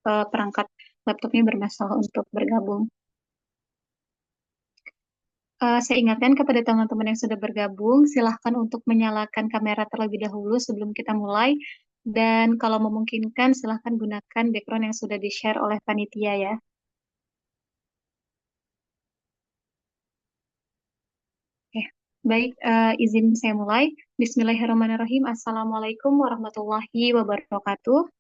perangkat laptopnya bermasalah untuk bergabung. Saya ingatkan kepada teman-teman yang sudah bergabung, silahkan untuk menyalakan kamera terlebih dahulu sebelum kita mulai. Dan kalau memungkinkan, silahkan gunakan background yang sudah di-share oleh panitia ya. Oke, baik, izin saya mulai. Bismillahirrahmanirrahim. Assalamualaikum warahmatullahi wabarakatuh.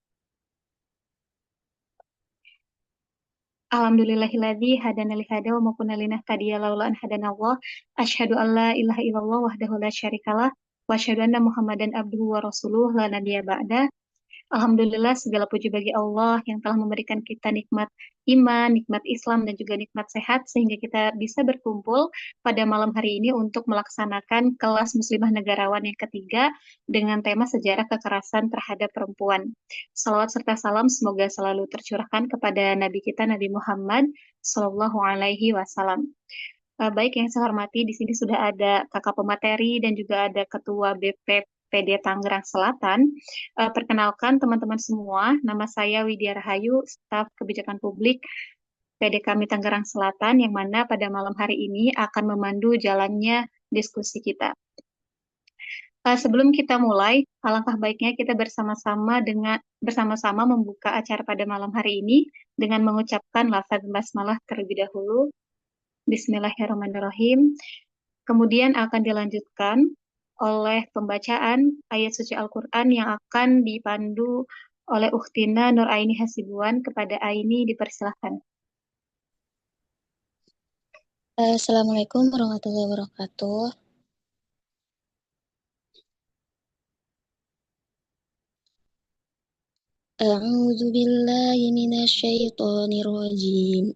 Alhamdulillahilladzi hadana li hada wa ma kunna linahtadiya laula an hadanallah. Asyhadu an la ilaha illallah wahdahu la syarikalah wa asyhadu anna Muhammadan abduhu wa rasuluh la nabiyya ba'da. Alhamdulillah segala puji bagi Allah yang telah memberikan kita nikmat iman, nikmat Islam, dan juga nikmat sehat sehingga kita bisa berkumpul pada malam hari ini untuk melaksanakan kelas Muslimah Negarawan yang ketiga dengan tema sejarah kekerasan terhadap perempuan. Salawat serta salam semoga selalu tercurahkan kepada Nabi kita Nabi Muhammad Sallallahu Alaihi Wasallam. Baik yang saya hormati, di sini sudah ada kakak pemateri dan juga ada ketua BPPD Tangerang Selatan. Perkenalkan teman-teman semua, nama saya Widya Rahayu, staf kebijakan publik PD kami Tangerang Selatan, yang mana pada malam hari ini akan memandu jalannya diskusi kita. Sebelum kita mulai, alangkah baiknya kita bersama-sama membuka acara pada malam hari ini dengan mengucapkan lafaz basmalah terlebih dahulu. Bismillahirrahmanirrahim. Kemudian akan dilanjutkan oleh pembacaan ayat suci Al-Quran yang akan dipandu oleh Ukhtina Nur Aini Hasibuan. Kepada Aini dipersilahkan. Assalamualaikum warahmatullahi wabarakatuh. A'udzu billahi minasyaitonir rajim.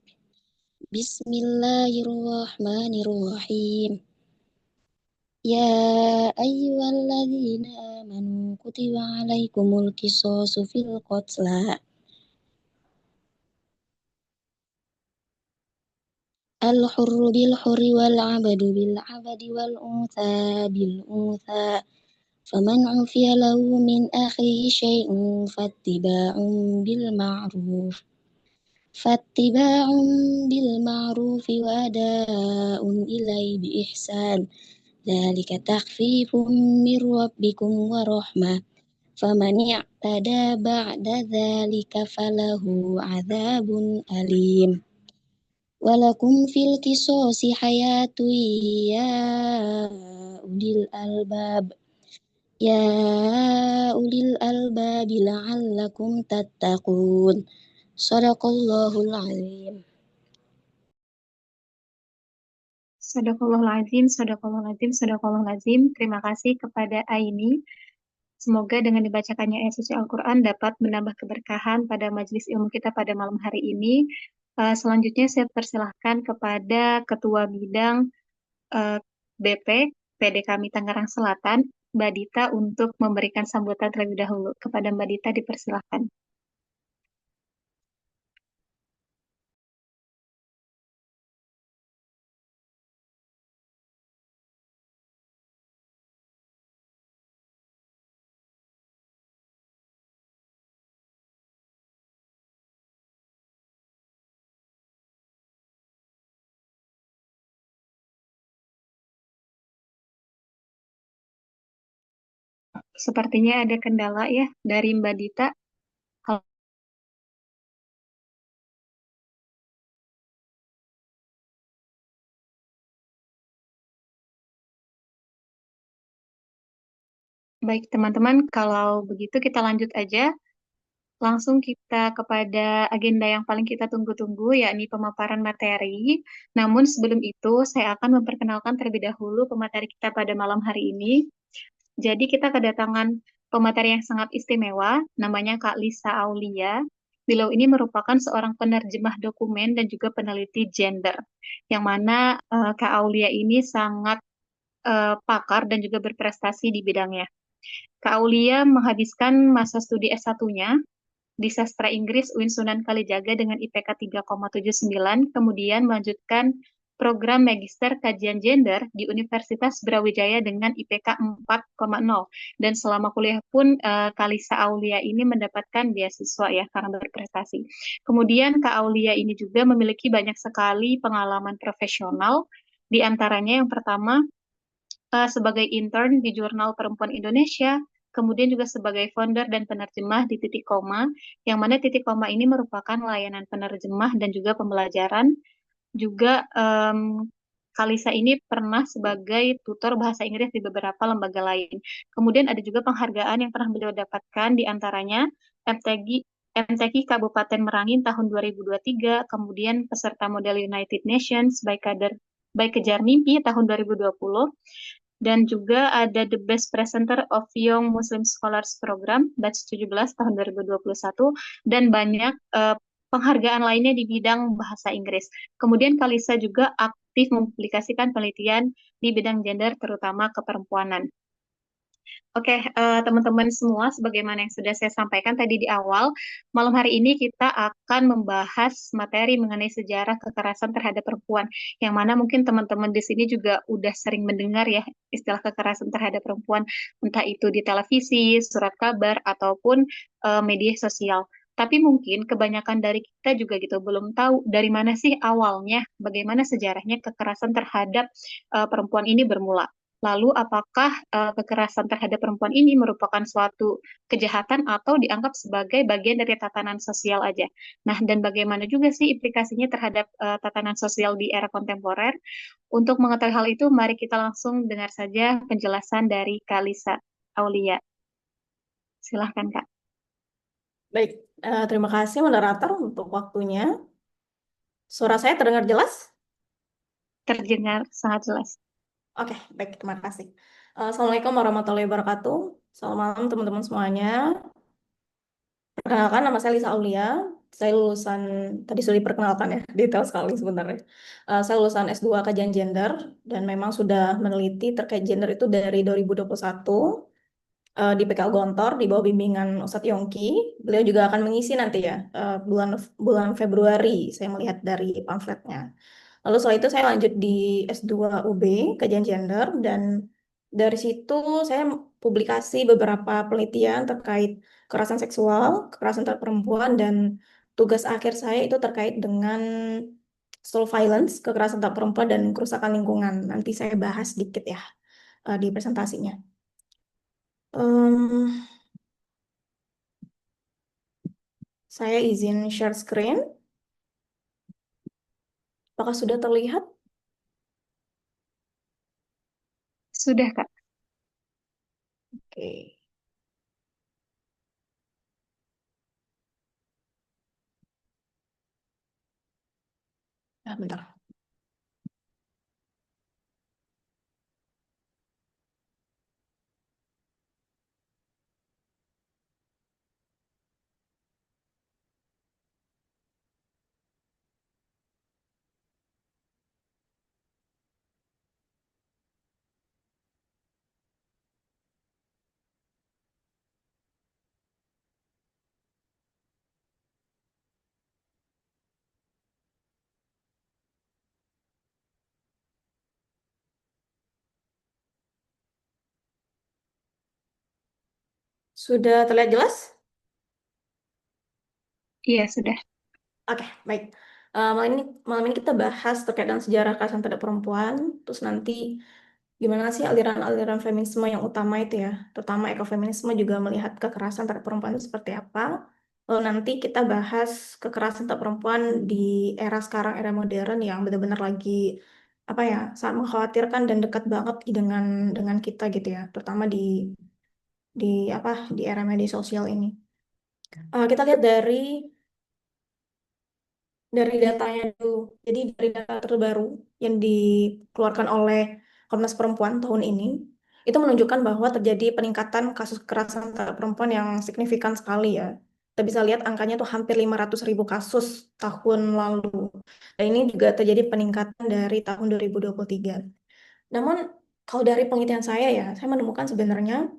Bismillahirrahmanirrahim. Ya ayyuhalladzina amanu kutiba alaikumul qisasu fil qatla. Al-hurru bil hurri wal 'abdu bil 'abdi wal untha bil untha. Faman 'ufiya lahu min akhihi syai'un fattiba'un bil ma'ruf. Fattiba'un bil ma'rufi wa ada'un ilaihi bi ihsan. Dzalika takhfifun mir rabbikum wa rahmah. Faman i'tada ba'da dzalika falahu 'adzabun alim. Walakum fil qisasi hayatun ya ulil albab. Ya ulil albab la'allakum tattaqun. Shadaqallahul azim. Sadaqallahul azim, sadaqallahul azim, sadaqallahul azim. Terima kasih kepada Aini. Semoga dengan dibacakannya ayat suci Al-Quran dapat menambah keberkahan pada majelis ilmu kita pada malam hari ini. Selanjutnya saya persilahkan kepada Ketua Bidang BP PD kami Tangerang Selatan, Mbak Dita, untuk memberikan sambutan terlebih dahulu. Kepada Mbak Dita dipersilahkan. Sepertinya ada kendala ya dari Mbak Dita. Hal- Baik teman-teman, kalau begitu kita lanjut aja. Langsung kita kepada agenda yang paling kita tunggu-tunggu, yakni pemaparan materi. Namun sebelum itu, saya akan memperkenalkan terlebih dahulu pemateri kita pada malam hari ini. Jadi kita kedatangan pemateri yang sangat istimewa, namanya Kak Lisa Aulia. Beliau ini merupakan seorang penerjemah dokumen dan juga peneliti gender, yang mana Kak Aulia ini sangat pakar dan juga berprestasi di bidangnya. Kak Aulia menghabiskan masa studi S1-nya di Sastra Inggris UIN Sunan Kalijaga dengan IPK 3,79, kemudian melanjutkan program Magister Kajian Gender di Universitas Brawijaya dengan IPK 4,0. Dan selama kuliah pun Kalisa Aulia ini mendapatkan beasiswa ya karena berprestasi. Kemudian Kak Aulia ini juga memiliki banyak sekali pengalaman profesional, di antaranya yang pertama sebagai intern di Jurnal Perempuan Indonesia, kemudian juga sebagai founder dan penerjemah di Titik Koma, yang mana Titik Koma ini merupakan layanan penerjemah dan juga pembelajaran. Juga Kalisa ini pernah sebagai tutor bahasa Inggris di beberapa lembaga lain. Kemudian ada juga penghargaan yang pernah beliau dapatkan, di antaranya MTQ Kabupaten Merangin tahun 2023, kemudian peserta model United Nations by Kejar Mimpi tahun 2020, dan juga ada The Best Presenter of Young Muslim Scholars Program batch 17 tahun 2021, dan banyak penghargaan lainnya di bidang bahasa Inggris. Kemudian Kalisa juga aktif mempublikasikan penelitian di bidang gender, terutama keperempuanan. Oke, teman-teman semua, sebagaimana yang sudah saya sampaikan tadi di awal, malam hari ini kita akan membahas materi mengenai sejarah kekerasan terhadap perempuan, yang mana mungkin teman-teman di sini juga udah sering mendengar ya istilah kekerasan terhadap perempuan, entah itu di televisi, surat kabar, ataupun media sosial. Tapi mungkin kebanyakan dari kita juga gitu belum tahu dari mana sih awalnya, bagaimana sejarahnya kekerasan terhadap perempuan ini bermula. Lalu, apakah kekerasan terhadap perempuan ini merupakan suatu kejahatan atau dianggap sebagai bagian dari tatanan sosial aja? Nah, dan bagaimana juga sih implikasinya terhadap tatanan sosial di era kontemporer? Untuk mengetahui hal itu, mari kita langsung dengar saja penjelasan dari Kalisa Aulia. Silahkan, Kak. Baik, terima kasih moderator untuk waktunya. Suara saya terdengar jelas? Terdengar sangat jelas. Oke, baik, terima kasih. Assalamualaikum warahmatullahi wabarakatuh. Selamat malam teman-teman semuanya. Perkenalkan, nama saya Lisa Aulia. Saya lulusan, tadi sudah diperkenalkan ya, detail sekali sebenarnya. Saya lulusan S2 Kajian Gender, dan memang sudah meneliti terkait gender itu dari 2021 di PKL Gontor di bawah bimbingan Ustadz Yongki. Beliau juga akan mengisi nanti ya bulan bulan Februari, saya melihat dari pamfletnya. Lalu setelah itu saya lanjut di S2 UB Kajian Gender, dan dari situ saya publikasi beberapa penelitian terkait kekerasan seksual, kekerasan terhadap perempuan, dan tugas akhir saya itu terkait dengan soul violence, kekerasan terhadap perempuan, dan kerusakan lingkungan. Nanti saya bahas sedikit ya di presentasinya. Em, saya izin share screen. Apakah sudah terlihat? Sudah, Kak. Oke. Nah, bentar. Sudah terlihat jelas? Iya, sudah. Oke, baik. Malam ini kita bahas terkait dengan sejarah kekerasan terhadap perempuan, terus nanti gimana sih aliran-aliran feminisme yang utama itu ya, terutama ekofeminisme juga melihat kekerasan terhadap perempuan itu seperti apa. Lalu nanti kita bahas kekerasan terhadap perempuan di era sekarang, era modern yang benar-benar lagi apa ya, sangat mengkhawatirkan dan dekat banget dengan kita gitu ya, terutama di apa di era media sosial ini. Kita lihat dari datanya dulu. Jadi dari data terbaru yang dikeluarkan oleh Komnas Perempuan tahun ini, itu menunjukkan bahwa terjadi peningkatan kasus kekerasan terhadap perempuan yang signifikan sekali ya. Kita bisa lihat angkanya tuh hampir 500.000 kasus tahun lalu. Dan ini juga terjadi peningkatan dari tahun 2023. Namun kalau dari penelitian saya ya, saya menemukan sebenarnya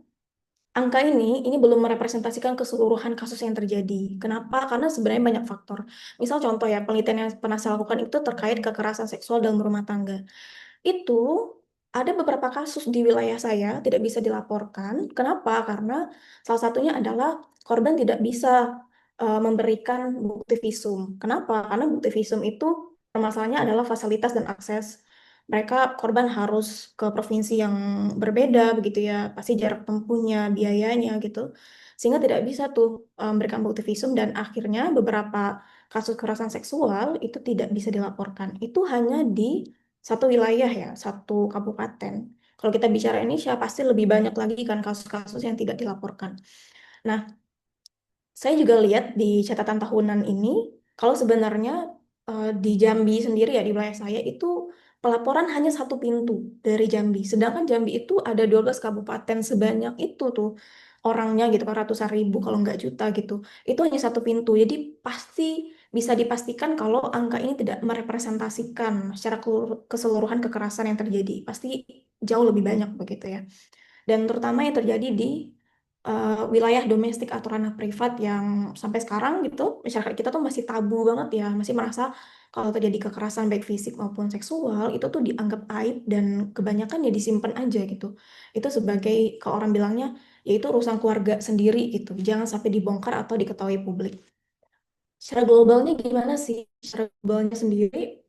angka ini belum merepresentasikan keseluruhan kasus yang terjadi. Kenapa? Karena sebenarnya banyak faktor. Misal contoh ya, penelitian yang pernah saya lakukan itu terkait kekerasan seksual dalam rumah tangga. Itu ada beberapa kasus di wilayah saya tidak bisa dilaporkan. Kenapa? Karena salah satunya adalah korban tidak bisa memberikan bukti visum. Kenapa? Karena bukti visum itu permasalahannya adalah fasilitas dan akses. Mereka korban harus ke provinsi yang berbeda begitu ya, pasti jarak tempuhnya, biayanya gitu. Sehingga tidak bisa tuh memberikan bukti visum dan akhirnya beberapa kasus kekerasan seksual itu tidak bisa dilaporkan. Itu hanya di satu wilayah ya, satu kabupaten. Kalau kita bicara Indonesia, pasti lebih banyak lagi kan kasus-kasus yang tidak dilaporkan. Nah, saya juga lihat di catatan tahunan ini, kalau sebenarnya di Jambi sendiri ya, di wilayah saya itu pelaporan hanya satu pintu dari Jambi. Sedangkan Jambi itu ada 12 kabupaten sebanyak itu tuh orangnya gitu kan ratusan ribu kalau nggak juta gitu. Itu hanya satu pintu. Jadi pasti bisa dipastikan kalau angka ini tidak merepresentasikan secara keseluruhan kekerasan yang terjadi. Pasti jauh lebih banyak begitu ya. Dan terutama yang terjadi di wilayah domestik atau ranah privat yang sampai sekarang gitu masyarakat kita tuh masih tabu banget ya, masih merasa kalau terjadi kekerasan baik fisik maupun seksual itu tuh dianggap aib dan kebanyakan ya disimpan aja gitu. Itu sebagai kalau orang bilangnya yaitu urusan keluarga sendiri gitu, jangan sampai dibongkar atau diketahui publik. Secara globalnya gimana sih? Secara globalnya sendiri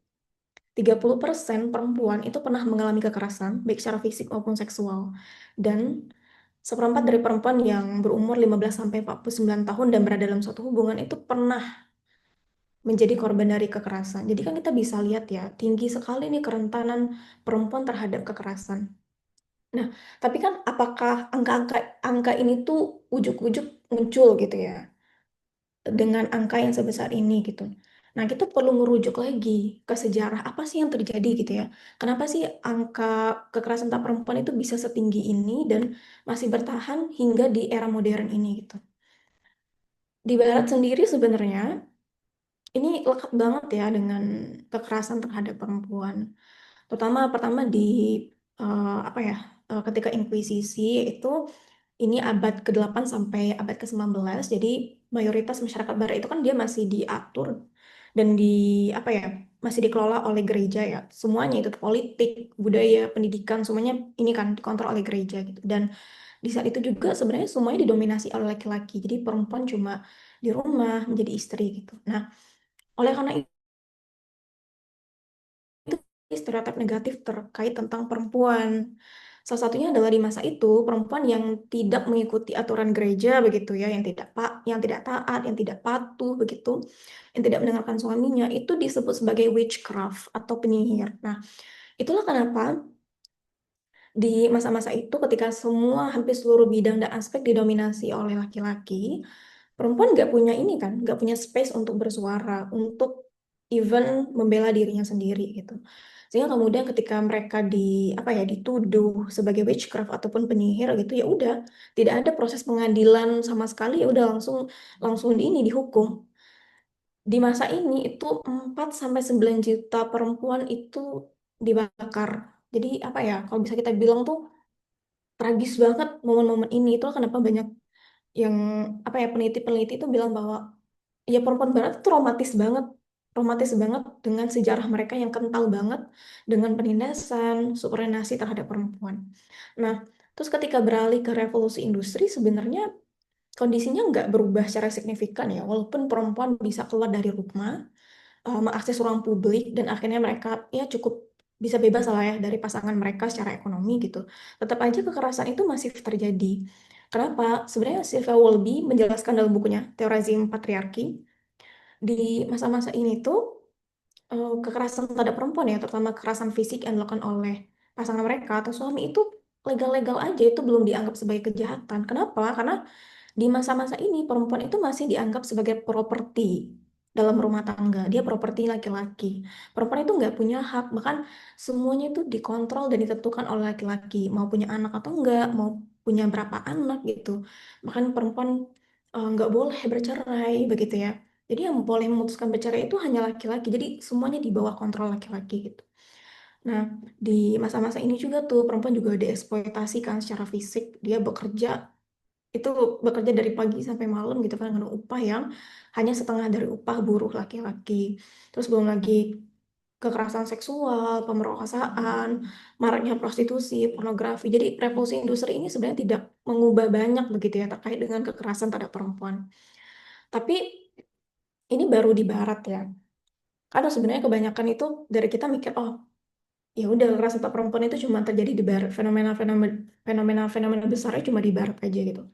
30% perempuan itu pernah mengalami kekerasan, baik secara fisik maupun seksual. Dan seperempat dari perempuan yang berumur 15 sampai 49 tahun dan berada dalam suatu hubungan itu pernah menjadi korban dari kekerasan. Jadi kan kita bisa lihat ya, tinggi sekali nih kerentanan perempuan terhadap kekerasan. Nah, tapi kan apakah angka ini tuh ujuk-ujuk muncul gitu ya? Dengan angka yang sebesar ini gitu. Nah, kita perlu merujuk lagi ke sejarah apa sih yang terjadi gitu ya. Kenapa sih angka kekerasan terhadap perempuan itu bisa setinggi ini dan masih bertahan hingga di era modern ini gitu. Di Barat sendiri sebenarnya ini lekat banget ya dengan kekerasan terhadap perempuan. Terutama pertama di apa ya ketika Inkuisisi itu ini abad ke-8 sampai abad ke-19. Jadi mayoritas masyarakat barat itu kan dia masih diatur dan di apa ya masih dikelola oleh gereja ya. Semuanya itu politik, budaya, pendidikan semuanya ini kan dikontrol oleh gereja gitu. Dan di saat itu juga sebenarnya semuanya didominasi oleh laki-laki. Jadi perempuan cuma di rumah menjadi istri gitu. Nah, oleh karena itu stereotip negatif terkait tentang perempuan. Salah satunya adalah di masa itu perempuan yang tidak mengikuti aturan gereja begitu ya, yang tidak taat, yang tidak patuh begitu, yang tidak mendengarkan suaminya itu disebut sebagai witchcraft atau penyihir. Nah, itulah kenapa di masa-masa itu ketika semua hampir seluruh bidang dan aspek didominasi oleh laki-laki, perempuan nggak punya ini kan, nggak punya space untuk bersuara, untuk even membela dirinya sendiri gitu. Sehingga kemudian ketika mereka apa ya dituduh sebagai witchcraft ataupun penyihir gitu ya udah tidak ada proses pengadilan sama sekali ya udah langsung langsung dihukum. Di masa ini itu 4 sampai 9 juta perempuan itu dibakar. Jadi apa ya kalau bisa kita bilang tuh tragis banget momen-momen ini. Itulah kenapa banyak yang apa ya peneliti-peneliti itu bilang bahwa ya perempuan barat itu romantis banget dengan sejarah mereka yang kental banget dengan penindasan, supremasi terhadap perempuan. Nah, terus ketika beralih ke revolusi industri sebenarnya kondisinya nggak berubah secara signifikan ya, walaupun perempuan bisa keluar dari rumah, mengakses ruang publik dan akhirnya mereka ya cukup bisa bebas lah ya dari pasangan mereka secara ekonomi gitu. Tetap aja kekerasan itu masih terjadi. Kenapa? Sebenarnya Sylvia Wolby menjelaskan dalam bukunya Teorizing Patriarchy di masa-masa ini tuh kekerasan terhadap perempuan ya, terutama kekerasan fisik yang dilakukan oleh pasangan mereka atau suami itu legal-legal aja itu belum dianggap sebagai kejahatan. Kenapa? Karena di masa-masa ini perempuan itu masih dianggap sebagai properti dalam rumah tangga. Dia properti laki-laki. Perempuan itu nggak punya hak, bahkan semuanya itu dikontrol dan ditentukan oleh laki-laki. Mau punya anak atau enggak, mau punya berapa anak gitu. Bahkan perempuan nggak boleh bercerai begitu ya. Jadi yang boleh memutuskan bercerai itu hanya laki-laki. Jadi semuanya di bawah kontrol laki-laki gitu. Nah, di masa-masa ini juga tuh perempuan juga dieksploitasi kan secara fisik. Dia bekerja itu bekerja dari pagi sampai malam gitu kan dengan upah yang hanya setengah dari upah buruh laki-laki. Terus belum lagi kekerasan seksual, pemerkosaan, maraknya prostitusi, pornografi. Jadi revolusi industri ini sebenarnya tidak mengubah banyak begitu ya terkait dengan kekerasan terhadap perempuan. Tapi ini baru di barat ya. Karena sebenarnya kebanyakan itu dari kita mikir, oh ya udah kekerasan terhadap perempuan itu cuma terjadi di barat, fenomena-fenomena besarnya cuma di barat aja gitu.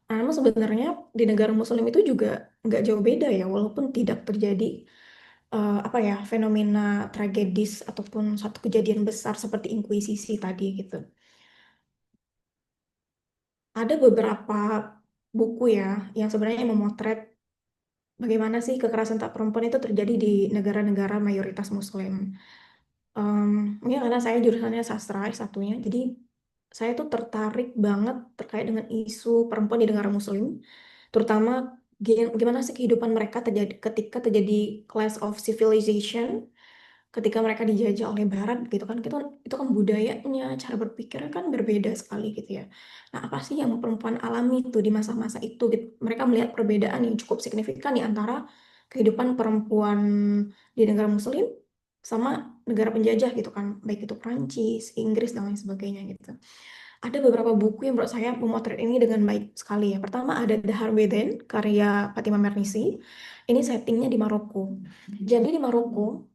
Nah, namun sebenarnya di negara Muslim itu juga nggak jauh beda ya, walaupun tidak terjadi apa ya fenomena tragedis ataupun satu kejadian besar seperti inkuisisi tadi gitu. Ada beberapa buku ya yang sebenarnya memotret bagaimana sih kekerasan terhadap perempuan itu terjadi di negara-negara mayoritas Muslim. Mungkin karena saya jurusannya sastra satunya, jadi saya tuh tertarik banget terkait dengan isu perempuan di negara Muslim, terutama gimana sih kehidupan mereka terjadi ketika terjadi clash of civilization, ketika mereka dijajah oleh Barat gitu kan, itu kan budayanya, cara berpikirnya kan berbeda sekali gitu ya. Nah, apa sih yang perempuan alami tuh di masa-masa itu gitu. Mereka melihat perbedaan yang cukup signifikan di antara kehidupan perempuan di negara Muslim sama negara penjajah gitu kan, baik itu Prancis, Inggris dan lain sebagainya gitu. Ada beberapa buku yang menurut saya memotret ini dengan baik sekali ya. Pertama ada The Handmaiden karya Fatima Mernissi. Ini settingnya di Maroko. Jadi di Maroko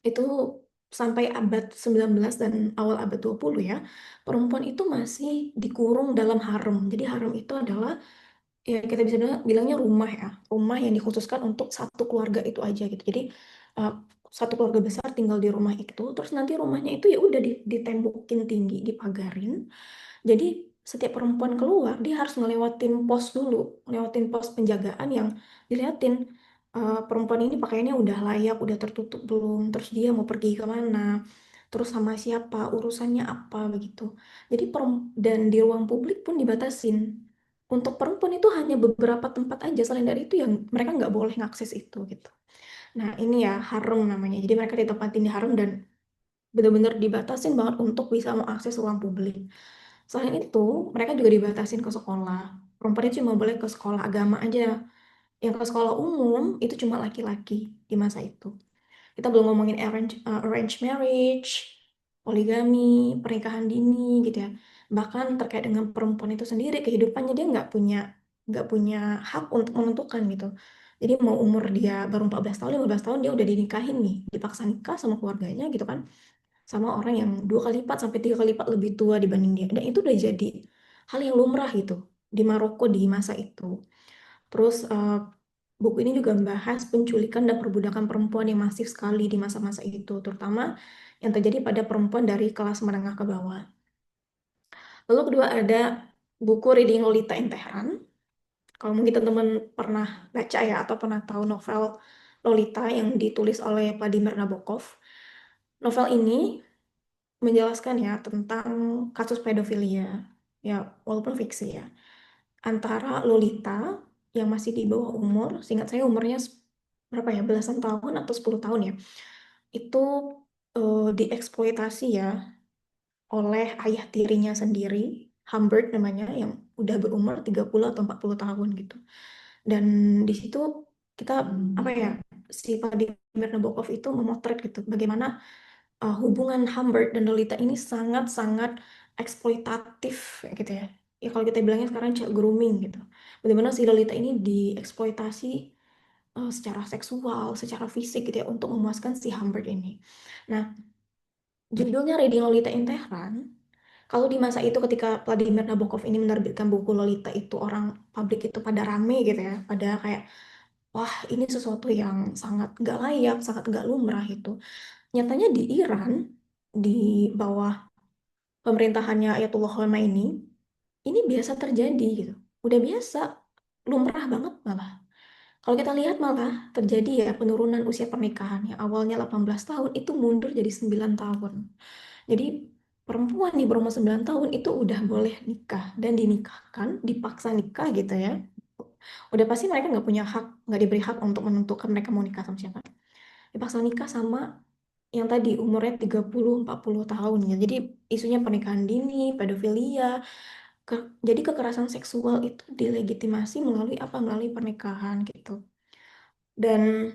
itu sampai abad 19 dan awal abad 20 ya, perempuan itu masih dikurung dalam harem. Jadi harem itu adalah ya kita bisa bilangnya rumah ya, rumah yang dikhususkan untuk satu keluarga itu aja gitu. Jadi uh, satu keluarga besar tinggal di rumah itu, terus nanti rumahnya itu ya udah ditembokin tinggi, dipagarin. Jadi setiap perempuan keluar, dia harus ngelewatin pos dulu, ngelewatin pos penjagaan yang diliatin perempuan ini pakaiannya udah layak, udah tertutup belum, terus dia mau pergi ke mana, terus sama siapa, urusannya apa begitu. Jadi dan di ruang publik pun dibatasin. Untuk perempuan itu hanya beberapa tempat aja, selain dari itu yang mereka nggak boleh ngakses itu gitu. Nah ini ya harem namanya. Jadi mereka ditempatin di harem dan benar-benar dibatasin banget untuk bisa mengakses ruang publik. Selain itu, mereka juga dibatasin ke sekolah. Perempuan itu cuma boleh ke sekolah agama aja. Yang ke sekolah umum itu cuma laki-laki di masa itu. Kita belum ngomongin arrange marriage, poligami, pernikahan dini gitu ya. Bahkan terkait dengan perempuan itu sendiri, kehidupannya dia nggak punya hak untuk menentukan gitu. Jadi mau umur dia baru 14 tahun, 15 tahun dia udah dinikahin nih, dipaksa nikah sama keluarganya gitu kan, sama orang yang 2 kali lipat sampai 3 kali lipat lebih tua dibanding dia. Dan itu udah jadi hal yang lumrah gitu di Maroko di masa itu. Terus buku ini juga membahas penculikan dan perbudakan perempuan yang masif sekali di masa-masa itu, terutama yang terjadi pada perempuan dari kelas menengah ke bawah. Lalu kedua ada buku Reading Lolita in Tehran. Kalau mungkin teman-teman pernah baca ya atau pernah tahu novel Lolita yang ditulis oleh Vladimir Nabokov. Novel ini menjelaskan ya tentang kasus pedofilia, ya walaupun fiksi ya, antara Lolita yang masih di bawah umur, seingat saya umurnya berapa ya, belasan tahun atau 10 tahun ya, itu dieksploitasi ya oleh ayah tirinya sendiri, Humbert namanya, yang udah berumur 30 atau 40 tahun gitu. Dan di situ kita apa ya, si Vladimir Nabokov itu memotret gitu bagaimana hubungan Humbert dan Lolita ini sangat-sangat eksploitatif gitu ya. Ya kalau kita bilangnya sekarang child grooming gitu. Bagaimana si Lolita ini dieksploitasi secara seksual, secara fisik gitu ya untuk memuaskan si Humbert ini. Nah, judulnya Reading Lolita in Tehran. Kalau di masa itu ketika Vladimir Nabokov ini menerbitkan buku Lolita itu orang publik itu pada rame gitu ya, pada kayak wah ini sesuatu yang sangat nggak layak, sangat nggak lumrah itu. Nyatanya di Iran, di bawah pemerintahannya Ayatullah Khomeini, ini biasa terjadi gitu. Udah biasa, lumrah banget malah. Kalau kita lihat malah terjadi ya penurunan usia pernikahan yang awalnya 18 tahun itu mundur jadi 9 tahun. Jadi perempuan di berumur 9 tahun itu udah boleh nikah dan dinikahkan, dipaksa nikah gitu ya. Udah pasti mereka nggak punya hak, nggak diberi hak untuk menentukan mereka mau nikah sama siapa. Dipaksa nikah sama yang tadi umurnya 30-40 tahun ya. Jadi isunya pernikahan dini, pedofilia, Jadi kekerasan seksual itu dilegitimasi melalui apa? Melalui pernikahan gitu. Dan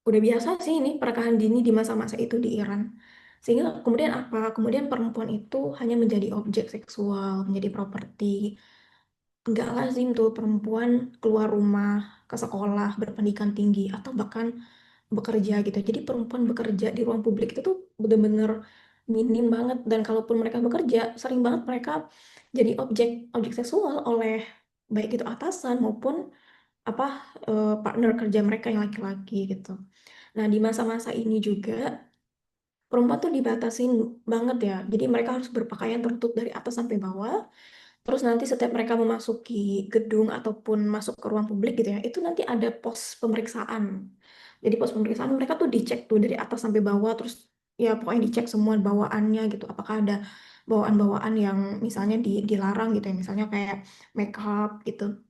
udah biasa sih ini pernikahan dini di masa-masa itu di Iran. Sehingga kemudian apa? Kemudian perempuan itu hanya menjadi objek seksual, menjadi properti. Nggak lazim tuh perempuan keluar rumah, ke sekolah, berpendidikan tinggi, atau bahkan bekerja gitu. Jadi perempuan bekerja di ruang publik itu tuh bener-bener minim banget. Dan kalaupun mereka bekerja, sering banget mereka jadi objek objek seksual oleh baik itu atasan maupun apa partner kerja mereka yang laki-laki gitu. Nah, di masa-masa ini juga perempuan tuh dibatasin banget ya. Jadi mereka harus berpakaian tertutup dari atas sampai bawah. Terus nanti setiap mereka memasuki gedung ataupun masuk ke ruang publik gitu ya, itu nanti ada pos pemeriksaan. Jadi pos pemeriksaan mereka tuh dicek tuh dari atas sampai bawah, terus ya pokoknya dicek semua bawaannya gitu. Apakah ada bawaan-bawaan yang misalnya dilarang gitu ya, misalnya kayak makeup gitu.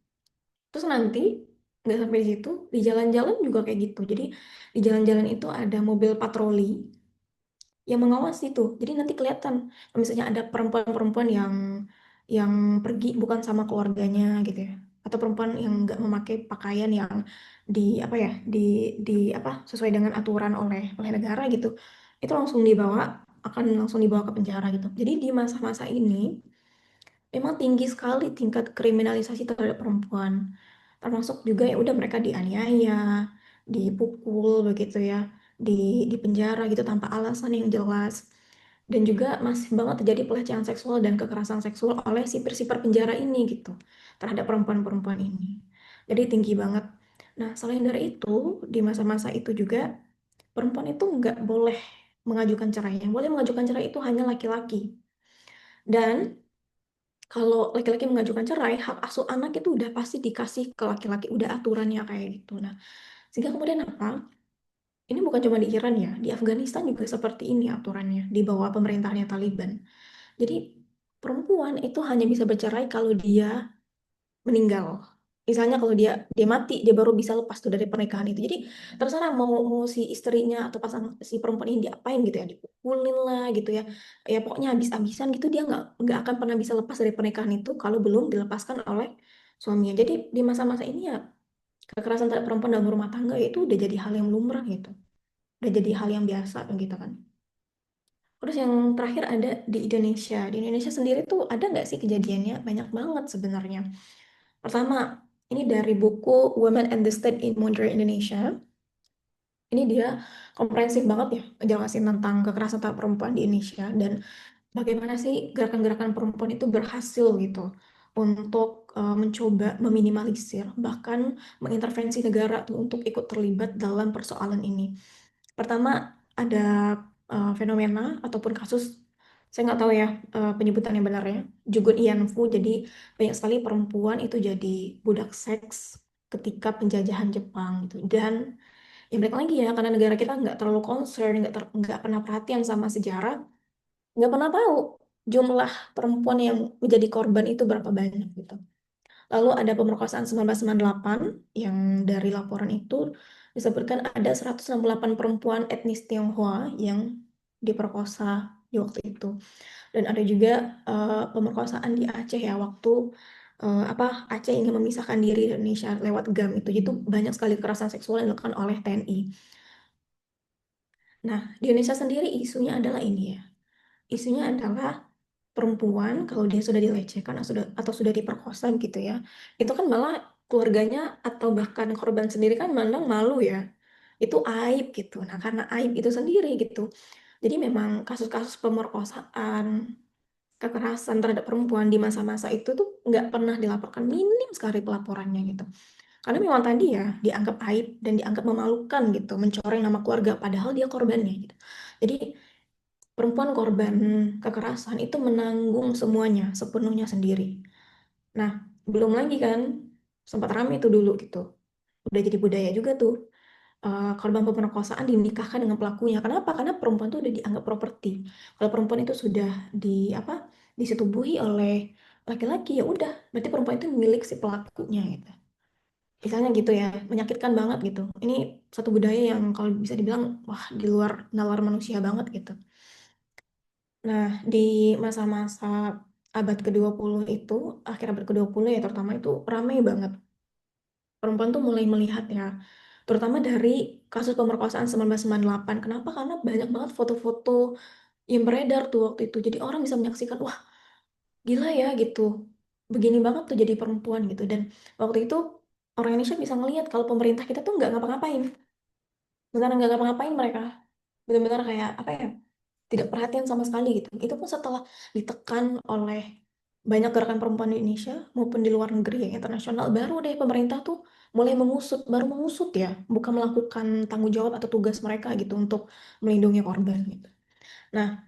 Terus nanti nggak sampai di situ, di jalan-jalan juga kayak gitu. Jadi di jalan-jalan itu ada mobil patroli yang mengawasi tuh. Jadi nanti kelihatan kalau misalnya ada perempuan-perempuan yang pergi bukan sama keluarganya gitu ya. Atau perempuan yang nggak memakai pakaian yang apa ya, di apa sesuai dengan aturan oleh negara gitu. Itu langsung dibawa akan langsung dibawa ke penjara gitu. Jadi di masa-masa ini memang tinggi sekali tingkat kriminalisasi terhadap perempuan. Termasuk juga ya udah mereka dianiaya, dipukul begitu ya, di penjara gitu tanpa alasan yang jelas. Dan juga masih banget terjadi pelecehan seksual dan kekerasan seksual oleh sipir-sipir penjara ini gitu terhadap perempuan-perempuan ini. Jadi tinggi banget. Nah, selain dari itu, di masa-masa itu juga perempuan itu nggak boleh mengajukan cerai. Yang boleh mengajukan cerai itu hanya laki-laki. Dan kalau laki-laki mengajukan cerai, hak asuh anak itu udah pasti dikasih ke laki-laki, udah aturannya kayak gitu. Nah, sehingga kemudian apa? Ini bukan cuma di Iran ya, di Afghanistan juga seperti ini aturannya, di bawah pemerintahnya Taliban. Jadi perempuan itu hanya bisa bercerai kalau dia meninggal. Misalnya kalau dia mati, dia baru bisa lepas tuh dari pernikahan itu. Jadi terserah mau si istrinya atau pasangan si perempuan ini diapain gitu ya, dipukulin lah gitu ya. Ya pokoknya habis-habisan gitu dia nggak akan pernah bisa lepas dari pernikahan itu kalau belum dilepaskan oleh suaminya. Jadi di masa-masa ini ya kekerasan terhadap perempuan dalam rumah tangga itu udah jadi hal yang lumrah gitu. Udah jadi hal yang biasa gitu kan. Terus yang terakhir ada di Indonesia. Di Indonesia sendiri tuh ada nggak sih kejadiannya? Banyak banget sebenarnya. Pertama, ini dari buku Women and the State in Modern Indonesia. Ini dia komprehensif banget ya, ngejelasin tentang kekerasan terhadap perempuan di Indonesia dan bagaimana sih gerakan-gerakan perempuan itu berhasil gitu untuk mencoba meminimalisir bahkan mengintervensi negara tuh untuk ikut terlibat dalam persoalan ini. Pertama ada fenomena ataupun kasus, saya nggak tahu ya penyebutan yang benarnya, Jugun Ianfu. Jadi banyak sekali perempuan itu jadi budak seks ketika penjajahan Jepang gitu. Dan ya balik lagi ya karena negara kita nggak terlalu concern, nggak pernah perhatian sama sejarah, nggak pernah tahu jumlah perempuan yang menjadi korban itu berapa banyak gitu. Lalu ada pemerkosaan 1998 yang dari laporan itu disebutkan ada 168 perempuan etnis Tionghoa yang diperkosa di waktu itu. Dan ada juga pemerkosaan di Aceh ya waktu apa Aceh ingin memisahkan diri dari Indonesia lewat GAM itu. Itu banyak sekali kekerasan seksual yang dilakukan oleh TNI. Nah, di Indonesia sendiri isunya adalah ini ya. Isunya adalah perempuan kalau dia sudah dilecehkan atau sudah diperkosa gitu ya, itu kan malah keluarganya atau bahkan korban sendiri kan mandang malu ya, itu aib gitu. Nah karena aib itu sendiri gitu, jadi memang kasus-kasus pemerkosaan, kekerasan terhadap perempuan di masa-masa itu tuh nggak pernah dilaporkan, minim sekali pelaporannya gitu. Karena memang tadi ya dianggap aib dan dianggap memalukan gitu, mencoreng nama keluarga padahal dia korbannya gitu. Jadi perempuan korban kekerasan itu menanggung semuanya sepenuhnya sendiri. Nah, belum lagi kan sempat ramai itu dulu gitu. Udah jadi budaya juga tuh korban pemerkosaan dinikahkan dengan pelakunya. Kenapa? Karena perempuan tuh udah dianggap properti. Kalau perempuan itu sudah apa disetubuhi oleh laki-laki ya udah, berarti perempuan itu milik si pelakunya gitu. Misalnya gitu ya, menyakitkan banget gitu. Ini satu budaya yang kalau bisa dibilang wah di luar nalar manusia banget gitu. Nah, di masa-masa abad ke-20 itu, akhir abad ke-20 ya terutama itu ramai banget. Perempuan tuh mulai melihat ya, terutama dari kasus pemerkosaan 1998. Kenapa? Karena banyak banget foto-foto yang beredar tuh waktu itu. Jadi orang bisa menyaksikan, wah gila ya gitu. Begini banget tuh jadi perempuan gitu. Dan waktu itu orang Indonesia bisa ngelihat kalau pemerintah kita tuh nggak ngapa-ngapain. Beneran nggak ngapa-ngapain mereka. Benar-benar kayak apa ya? Tidak perhatian sama sekali gitu. Itu pun setelah ditekan oleh banyak gerakan perempuan di Indonesia maupun di luar negeri yang internasional, baru deh pemerintah tuh mulai mengusut, baru mengusut ya, bukan melakukan tanggung jawab atau tugas mereka gitu untuk melindungi korban gitu. Nah,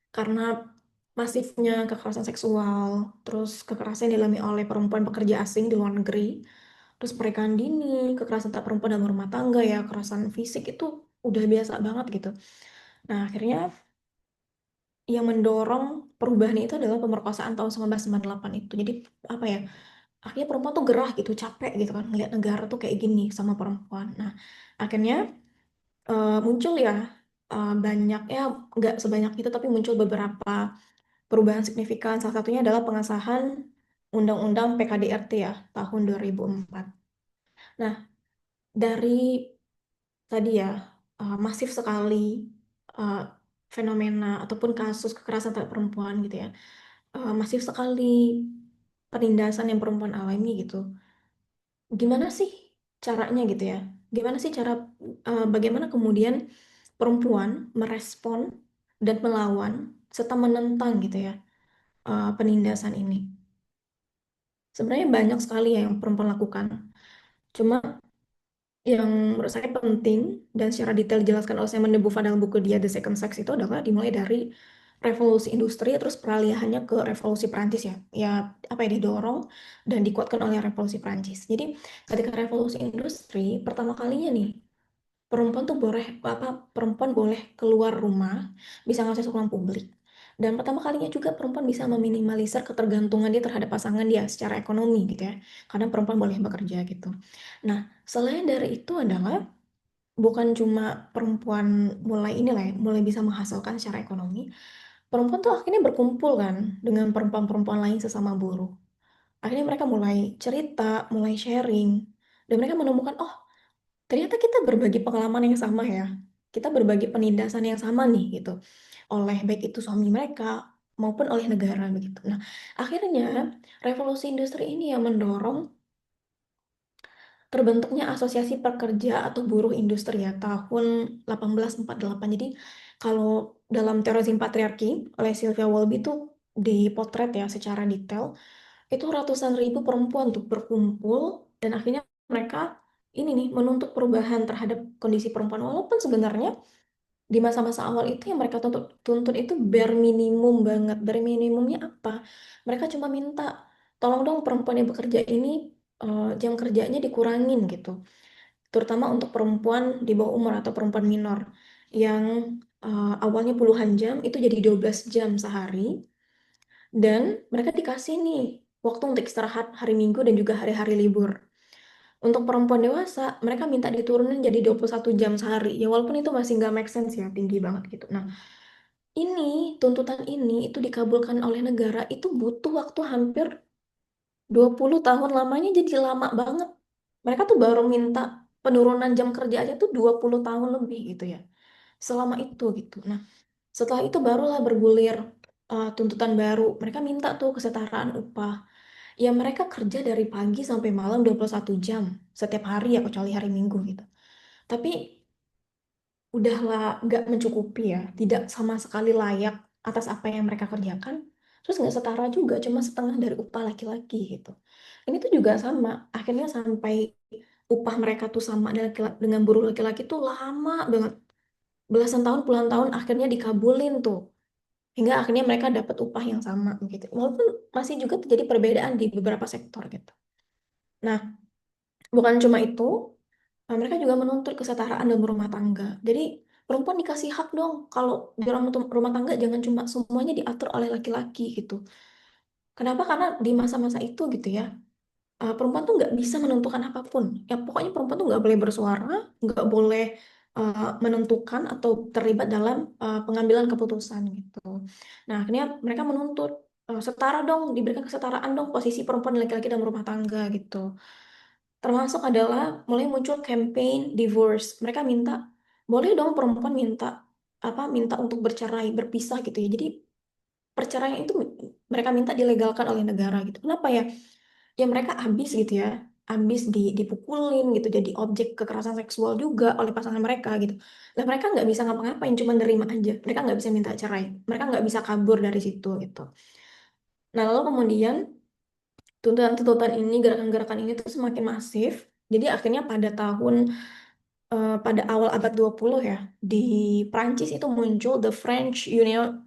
karena masifnya kekerasan seksual, terus kekerasan yang dialami oleh perempuan pekerja asing di luar negeri, terus pernikahan dini, kekerasan tak perempuan dalam rumah tangga ya, kekerasan fisik itu udah biasa banget gitu. Nah, akhirnya yang mendorong perubahan itu adalah pemerkosaan tahun 1998 itu. Jadi apa ya? Akhirnya perempuan tuh gerah gitu, capek gitu kan ngelihat negara tuh kayak gini sama perempuan. Nah, akhirnya muncul ya banyak ya nggak sebanyak itu tapi muncul beberapa perubahan signifikan. Salah satunya adalah pengesahan Undang-Undang PKDRT ya tahun 2004. Nah, dari tadi ya masif sekali uh, fenomena ataupun kasus kekerasan terhadap perempuan gitu ya. Masif sekali penindasan yang perempuan alami gitu. Gimana sih caranya gitu ya? Gimana sih cara bagaimana kemudian perempuan merespon dan melawan serta menentang gitu ya penindasan ini? Sebenarnya banyak sekali ya yang perempuan lakukan. Cuma yang menurut saya penting dan secara detail dijelaskan oleh Simon de Beauvoir dalam buku dia The Second Sex itu adalah dimulai dari revolusi industri terus peralihannya ke revolusi Prancis ya. Ya apa ya didorong dan dikuatkan oleh revolusi Prancis. Jadi ketika revolusi industri pertama kalinya nih perempuan boleh keluar rumah, bisa ngakses ruang publik. Dan pertama kalinya juga perempuan bisa meminimalisir ketergantungan dia terhadap pasangan dia secara ekonomi gitu ya. Karena perempuan boleh bekerja gitu. Nah, selain dari itu adalah bukan cuma perempuan mulai inilah ya, mulai bisa menghasilkan secara ekonomi. Perempuan tuh akhirnya berkumpul kan dengan perempuan-perempuan lain sesama buruh. Akhirnya mereka mulai cerita, mulai sharing, dan mereka menemukan, oh ternyata kita berbagi pengalaman yang sama ya. Kita berbagi penindasan yang sama nih gitu. Oleh baik itu suami mereka maupun oleh negara begitu. Nah, akhirnya revolusi industri ini yang mendorong terbentuknya Asosiasi Pekerja atau Buruh Industri ya tahun 1848. Jadi kalau dalam teori patriarki oleh Sylvia Wolby itu dipotret ya secara detail, itu ratusan ribu perempuan tuh berkumpul dan akhirnya mereka ini nih menuntut perubahan terhadap kondisi perempuan walaupun sebenarnya di masa-masa awal itu yang mereka tuntut tuntut itu bare minimum banget. Bare minimumnya apa? Mereka cuma minta tolong dong perempuan yang bekerja ini jam kerjanya dikurangin gitu. Terutama untuk perempuan di bawah umur atau perempuan minor yang awalnya puluhan jam itu jadi 12 jam sehari dan mereka dikasih nih waktu untuk istirahat hari Minggu dan juga hari-hari libur. Untuk perempuan dewasa, mereka minta diturunin jadi 21 jam sehari. Ya walaupun itu masih nggak make sense ya, tinggi banget gitu. Nah, tuntutan ini itu dikabulkan oleh negara, itu butuh waktu hampir 20 tahun lamanya jadi lama banget. Mereka tuh baru minta penurunan jam kerja aja tuh 20 tahun lebih gitu ya. Selama itu gitu. Nah, setelah itu barulah bergulir tuntutan baru. Mereka minta tuh kesetaraan upah. Ya mereka kerja dari pagi sampai malam 21 jam setiap hari ya kecuali hari Minggu gitu. Tapi udahlah nggak mencukupi ya, tidak sama sekali layak atas apa yang mereka kerjakan. Terus nggak setara juga, cuma setengah dari upah laki-laki gitu. Ini tuh juga sama, akhirnya sampai upah mereka tuh sama dengan buruh laki-laki tuh lama banget. Belasan tahun, puluhan tahun akhirnya dikabulin tuh. Hingga akhirnya mereka dapat upah yang sama gitu. Walaupun masih juga terjadi perbedaan di beberapa sektor gitu. Nah, bukan cuma itu, mereka juga menuntut kesetaraan dalam rumah tangga. Jadi perempuan dikasih hak dong, kalau di dalam rumah tangga jangan cuma semuanya diatur oleh laki-laki gitu. Kenapa? Karena di masa-masa itu gitu ya, perempuan tuh nggak bisa menentukan apapun. Ya pokoknya perempuan tuh nggak boleh bersuara, nggak boleh menentukan atau terlibat dalam pengambilan keputusan gitu. Nah akhirnya mereka menuntut. setara dong, diberikan kesetaraan dong posisi perempuan dan laki-laki dalam rumah tangga gitu. Termasuk adalah mulai muncul campaign divorce. Mereka minta, boleh dong perempuan minta untuk bercerai, berpisah gitu ya. Jadi perceraian itu mereka minta dilegalkan oleh negara gitu. Kenapa ya? Ya mereka habis gitu ya, habis dipukulin gitu, jadi objek kekerasan seksual juga oleh pasangan mereka gitu. Nah mereka nggak bisa ngapa-ngapain, cuma nerima aja. Mereka nggak bisa minta cerai, mereka nggak bisa kabur dari situ gitu. Nah lalu kemudian tuntutan-tuntutan ini, gerakan-gerakan ini tuh semakin masif. Jadi akhirnya pada awal abad 20 ya, di Prancis itu muncul the French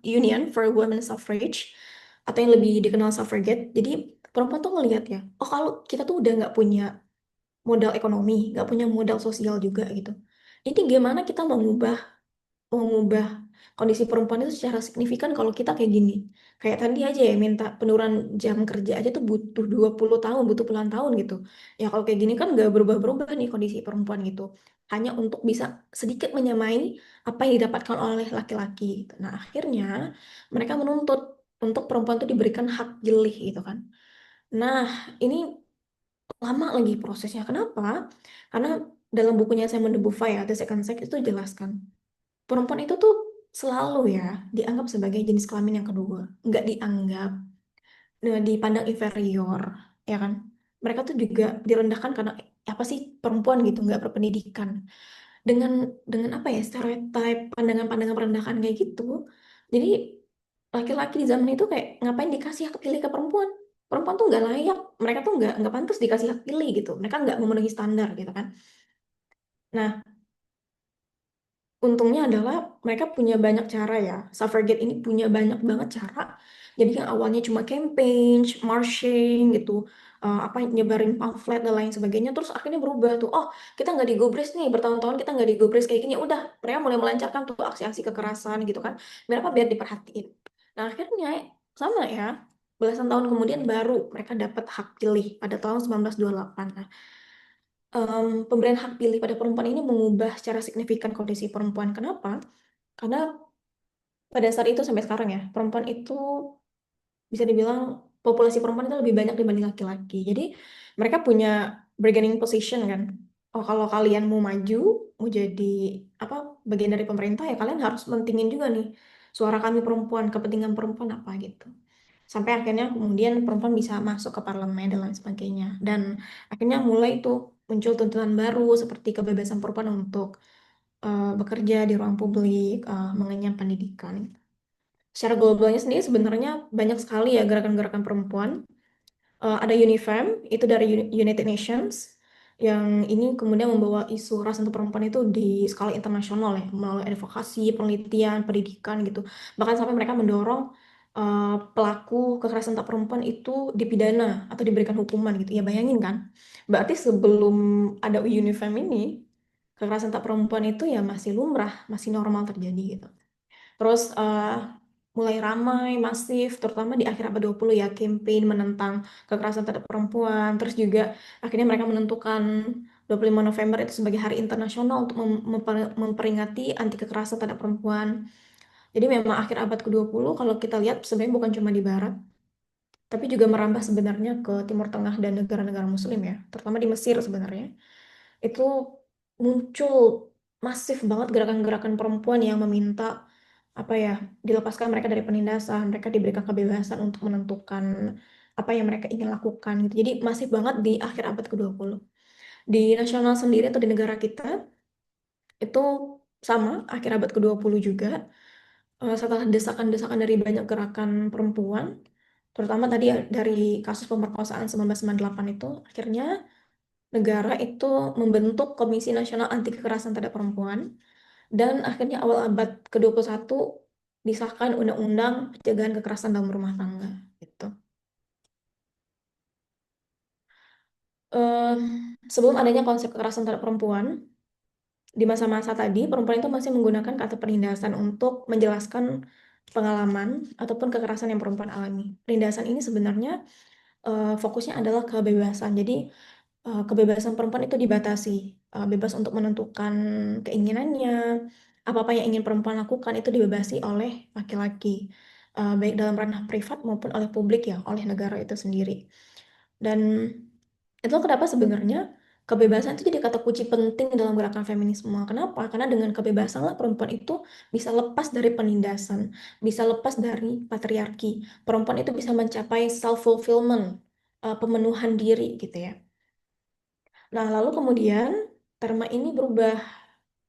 Union for Women's Suffrage, atau yang lebih dikenal suffragette. Jadi perempuan tuh ngelihat ya, oh kalau kita tuh udah nggak punya modal ekonomi, nggak punya modal sosial juga gitu. Ini gimana kita mengubah kondisi perempuan itu secara signifikan kalau kita kayak gini. Kayak tadi aja ya, minta penurunan jam kerja aja tuh butuh 20 tahun, butuh puluhan tahun gitu. Ya kalau kayak gini kan nggak berubah-berubah nih kondisi perempuan gitu. Hanya untuk bisa sedikit menyamai apa yang didapatkan oleh laki-laki gitu. Nah akhirnya mereka menuntut untuk perempuan itu diberikan hak pilih gitu kan. Nah ini lama lagi prosesnya. Kenapa? Karena dalam bukunya Simone de Beauvoir ya, The Second Sex itu jelaskan perempuan itu tuh selalu ya dianggap sebagai jenis kelamin yang kedua, nggak dianggap, dipandang inferior, ya kan? Mereka tuh juga direndahkan karena apa sih perempuan gitu, nggak berpendidikan. Dengan apa ya, stereotip, pandangan-pandangan merendahkan kayak gitu. Jadi laki-laki di zaman itu kayak ngapain dikasih hak pilih ke perempuan? Perempuan tuh nggak layak, mereka tuh nggak pantas dikasih hak pilih gitu. Mereka nggak memenuhi standar gitu kan. Nah, untungnya adalah mereka punya banyak cara ya. Suffragette ini punya banyak banget cara. Jadi yang awalnya cuma campaign, marching gitu, apa nyebarin pamflet dan lain sebagainya, terus akhirnya berubah tuh. Oh, kita nggak digubris nih, bertahun-tahun kita nggak digubris kayak gini. Udah, mereka mulai melancarkan tuh aksi-aksi kekerasan gitu kan. Mereka biar diperhatiin. Nah akhirnya sama ya. Belasan tahun kemudian baru mereka dapat hak pilih pada tahun 1928. Nah, pemberian hak pilih pada perempuan ini mengubah secara signifikan kondisi perempuan. Kenapa? Karena pada saat itu sampai sekarang ya, perempuan itu bisa dibilang populasi perempuan itu lebih banyak dibanding laki-laki. Jadi mereka punya bargaining position kan. Oh kalau kalian mau maju, mau jadi apa bagian dari pemerintah ya kalian harus mentingin juga nih suara kami perempuan, kepentingan perempuan apa gitu. Sampai akhirnya kemudian perempuan bisa masuk ke parlemen dan lain sebagainya. Dan akhirnya mulai itu muncul tuntutan baru seperti kebebasan perempuan untuk bekerja di ruang publik, mengenyam pendidikan. Secara globalnya sendiri sebenarnya banyak sekali ya gerakan-gerakan perempuan. Ada UNIFEM, itu dari United Nations, yang ini kemudian membawa isu ras untuk perempuan itu di skala internasional ya, melalui advokasi, penelitian, pendidikan gitu. Bahkan sampai mereka mendorong pelaku kekerasan terhadap perempuan itu dipidana atau diberikan hukuman gitu. Ya bayangin kan, berarti sebelum ada UNIFEM ini, kekerasan terhadap perempuan itu ya masih lumrah, masih normal terjadi gitu. Terus mulai ramai, masif, terutama di akhir abad 20 ya, campaign menentang kekerasan terhadap perempuan. Terus juga akhirnya mereka menentukan 25 November itu sebagai hari internasional untuk memperingati anti kekerasan terhadap perempuan. Jadi memang akhir abad ke-20 kalau kita lihat sebenarnya bukan cuma di barat, tapi juga merambah sebenarnya ke Timur Tengah dan negara-negara Muslim ya, terutama di Mesir sebenarnya. Itu muncul masif banget gerakan-gerakan perempuan yang meminta apa ya, dilepaskan mereka dari penindasan, mereka diberikan kebebasan untuk menentukan apa yang mereka ingin lakukan gitu. Jadi masif banget di akhir abad ke-20. Di nasional sendiri atau di negara kita itu sama, akhir abad ke-20 juga. Setelah desakan-desakan dari banyak gerakan perempuan, terutama tadi ya dari kasus pemerkosaan 1998 itu, akhirnya negara itu membentuk Komisi Nasional Anti Kekerasan Terhadap Perempuan, dan akhirnya awal abad ke-21 disahkan Undang-Undang Pencegahan Kekerasan dalam Rumah Tangga gitu. Em, Sebelum adanya konsep kekerasan terhadap perempuan, di masa-masa tadi perempuan itu masih menggunakan kata penindasan untuk menjelaskan pengalaman ataupun kekerasan yang perempuan alami. Penindasan ini sebenarnya fokusnya adalah kebebasan. Jadi kebebasan perempuan itu dibatasi, bebas untuk menentukan keinginannya, apa-apa yang ingin perempuan lakukan itu dibebasi oleh laki-laki. baik dalam ranah privat maupun oleh publik ya, oleh negara itu sendiri. Dan itu kenapa sebenarnya kebebasan itu jadi kata kunci penting dalam gerakan feminisme. Kenapa? Karena dengan kebebasan lah perempuan itu bisa lepas dari penindasan, bisa lepas dari patriarki. Perempuan itu bisa mencapai self-fulfillment, pemenuhan diri gitu ya. Nah, lalu kemudian terma ini berubah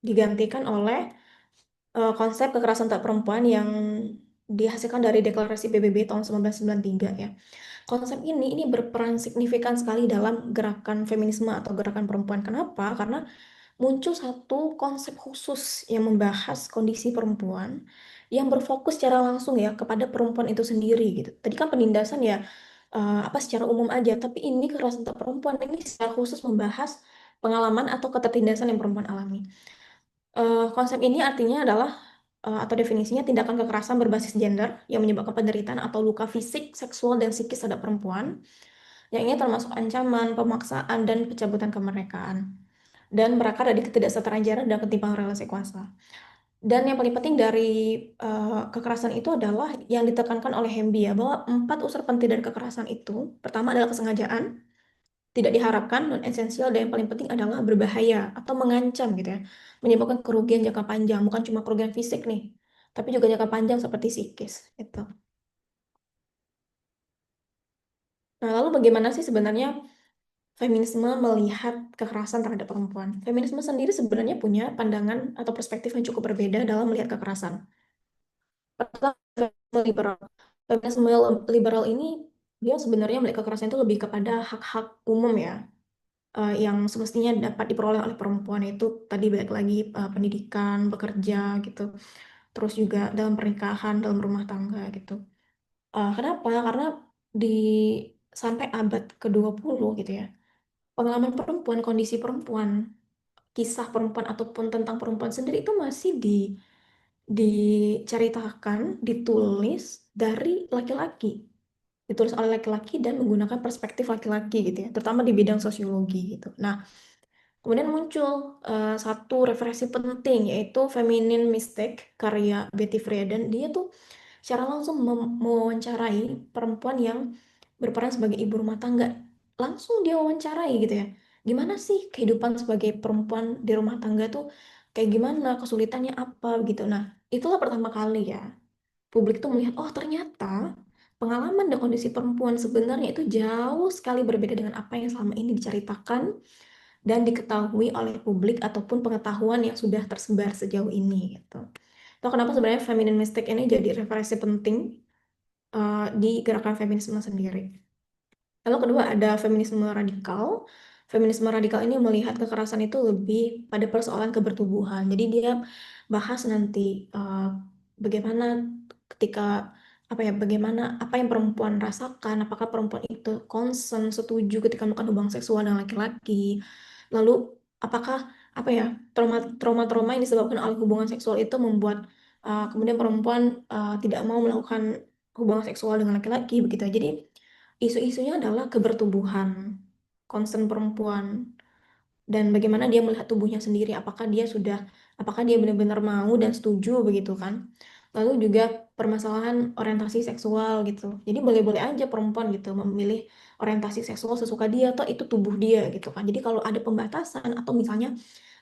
digantikan oleh konsep kekerasan terhadap perempuan yang dihasilkan dari Deklarasi PBB tahun 1993 ya. Konsep ini berperan signifikan sekali dalam gerakan feminisme atau gerakan perempuan. Kenapa? Karena muncul satu konsep khusus yang membahas kondisi perempuan yang berfokus secara langsung ya kepada perempuan itu sendiri gitu. Tadi kan penindasan ya apa secara umum aja, tapi ini kekerasan terhadap perempuan ini secara khusus membahas pengalaman atau ketertindasan yang perempuan alami. Konsep ini artinya adalah atau definisinya tindakan kekerasan berbasis gender yang menyebabkan penderitaan atau luka fisik, seksual, dan psikis terhadap perempuan. Yang ini termasuk ancaman, pemaksaan, dan pencabutan kemerdekaan. Dan berakar dari ketidaksetaraan gender dan ketimpangan relasi kuasa. Dan yang paling penting dari kekerasan itu adalah yang ditekankan oleh Hemby ya, bahwa 4 unsur penting dari kekerasan itu, pertama adalah kesengajaan, tidak diharapkan, non esensial, dan yang paling penting adalah berbahaya atau mengancam gitu ya, menyebabkan kerugian jangka panjang, bukan cuma kerugian fisik nih, tapi juga jangka panjang seperti psikis itu. Nah, lalu bagaimana sih sebenarnya feminisme melihat kekerasan terhadap perempuan? Feminisme sendiri sebenarnya punya pandangan atau perspektif yang cukup berbeda dalam melihat kekerasan. Pertama, feminisme liberal. Feminisme liberal ini dia sebenarnya melihat kekerasan itu lebih kepada hak-hak umum ya, yang semestinya dapat diperoleh oleh perempuan itu tadi balik lagi pendidikan, bekerja gitu, terus juga dalam pernikahan, dalam rumah tangga gitu. Kenapa? Karena di sampai abad ke-20 gitu ya, pengalaman perempuan, kondisi perempuan, kisah perempuan ataupun tentang perempuan sendiri itu masih diceritakan, ditulis dari laki-laki, ditulis oleh laki-laki dan menggunakan perspektif laki-laki gitu ya, terutama di bidang sosiologi gitu. Nah, kemudian muncul satu referensi penting yaitu Feminine Mistake karya Betty Friedan. Dia tuh secara langsung mewawancarai perempuan yang berperan sebagai ibu rumah tangga. Langsung dia wawancarai gitu ya. Gimana sih kehidupan sebagai perempuan di rumah tangga tuh kayak gimana, kesulitannya apa gitu. Nah, itulah pertama kali ya publik tuh melihat, oh ternyata pengalaman dan kondisi perempuan sebenarnya itu jauh sekali berbeda dengan apa yang selama ini diceritakan dan diketahui oleh publik ataupun pengetahuan yang sudah tersebar sejauh ini gitu. Itu kenapa sebenarnya feminine mistake ini jadi referensi penting di gerakan feminisme sendiri. Lalu kedua ada feminisme radikal. Feminisme radikal ini melihat kekerasan itu lebih pada persoalan kebertubuhan. Jadi dia bahas nanti bagaimana ketika bagaimana apa yang perempuan rasakan, apakah perempuan itu concern, setuju ketika melakukan hubungan seksual dengan laki-laki. Lalu apakah trauma-trauma yang disebabkan oleh hubungan seksual itu membuat kemudian perempuan tidak mau melakukan hubungan seksual dengan laki-laki begitu. Jadi isu-isunya adalah kebertubuhan, concern perempuan, dan bagaimana dia melihat tubuhnya sendiri, apakah dia benar-benar mau dan setuju begitu kan. Lalu juga permasalahan orientasi seksual gitu. Jadi boleh-boleh aja perempuan gitu memilih orientasi seksual sesuka dia atau itu tubuh dia gitu kan. Jadi kalau ada pembatasan atau misalnya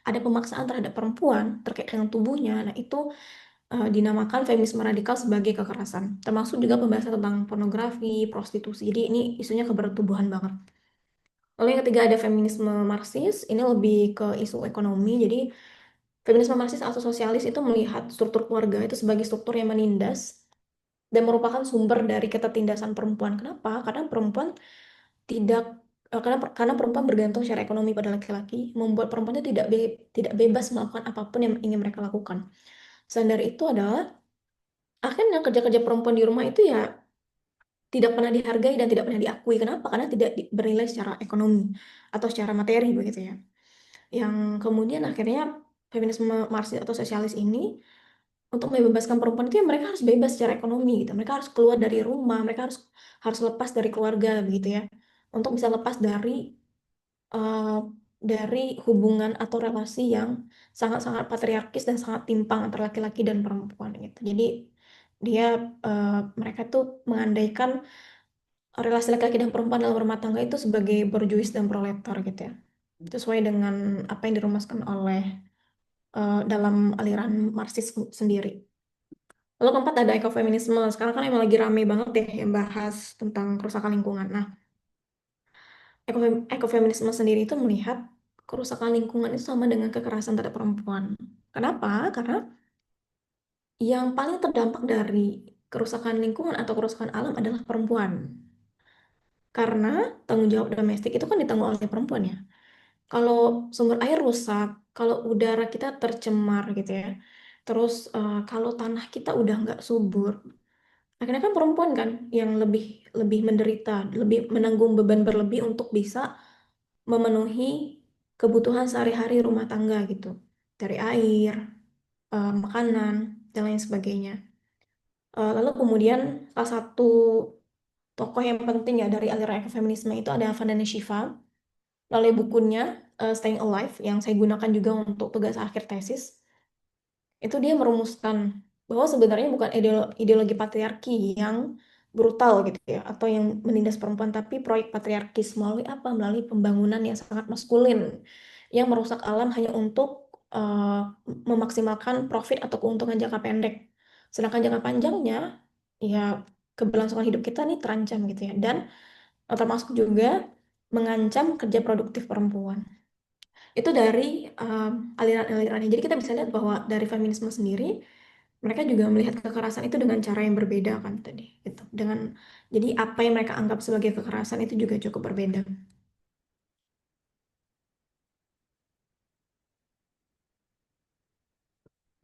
ada pemaksaan terhadap perempuan terkait dengan tubuhnya, nah itu dinamakan feminisme radikal sebagai kekerasan. Termasuk juga pembahasan tentang pornografi, prostitusi. Jadi ini isunya kebertubuhan banget. Lalu yang ketiga ada feminisme Marxis. Ini lebih ke isu ekonomi. Jadi feminisme Marxis atau sosialis itu melihat struktur keluarga itu sebagai struktur yang menindas dan merupakan sumber dari ketertindasan perempuan. Kenapa? Karena perempuan tidak karena perempuan bergantung secara ekonomi pada laki-laki, membuat perempuan itu tidak bebas melakukan apapun yang ingin mereka lakukan. Selain dari itu adalah akhirnya kerja-kerja perempuan di rumah itu ya tidak pernah dihargai dan tidak pernah diakui. Kenapa? Karena tidak bernilai secara ekonomi atau secara materi begitu ya. Yang kemudian akhirnya feminisme Marxis atau sosialis ini untuk membebaskan perempuan itu ya mereka harus bebas secara ekonomi gitu. Mereka harus keluar dari rumah, mereka harus harus lepas dari keluarga begitu ya. Untuk bisa lepas eh, dari hubungan atau relasi yang sangat-sangat patriarkis dan sangat timpang antara laki-laki dan perempuan gitu. Jadi Dia mereka tuh mengandaikan relasi laki-laki dan perempuan dalam rumah tangga itu sebagai borjuis dan proletar gitu ya. Sesuai dengan apa yang dirumuskan oleh dalam aliran Marxis sendiri. Lalu keempat ada ekofeminisme. Sekarang kan emang lagi rame banget ya yang bahas tentang kerusakan lingkungan. Nah, ekofeminisme sendiri itu melihat kerusakan lingkungan itu sama dengan kekerasan terhadap perempuan. Kenapa? Karena yang paling terdampak dari kerusakan lingkungan atau kerusakan alam adalah perempuan. Karena tanggung jawab domestik itu kan ditanggung oleh perempuan ya. Kalau sumber air rusak, kalau udara kita tercemar gitu ya, terus kalau tanah kita udah nggak subur, akhirnya kan perempuan kan yang lebih lebih menderita, lebih menanggung beban berlebih untuk bisa memenuhi kebutuhan sehari-hari rumah tangga gitu, dari air, makanan, dan lain sebagainya. Lalu kemudian salah satu tokoh yang penting ya dari aliran ekofeminisme itu ada Vandana Shiva. Melalui bukunya Staying Alive yang saya gunakan juga untuk tugas akhir tesis, itu dia merumuskan bahwa sebenarnya bukan ideologi patriarki yang brutal gitu ya, atau yang menindas perempuan, tapi proyek patriarkis melalui apa? Melalui pembangunan yang sangat maskulin, yang merusak alam hanya untuk memaksimalkan profit atau keuntungan jangka pendek. Sedangkan jangka panjangnya, ya keberlangsungan hidup kita nih terancam gitu ya, dan termasuk juga mengancam kerja produktif perempuan. Itu dari aliran-alirannya. Jadi kita bisa lihat bahwa dari feminisme sendiri, mereka juga melihat kekerasan itu dengan cara yang berbeda kan tadi. Gitu. Jadi apa yang mereka anggap sebagai kekerasan itu juga cukup berbeda.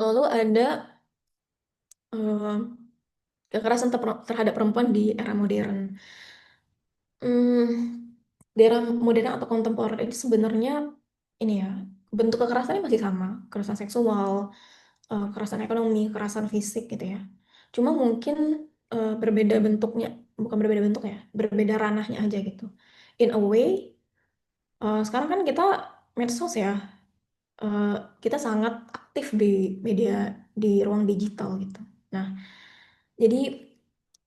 Lalu ada eh, kekerasan terhadap perempuan di era modern. Hmm, di era modern atau kontemporer itu sebenarnya ini ya, bentuk kekerasannya masih sama, kekerasan seksual, kekerasan ekonomi, kekerasan fisik gitu ya. Cuma mungkin berbeda bentuknya, bukan berbeda bentuknya, berbeda ranahnya aja gitu. In a way, sekarang kan kita medsos ya, eh, kita sangat aktif di media, di ruang digital gitu. Nah, jadi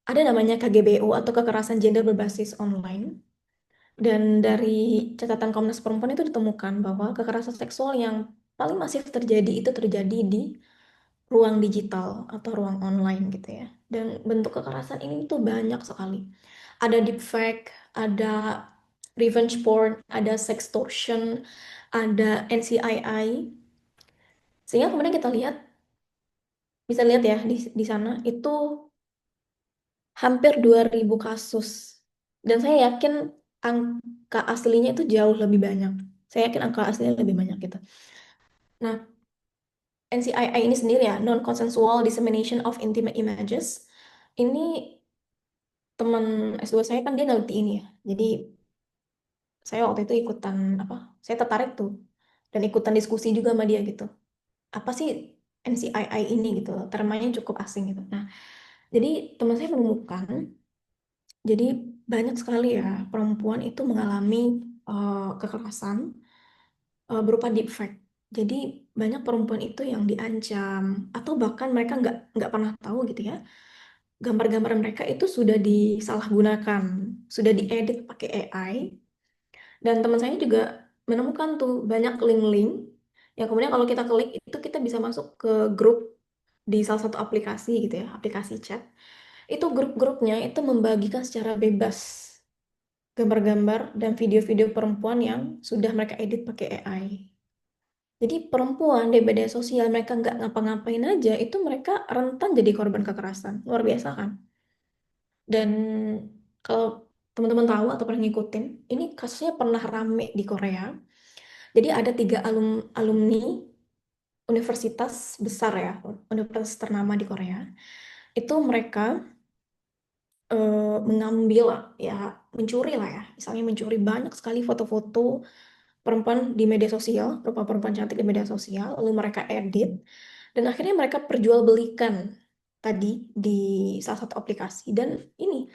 ada namanya KGBO atau kekerasan gender berbasis online. Dan dari catatan Komnas Perempuan itu ditemukan bahwa kekerasan seksual yang paling masif terjadi itu terjadi di ruang digital atau ruang online gitu ya. Dan bentuk kekerasan ini tuh banyak sekali. Ada deepfake, ada revenge porn, ada sextortion, ada NCII. Sehingga kemudian kita lihat, bisa lihat ya di sana itu hampir 2.000 kasus. Dan saya yakin angka aslinya itu jauh lebih banyak. Saya yakin angka aslinya lebih banyak gitu. Nah, NCII ini sendiri ya, Non-Consensual Dissemination of Intimate Images. Ini teman S2 saya kan dia neliti ini ya. Jadi saya waktu itu ikutan apa? Saya tertarik tuh dan ikutan diskusi juga sama dia gitu. Apa sih NCII ini gitu? Termanya cukup asing gitu. Nah, jadi teman saya menemukan jadi banyak sekali ya perempuan itu mengalami kekerasan berupa deepfake. Jadi banyak perempuan itu yang diancam atau bahkan mereka nggak pernah tahu gitu ya, gambar-gambar mereka itu sudah disalahgunakan, sudah diedit pakai AI. Dan teman saya juga menemukan tuh banyak link-link yang kemudian kalau kita klik itu kita bisa masuk ke grup di salah satu aplikasi gitu ya, aplikasi chat. Itu grup-grupnya itu membagikan secara bebas gambar-gambar dan video-video perempuan yang sudah mereka edit pakai AI. Jadi perempuan di media sosial mereka nggak ngapa-ngapain aja, itu mereka rentan jadi korban kekerasan. Luar biasa kan? Dan kalau teman-teman tahu atau pernah ngikutin, ini kasusnya pernah rame di Korea. Jadi ada 3 alumni universitas besar ya, universitas ternama di Korea. Itu mereka mengambil ya, mencuri lah ya, misalnya mencuri banyak sekali foto-foto perempuan di media sosial, perempuan-perempuan cantik di media sosial, lalu mereka edit, dan akhirnya mereka perjualbelikan tadi di salah satu aplikasi. Dan ini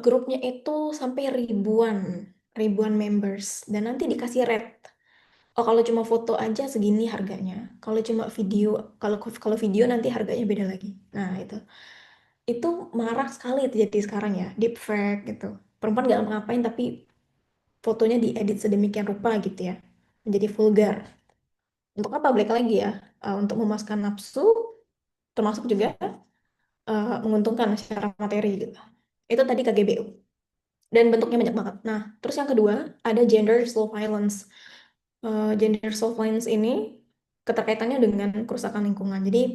grupnya itu sampai ribuan, ribuan members, dan nanti dikasih rate Oh, kalau cuma foto aja segini harganya. Kalau cuma video, kalau video nanti harganya beda lagi. Nah, itu marak sekali terjadi sekarang ya, deepfake gitu. Perempuan nggak ngapain tapi fotonya diedit sedemikian rupa gitu ya, menjadi vulgar. Untuk apa? Balik lagi ya, untuk memuaskan nafsu, termasuk juga menguntungkan secara materi gitu. Itu tadi KGBU. Dan bentuknya banyak banget. Nah, terus yang kedua ada gender slow violence. Gender slow violence ini keterkaitannya dengan kerusakan lingkungan. Jadi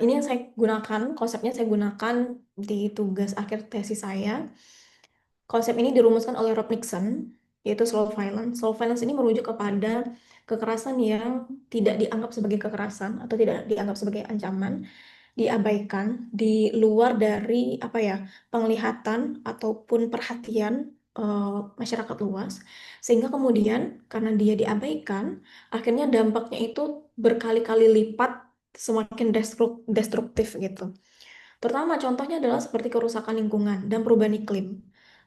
ini yang saya gunakan, konsepnya saya gunakan di tugas akhir tesis saya. Konsep ini dirumuskan oleh Rob Nixon, yaitu slow violence. Slow violence ini merujuk kepada kekerasan yang tidak dianggap sebagai kekerasan atau tidak dianggap sebagai ancaman, diabaikan di luar dari apa ya, penglihatan ataupun perhatian masyarakat luas, sehingga kemudian karena dia diabaikan, akhirnya dampaknya itu berkali-kali lipat semakin destruktif gitu. Terutama contohnya adalah seperti kerusakan lingkungan dan perubahan iklim.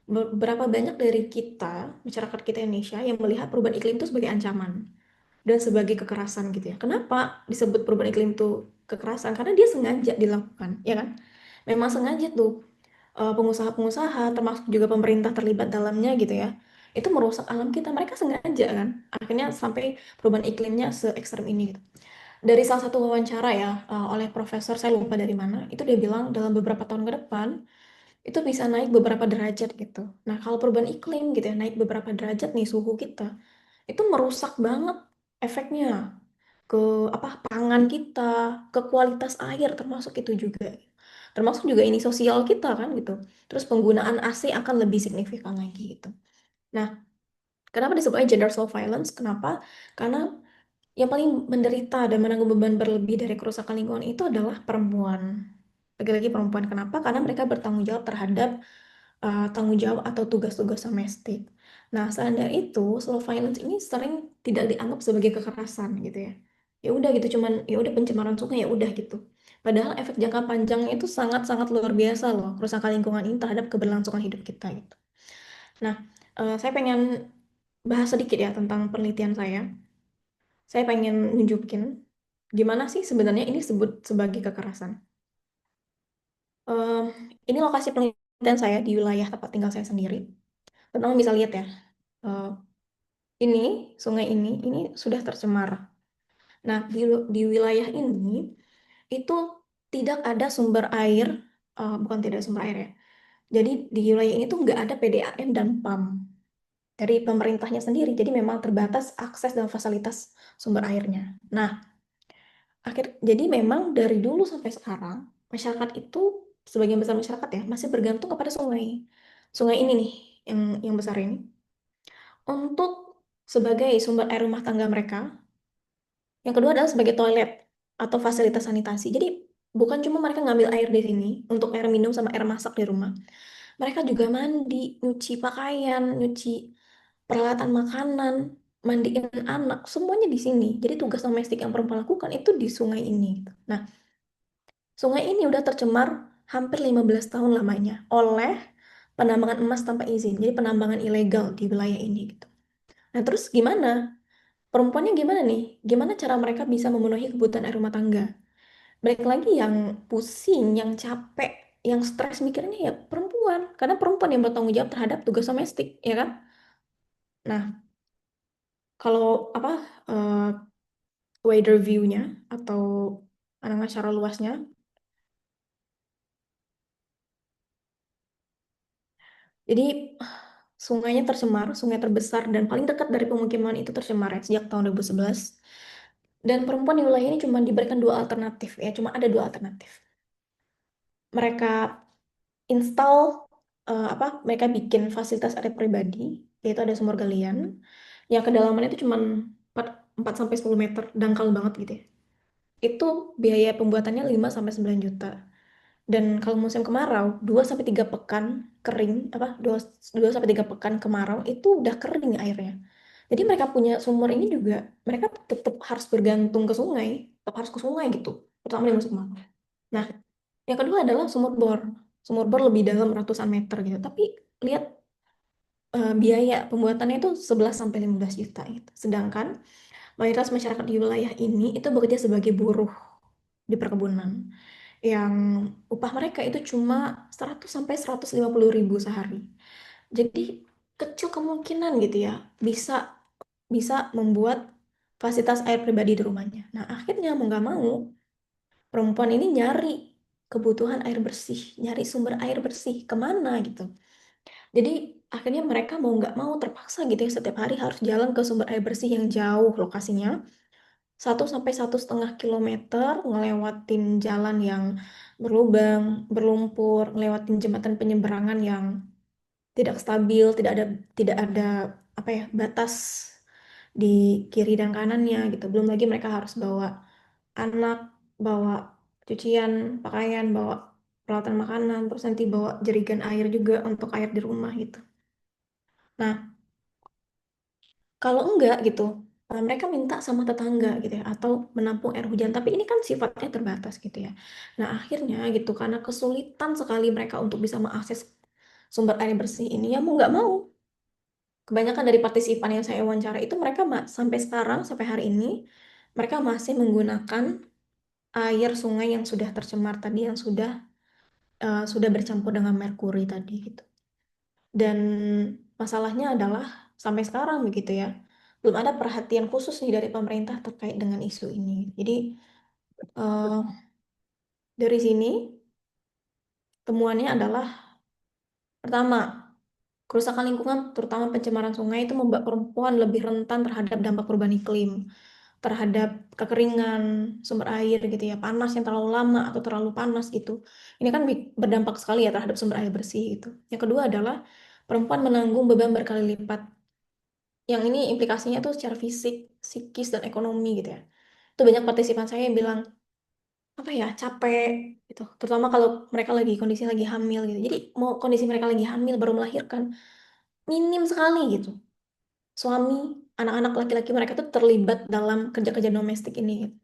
Berapa banyak dari kita, masyarakat kita Indonesia, yang melihat perubahan iklim itu sebagai ancaman dan sebagai kekerasan gitu ya. Kenapa disebut perubahan iklim itu kekerasan? Karena dia sengaja dilakukan, ya kan? Memang sengaja tuh pengusaha-pengusaha, termasuk juga pemerintah terlibat dalamnya gitu ya. Itu merusak alam kita. Mereka sengaja kan. Akhirnya sampai perubahan iklimnya se ekstrem ini gitu. Dari salah satu wawancara ya oleh profesor, saya lupa dari mana, itu dia bilang dalam beberapa tahun ke depan itu bisa naik beberapa derajat gitu. Nah, kalau perubahan iklim gitu ya, naik beberapa derajat nih suhu kita, itu merusak banget efeknya ke apa pangan kita, ke kualitas air termasuk itu juga. Termasuk juga ini sosial kita kan gitu. Terus penggunaan AC akan lebih signifikan lagi gitu. Nah, kenapa disebutnya gender soul violence? Kenapa? Karena yang paling menderita dan menanggung beban berlebih dari kerusakan lingkungan itu adalah perempuan. Lagi-lagi perempuan. Kenapa? Karena mereka bertanggung jawab terhadap tanggung jawab atau tugas-tugas domestik. Nah, selain dari itu, slow violence ini sering tidak dianggap sebagai kekerasan gitu ya. Ya udah gitu, cuman ya udah pencemaran sungai ya udah gitu. Padahal efek jangka panjangnya itu sangat-sangat luar biasa loh, kerusakan lingkungan ini terhadap keberlangsungan hidup kita gitu. Nah, saya pengen bahas sedikit ya tentang penelitian saya. Saya pengen nunjukin gimana sih sebenarnya ini disebut sebagai kekerasan. Em, ini lokasi penelitian saya di wilayah tempat tinggal saya sendiri. Teman-teman bisa lihat ya, eh, ini sungai ini sudah tercemar. Nah, di wilayah ini itu tidak ada sumber air, bukan tidak ada sumber air ya. Jadi di wilayah ini tuh nggak ada PDAM dan PAM dari pemerintahnya sendiri. Jadi memang terbatas akses dan fasilitas sumber airnya. Nah, jadi memang dari dulu sampai sekarang masyarakat itu sebagian besar masyarakat ya masih bergantung kepada sungai. Sungai ini nih yang besar ini untuk sebagai sumber air rumah tangga mereka. Yang kedua adalah sebagai toilet atau fasilitas sanitasi. Jadi bukan cuma mereka ngambil air di sini untuk air minum sama air masak di rumah. Mereka juga mandi, nyuci pakaian, nyuci peralatan makanan, mandiin anak, semuanya di sini. Jadi tugas domestik yang perempuan lakukan itu di sungai ini. Nah, sungai ini udah tercemar hampir 15 tahun lamanya oleh penambangan emas tanpa izin. Jadi penambangan ilegal di wilayah ini gitu. Nah, terus gimana? Perempuannya gimana nih? Gimana cara mereka bisa memenuhi kebutuhan air rumah tangga? Balik lagi yang pusing, yang capek, yang stres mikirnya ya perempuan. Karena perempuan yang bertanggung jawab terhadap tugas domestik, ya kan? Nah, kalau apa eh, wider view-nya atau pandangan secara luasnya, jadi sungainya tercemar, sungai terbesar dan paling dekat dari pemukiman itu tercemar ya, sejak tahun 2011. Dan perempuan di wilayah ini cuma diberikan dua alternatif ya, cuma ada dua alternatif. Mereka install apa? Mereka bikin fasilitas area pribadi, yaitu ada sumur galian yang kedalamannya itu cuma 4 sampai 10 meter, dangkal banget gitu ya. Itu biaya pembuatannya 5 sampai 9 juta. Dan kalau musim kemarau, 2 sampai 3 pekan kering, apa? Dua sampai 3 pekan kemarau itu udah kering airnya. Jadi mereka punya sumur ini juga, mereka tetap harus bergantung ke sungai, tetap harus ke sungai gitu, terutama di musim kemarau. Nah, yang kedua adalah sumur bor. Sumur bor lebih dalam ratusan meter gitu. Tapi lihat biaya pembuatannya itu 11 sampai 15 juta gitu. Sedangkan mayoritas masyarakat di wilayah ini itu bekerja sebagai buruh di perkebunan yang upah mereka itu cuma 100 sampai 150 ribu sehari. Jadi kecil kemungkinan gitu ya bisa bisa membuat fasilitas air pribadi di rumahnya. Nah, akhirnya mau nggak mau perempuan ini nyari kebutuhan air bersih, nyari sumber air bersih kemana gitu. Jadi akhirnya mereka mau nggak mau terpaksa gitu ya setiap hari harus jalan ke sumber air bersih yang jauh lokasinya 1 sampai 1,5 kilometer, ngelewatin jalan yang berlubang, berlumpur, ngelewatin jembatan penyeberangan yang tidak stabil, tidak ada apa ya batas di kiri dan kanannya gitu. Belum lagi mereka harus bawa anak, bawa cucian, pakaian, bawa peralatan makanan, terus nanti bawa jerigen air juga untuk air di rumah gitu. Nah, kalau enggak gitu, mereka minta sama tetangga gitu ya, atau menampung air hujan. Tapi ini kan sifatnya terbatas gitu ya. Nah, akhirnya gitu, karena kesulitan sekali mereka untuk bisa mengakses sumber air bersih ini, ya mau nggak mau. Kebanyakan dari partisipan yang saya wawancara itu mereka sampai sekarang, sampai hari ini, mereka masih menggunakan air sungai yang sudah tercemar tadi, yang sudah bercampur dengan merkuri tadi gitu. Dan masalahnya adalah sampai sekarang begitu ya, belum ada perhatian khusus nih dari pemerintah terkait dengan isu ini. Jadi eh, dari sini temuannya adalah pertama, kerusakan lingkungan terutama pencemaran sungai itu membuat perempuan lebih rentan terhadap dampak perubahan iklim, terhadap kekeringan sumber air gitu ya, panas yang terlalu lama atau terlalu panas gitu. Ini kan berdampak sekali ya terhadap sumber air bersih gitu. Yang kedua adalah perempuan menanggung beban berkali lipat. Yang ini implikasinya tuh secara fisik, psikis, dan ekonomi gitu ya. Itu banyak partisipan saya yang bilang, apa ya, capek gitu. Terutama kalau mereka lagi kondisi lagi hamil gitu. Jadi mau kondisi mereka lagi hamil baru melahirkan, minim sekali gitu. Suami, anak-anak laki-laki mereka tuh terlibat dalam kerja-kerja domestik ini gitu.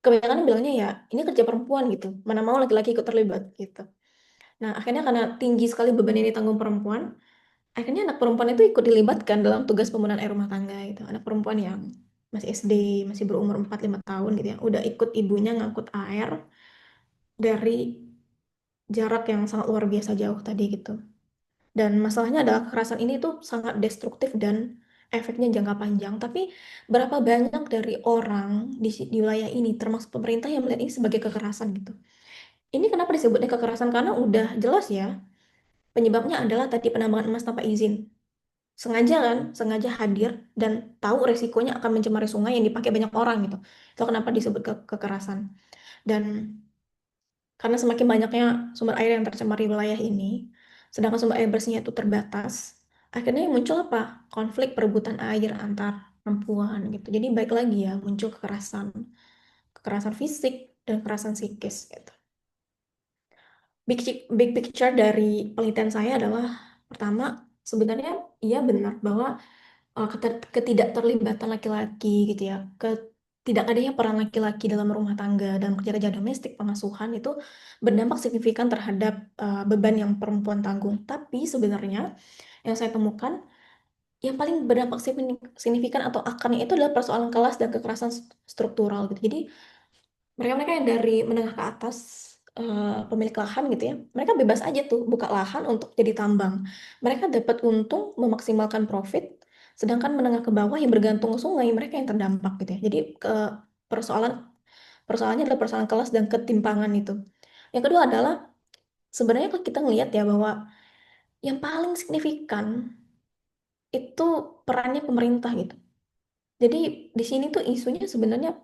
Kebanyakan bilangnya ya, ini kerja perempuan gitu. Mana mau laki-laki ikut terlibat gitu. Nah, akhirnya karena tinggi sekali beban yang ditanggung perempuan, akhirnya anak perempuan itu ikut dilibatkan dalam tugas pembuatan air rumah tangga itu. Anak perempuan yang masih SD, masih berumur 4-5 tahun gitu ya, udah ikut ibunya ngangkut air dari jarak yang sangat luar biasa jauh tadi gitu. Dan masalahnya adalah kekerasan ini tuh sangat destruktif dan efeknya jangka panjang. Tapi berapa banyak dari orang di wilayah ini, termasuk pemerintah yang melihat ini sebagai kekerasan gitu. Ini kenapa disebutnya kekerasan? Karena udah jelas ya, penyebabnya adalah tadi penambangan emas tanpa izin. Sengaja kan, sengaja hadir dan tahu resikonya akan mencemari sungai yang dipakai banyak orang gitu. Itu kenapa disebut kekerasan. Dan karena semakin banyaknya sumber air yang tercemar di wilayah ini, sedangkan sumber air bersihnya itu terbatas, akhirnya yang muncul apa? Konflik perebutan air antar perempuan gitu. Jadi baik lagi ya, muncul kekerasan, kekerasan fisik dan kekerasan psikis gitu. Big picture dari penelitian saya adalah pertama, sebenarnya iya benar bahwa ketidakterlibatan laki-laki gitu ya, tidak adanya peran laki-laki dalam rumah tangga dan kerja-kerja domestik pengasuhan itu berdampak signifikan terhadap beban yang perempuan tanggung. Tapi sebenarnya yang saya temukan yang paling berdampak signifikan atau akarnya itu adalah persoalan kelas dan kekerasan struktural gitu. Jadi mereka-mereka yang dari menengah ke atas, pemilik lahan gitu ya, mereka bebas aja tuh buka lahan untuk jadi tambang. Mereka dapat untung memaksimalkan profit, sedangkan menengah ke bawah yang bergantung ke sungai, mereka yang terdampak gitu ya. Jadi persoalan persoalannya adalah persoalan kelas dan ketimpangan itu. Yang kedua adalah sebenarnya kalau kita ngelihat ya bahwa yang paling signifikan itu perannya pemerintah gitu. Jadi di sini tuh isunya sebenarnya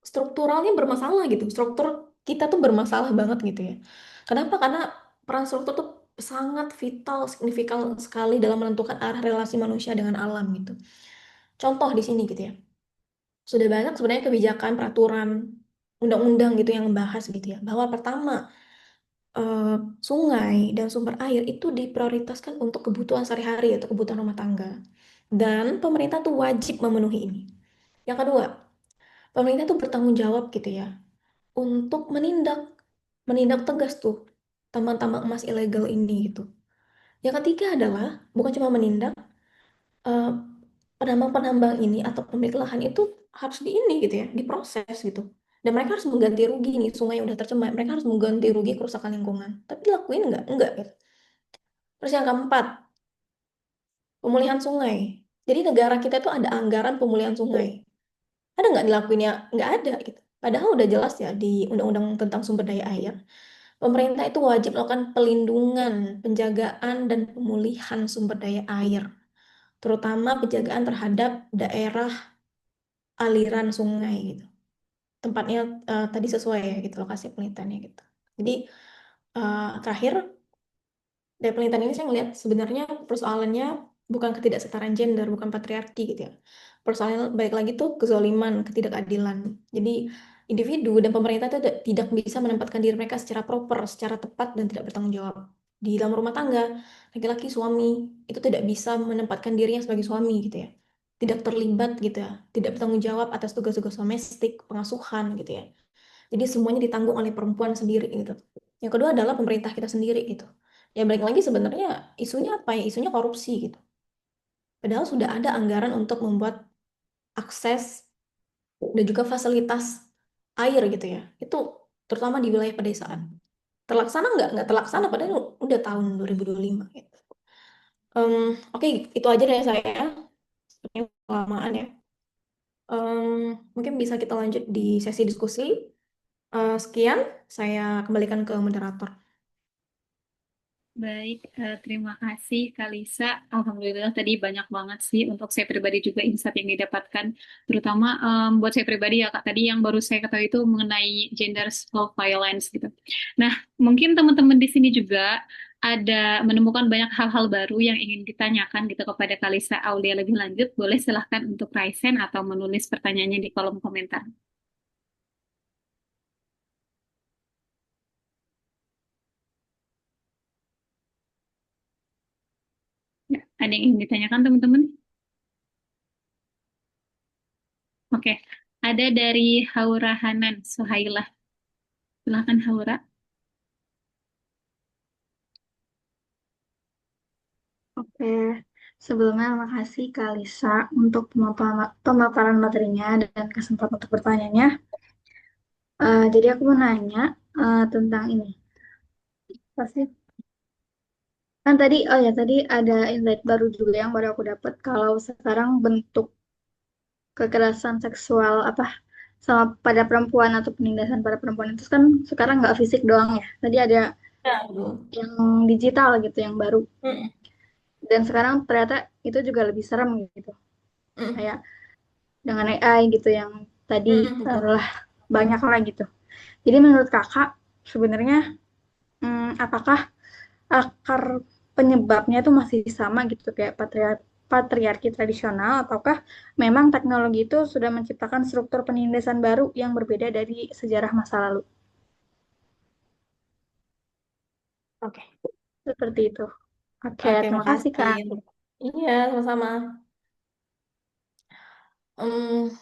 strukturalnya bermasalah gitu. Struktur kita tuh bermasalah banget gitu ya. Kenapa? Karena peran struktur tuh sangat vital, signifikan sekali dalam menentukan arah relasi manusia dengan alam gitu. Contoh di sini gitu ya. Sudah banyak sebenarnya kebijakan, peraturan, undang-undang gitu yang membahas gitu ya. Bahwa pertama, eh, sungai dan sumber air itu diprioritaskan untuk kebutuhan sehari-hari atau kebutuhan rumah tangga. Dan pemerintah tuh wajib memenuhi ini. Yang kedua, pemerintah tuh bertanggung jawab gitu ya untuk menindak tegas tuh tambang-tambang emas ilegal ini gitu. Yang ketiga adalah bukan cuma menindak, eh, penambang-penambang ini atau pemilik lahan itu harus di ini gitu ya, diproses gitu. Dan mereka harus mengganti rugi nih, sungai yang udah tercemar, mereka harus mengganti rugi kerusakan lingkungan. Tapi dilakuin nggak gitu. Terus yang keempat, pemulihan sungai. Jadi negara kita itu ada anggaran pemulihan sungai. Ada nggak dilakuinnya? Nggak ada gitu. Padahal udah jelas ya di Undang-Undang tentang Sumber Daya Air, pemerintah itu wajib melakukan pelindungan, penjagaan, dan pemulihan sumber daya air, terutama penjagaan terhadap daerah aliran sungai gitu. Tempatnya tadi sesuai ya gitu lokasi penelitiannya gitu. Jadi terakhir dari penelitian ini saya melihat sebenarnya persoalannya bukan ketidaksetaraan gender, bukan patriarki gitu ya. Persoalannya baik lagi tuh kezaliman, ketidakadilan. Jadi individu dan pemerintah itu tidak bisa menempatkan diri mereka secara proper, secara tepat dan tidak bertanggung jawab. Di dalam rumah tangga, laki-laki suami itu tidak bisa menempatkan dirinya sebagai suami gitu ya. Tidak terlibat gitu ya, tidak bertanggung jawab atas tugas-tugas domestik, pengasuhan gitu ya. Jadi semuanya ditanggung oleh perempuan sendiri gitu. Yang kedua adalah pemerintah kita sendiri gitu. Ya balik lagi sebenarnya isunya apa ya? Isunya korupsi gitu. Padahal sudah ada anggaran untuk membuat akses dan juga fasilitas air gitu ya. Itu terutama di wilayah pedesaan. Terlaksana nggak? Nggak terlaksana padahal udah tahun 2025 gitu. Oke, itu aja dari saya. Sepertinya kelamaan ya. Mungkin bisa kita lanjut di sesi diskusi. Sekian, saya kembalikan ke moderator. Baik, terima kasih Kalisa. Alhamdulillah tadi banyak banget sih untuk saya pribadi juga insight yang didapatkan. Terutama buat saya pribadi ya Kak, tadi yang baru saya ketahui itu mengenai gender role violence gitu. Nah, mungkin teman-teman di sini juga ada menemukan banyak hal-hal baru yang ingin ditanyakan gitu kepada Kalisa Aulia lebih lanjut. Boleh silahkan untuk raise hand atau menulis pertanyaannya di kolom komentar. Ya, ada yang ingin ditanyakan teman-teman? Oke, ada dari Haura Hanan Suhailah. Silahkan Haura. Oke, sebelumnya terima kasih Kak Lisa untuk pemaparan materinya dan kesempatan untuk bertanyanya. Jadi aku mau nanya tentang ini. Pasti kan tadi, oh ya tadi ada insight baru juga yang baru aku dapat kalau sekarang bentuk kekerasan seksual apa sama pada perempuan atau penindasan pada perempuan itu kan sekarang nggak fisik doang ya. Tadi ada Ya, betul. yang digital gitu yang baru. Mm, Dan sekarang ternyata itu juga lebih serem gitu. mm, Kayak dengan AI gitu yang tadi betul. banyak lah gitu. Jadi menurut kakak sebenarnya apakah akar penyebabnya itu masih sama gitu kayak patriarki tradisional ataukah memang teknologi itu sudah menciptakan struktur penindasan baru yang berbeda dari sejarah masa lalu? Oke, Seperti itu. Oke, oke, terima kasih makasih. Kak. Iya, sama-sama. Em,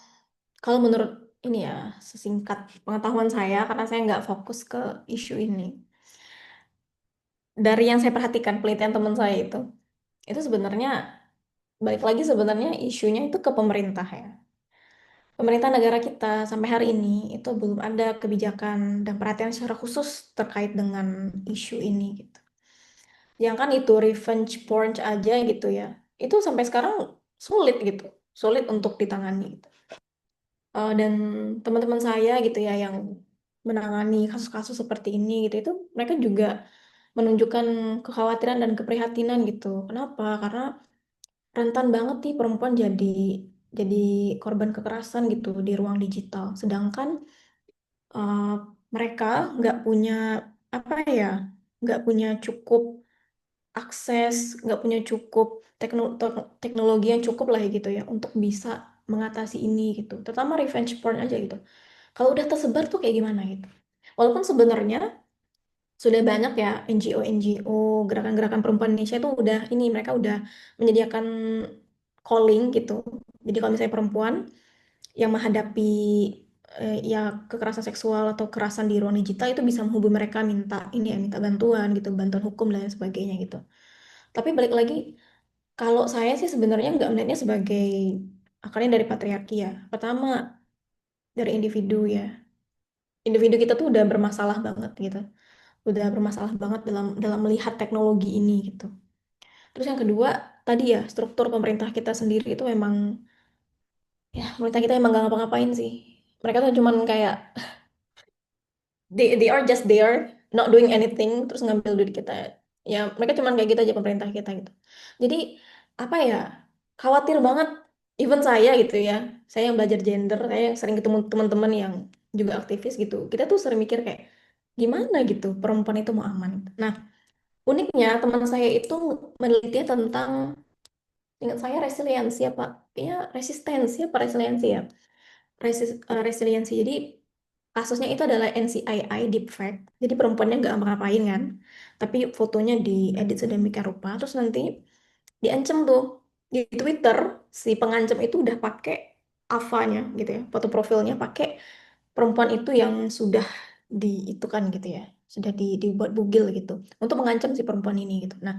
Kalau menurut ini ya, sesingkat pengetahuan saya, karena saya nggak fokus ke isu ini. Dari yang saya perhatikan penelitian teman saya itu sebenarnya balik lagi sebenarnya isunya itu ke pemerintah ya. Pemerintah negara kita sampai hari ini itu belum ada kebijakan dan perhatian secara khusus terkait dengan isu ini gitu. Yang kan itu revenge porn aja gitu ya. Itu sampai sekarang sulit gitu, sulit untuk ditangani gitu. Dan teman-teman saya gitu ya yang menangani kasus-kasus seperti ini gitu itu mereka juga menunjukkan kekhawatiran dan keprihatinan gitu. Kenapa? Karena rentan banget nih perempuan jadi korban kekerasan gitu di ruang digital. Sedangkan eh, mereka nggak punya apa ya, nggak punya cukup akses, nggak punya cukup teknologi yang cukup lah ya gitu ya untuk bisa mengatasi ini gitu. Terutama revenge porn aja gitu. Kalau udah tersebar tuh kayak gimana gitu. Walaupun sebenarnya sudah banyak ya NGO gerakan-gerakan perempuan Indonesia itu udah ini mereka udah menyediakan calling gitu. Jadi kalau misalnya perempuan yang menghadapi ya kekerasan seksual atau kekerasan di ruang digital itu bisa menghubungi mereka minta ini ya minta bantuan gitu, bantuan hukum dan lain sebagainya gitu. Tapi balik lagi Kalau saya sih sebenarnya nggak melihatnya sebagai akarnya dari patriarki ya. Pertama, dari individu ya. Individu kita tuh udah bermasalah banget gitu. Udah bermasalah banget dalam dalam melihat teknologi ini gitu. Terus yang kedua, tadi ya, struktur pemerintah kita sendiri itu memang, ya, pemerintah kita emang gak ngapa-ngapain sih. Mereka tuh cuman kayak, they are just there, not doing anything, terus ngambil duit kita. Ya, mereka cuman kayak gitu aja pemerintah kita gitu. Jadi, apa ya, khawatir banget, even saya gitu ya, saya yang belajar gender, saya yang sering ketemu teman-teman yang juga aktivis gitu, kita tuh sering mikir kayak, gimana gitu perempuan itu mau aman. Nah, uniknya teman saya itu meneliti tentang, ingat saya resiliensi apa? Ya, resistensi apa resiliensi ya? Resiliensi. Jadi kasusnya itu adalah NCII deepfake. Jadi perempuannya nggak ngapain kan, tapi fotonya diedit sedemikian rupa. Terus nanti diancam tuh di Twitter, si pengancam itu udah pakai avanya gitu ya, foto profilnya pakai perempuan itu yang sudah di itu kan gitu ya, sudah dibuat bugil gitu untuk mengancam si perempuan ini gitu. Nah,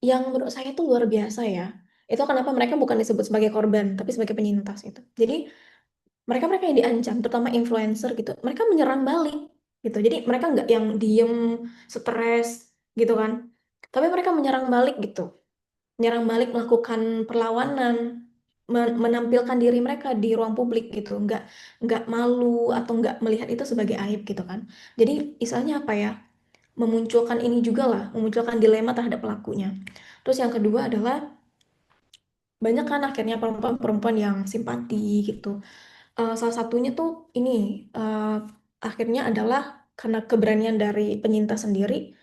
yang menurut saya itu luar biasa ya. Itu kenapa mereka bukan disebut sebagai korban, tapi sebagai penyintas gitu. Jadi mereka-mereka yang diancam, terutama influencer gitu, mereka menyerang balik gitu. Jadi mereka nggak yang diem, stres gitu kan. Tapi mereka menyerang balik gitu. Menyerang balik melakukan perlawanan, menampilkan diri mereka di ruang publik gitu. Nggak malu atau nggak melihat itu sebagai aib gitu kan. Jadi istilahnya apa ya? Memunculkan ini juga lah, memunculkan dilema terhadap pelakunya. Terus yang kedua adalah banyak kan akhirnya perempuan-perempuan yang simpati gitu. Salah satunya tuh ini akhirnya adalah karena keberanian dari penyintas sendiri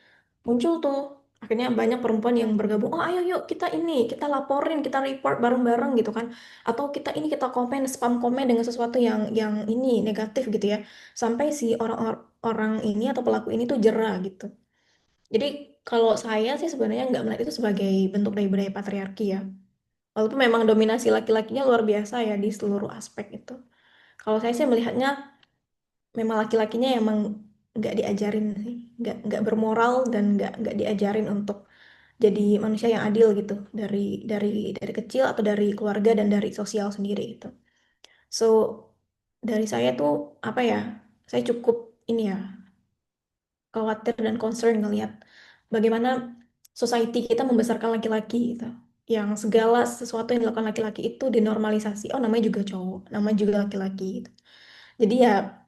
muncul tuh akhirnya banyak perempuan yang bergabung, oh ayo yuk kita ini kita laporin kita report bareng-bareng gitu kan, atau kita ini kita komen spam komen dengan sesuatu yang ini negatif gitu ya, sampai si orang ini atau pelaku ini tuh jera gitu. Jadi kalau saya sih sebenarnya nggak melihat itu sebagai bentuk dari budaya patriarki ya, walaupun memang dominasi laki-lakinya luar biasa ya di seluruh aspek itu. Kalau saya sih melihatnya memang laki-lakinya emang nggak diajarin sih, nggak bermoral dan nggak diajarin untuk jadi manusia yang adil gitu dari kecil atau dari keluarga dan dari sosial sendiri gitu. So dari saya tuh apa ya, saya cukup ini ya khawatir dan concern ngelihat bagaimana society kita membesarkan laki-laki gitu. Yang segala sesuatu yang dilakukan laki-laki itu dinormalisasi. Oh, namanya juga cowok, namanya juga laki-laki gitu. Jadi ya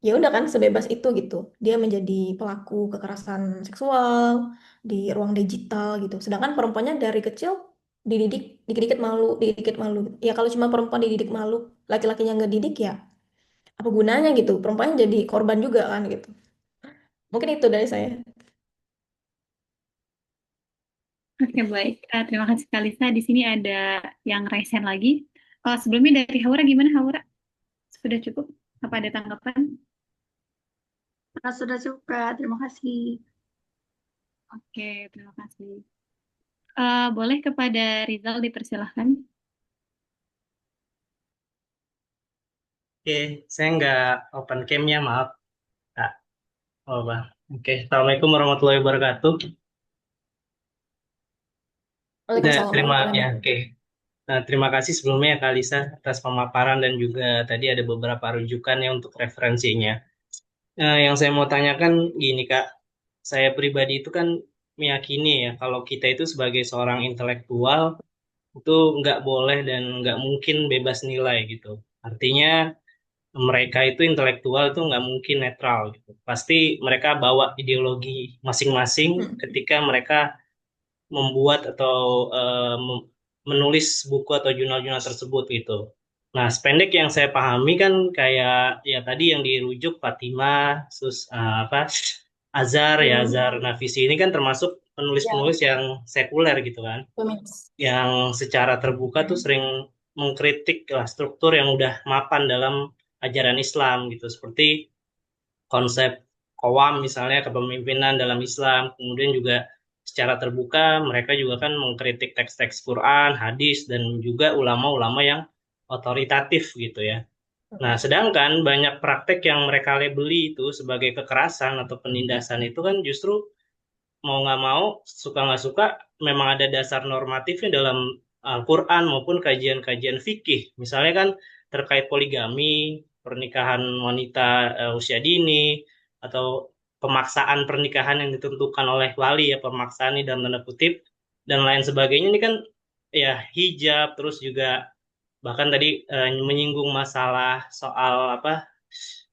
ya udah kan sebebas itu gitu. Dia menjadi pelaku kekerasan seksual di ruang digital gitu. Sedangkan perempuannya dari kecil dididik dikit-dikit malu, dikit-dikit malu. Ya kalau cuma perempuan dididik malu, laki-lakinya nggak didik ya apa gunanya gitu. Perempuannya jadi korban juga kan gitu. Mungkin itu dari saya. Oke, baik. Terima kasih Kalisa. Di sini ada yang resen lagi. Sebelumnya dari Haura, gimana Haura? Sudah cukup? Apa ada tanggapan? Sudah juga, terima kasih. Oke, terima kasih. Boleh kepada Rizal dipersilahkan. Oke, saya nggak open cam-nya, maaf, Kak. Oh, Bang. Oke, Assalamualaikum warahmatullahi wabarakatuh. Nah, Waalaikumsalam terima warahmatullahi ya, oke. Nah, terima kasih sebelumnya ya, Kak Lisa, atas pemaparan dan juga tadi ada beberapa rujukan ya untuk referensinya. Yang saya mau tanyakan gini, Kak. Saya pribadi itu kan meyakini ya, kalau kita itu sebagai seorang intelektual itu nggak boleh dan nggak mungkin bebas nilai gitu. Artinya mereka itu intelektual itu nggak mungkin netral gitu. Pasti mereka bawa ideologi masing-masing wabarakatuh. ketika mereka membuat atau menulis buku atau jurnal-jurnal tersebut gitu. Nah, sependek yang saya pahami kan kayak ya tadi yang dirujuk Fatima, sus apa Azhar ya Hmm. Azhar Nafisi ini kan termasuk Ya, penulis-penulis yang sekuler gitu kan, feminis. yang secara terbuka tuh sering mengkritik lah struktur yang udah mapan dalam ajaran Islam gitu, seperti konsep Qawam misalnya kepemimpinan dalam Islam. Kemudian juga secara terbuka mereka juga kan mengkritik teks-teks Quran, hadis, dan juga ulama-ulama yang otoritatif gitu ya. Nah, sedangkan banyak praktek yang mereka labeli itu sebagai kekerasan atau penindasan itu kan justru mau nggak mau, suka nggak suka, memang ada dasar normatifnya dalam Al-Quran maupun kajian-kajian fikih. Misalnya kan terkait poligami, pernikahan wanita usia dini, atau pemaksaan pernikahan yang ditentukan oleh wali, ya pemaksaan ini dalam tanda kutip, dan lain sebagainya. Ini kan ya hijab, terus juga bahkan tadi menyinggung masalah soal apa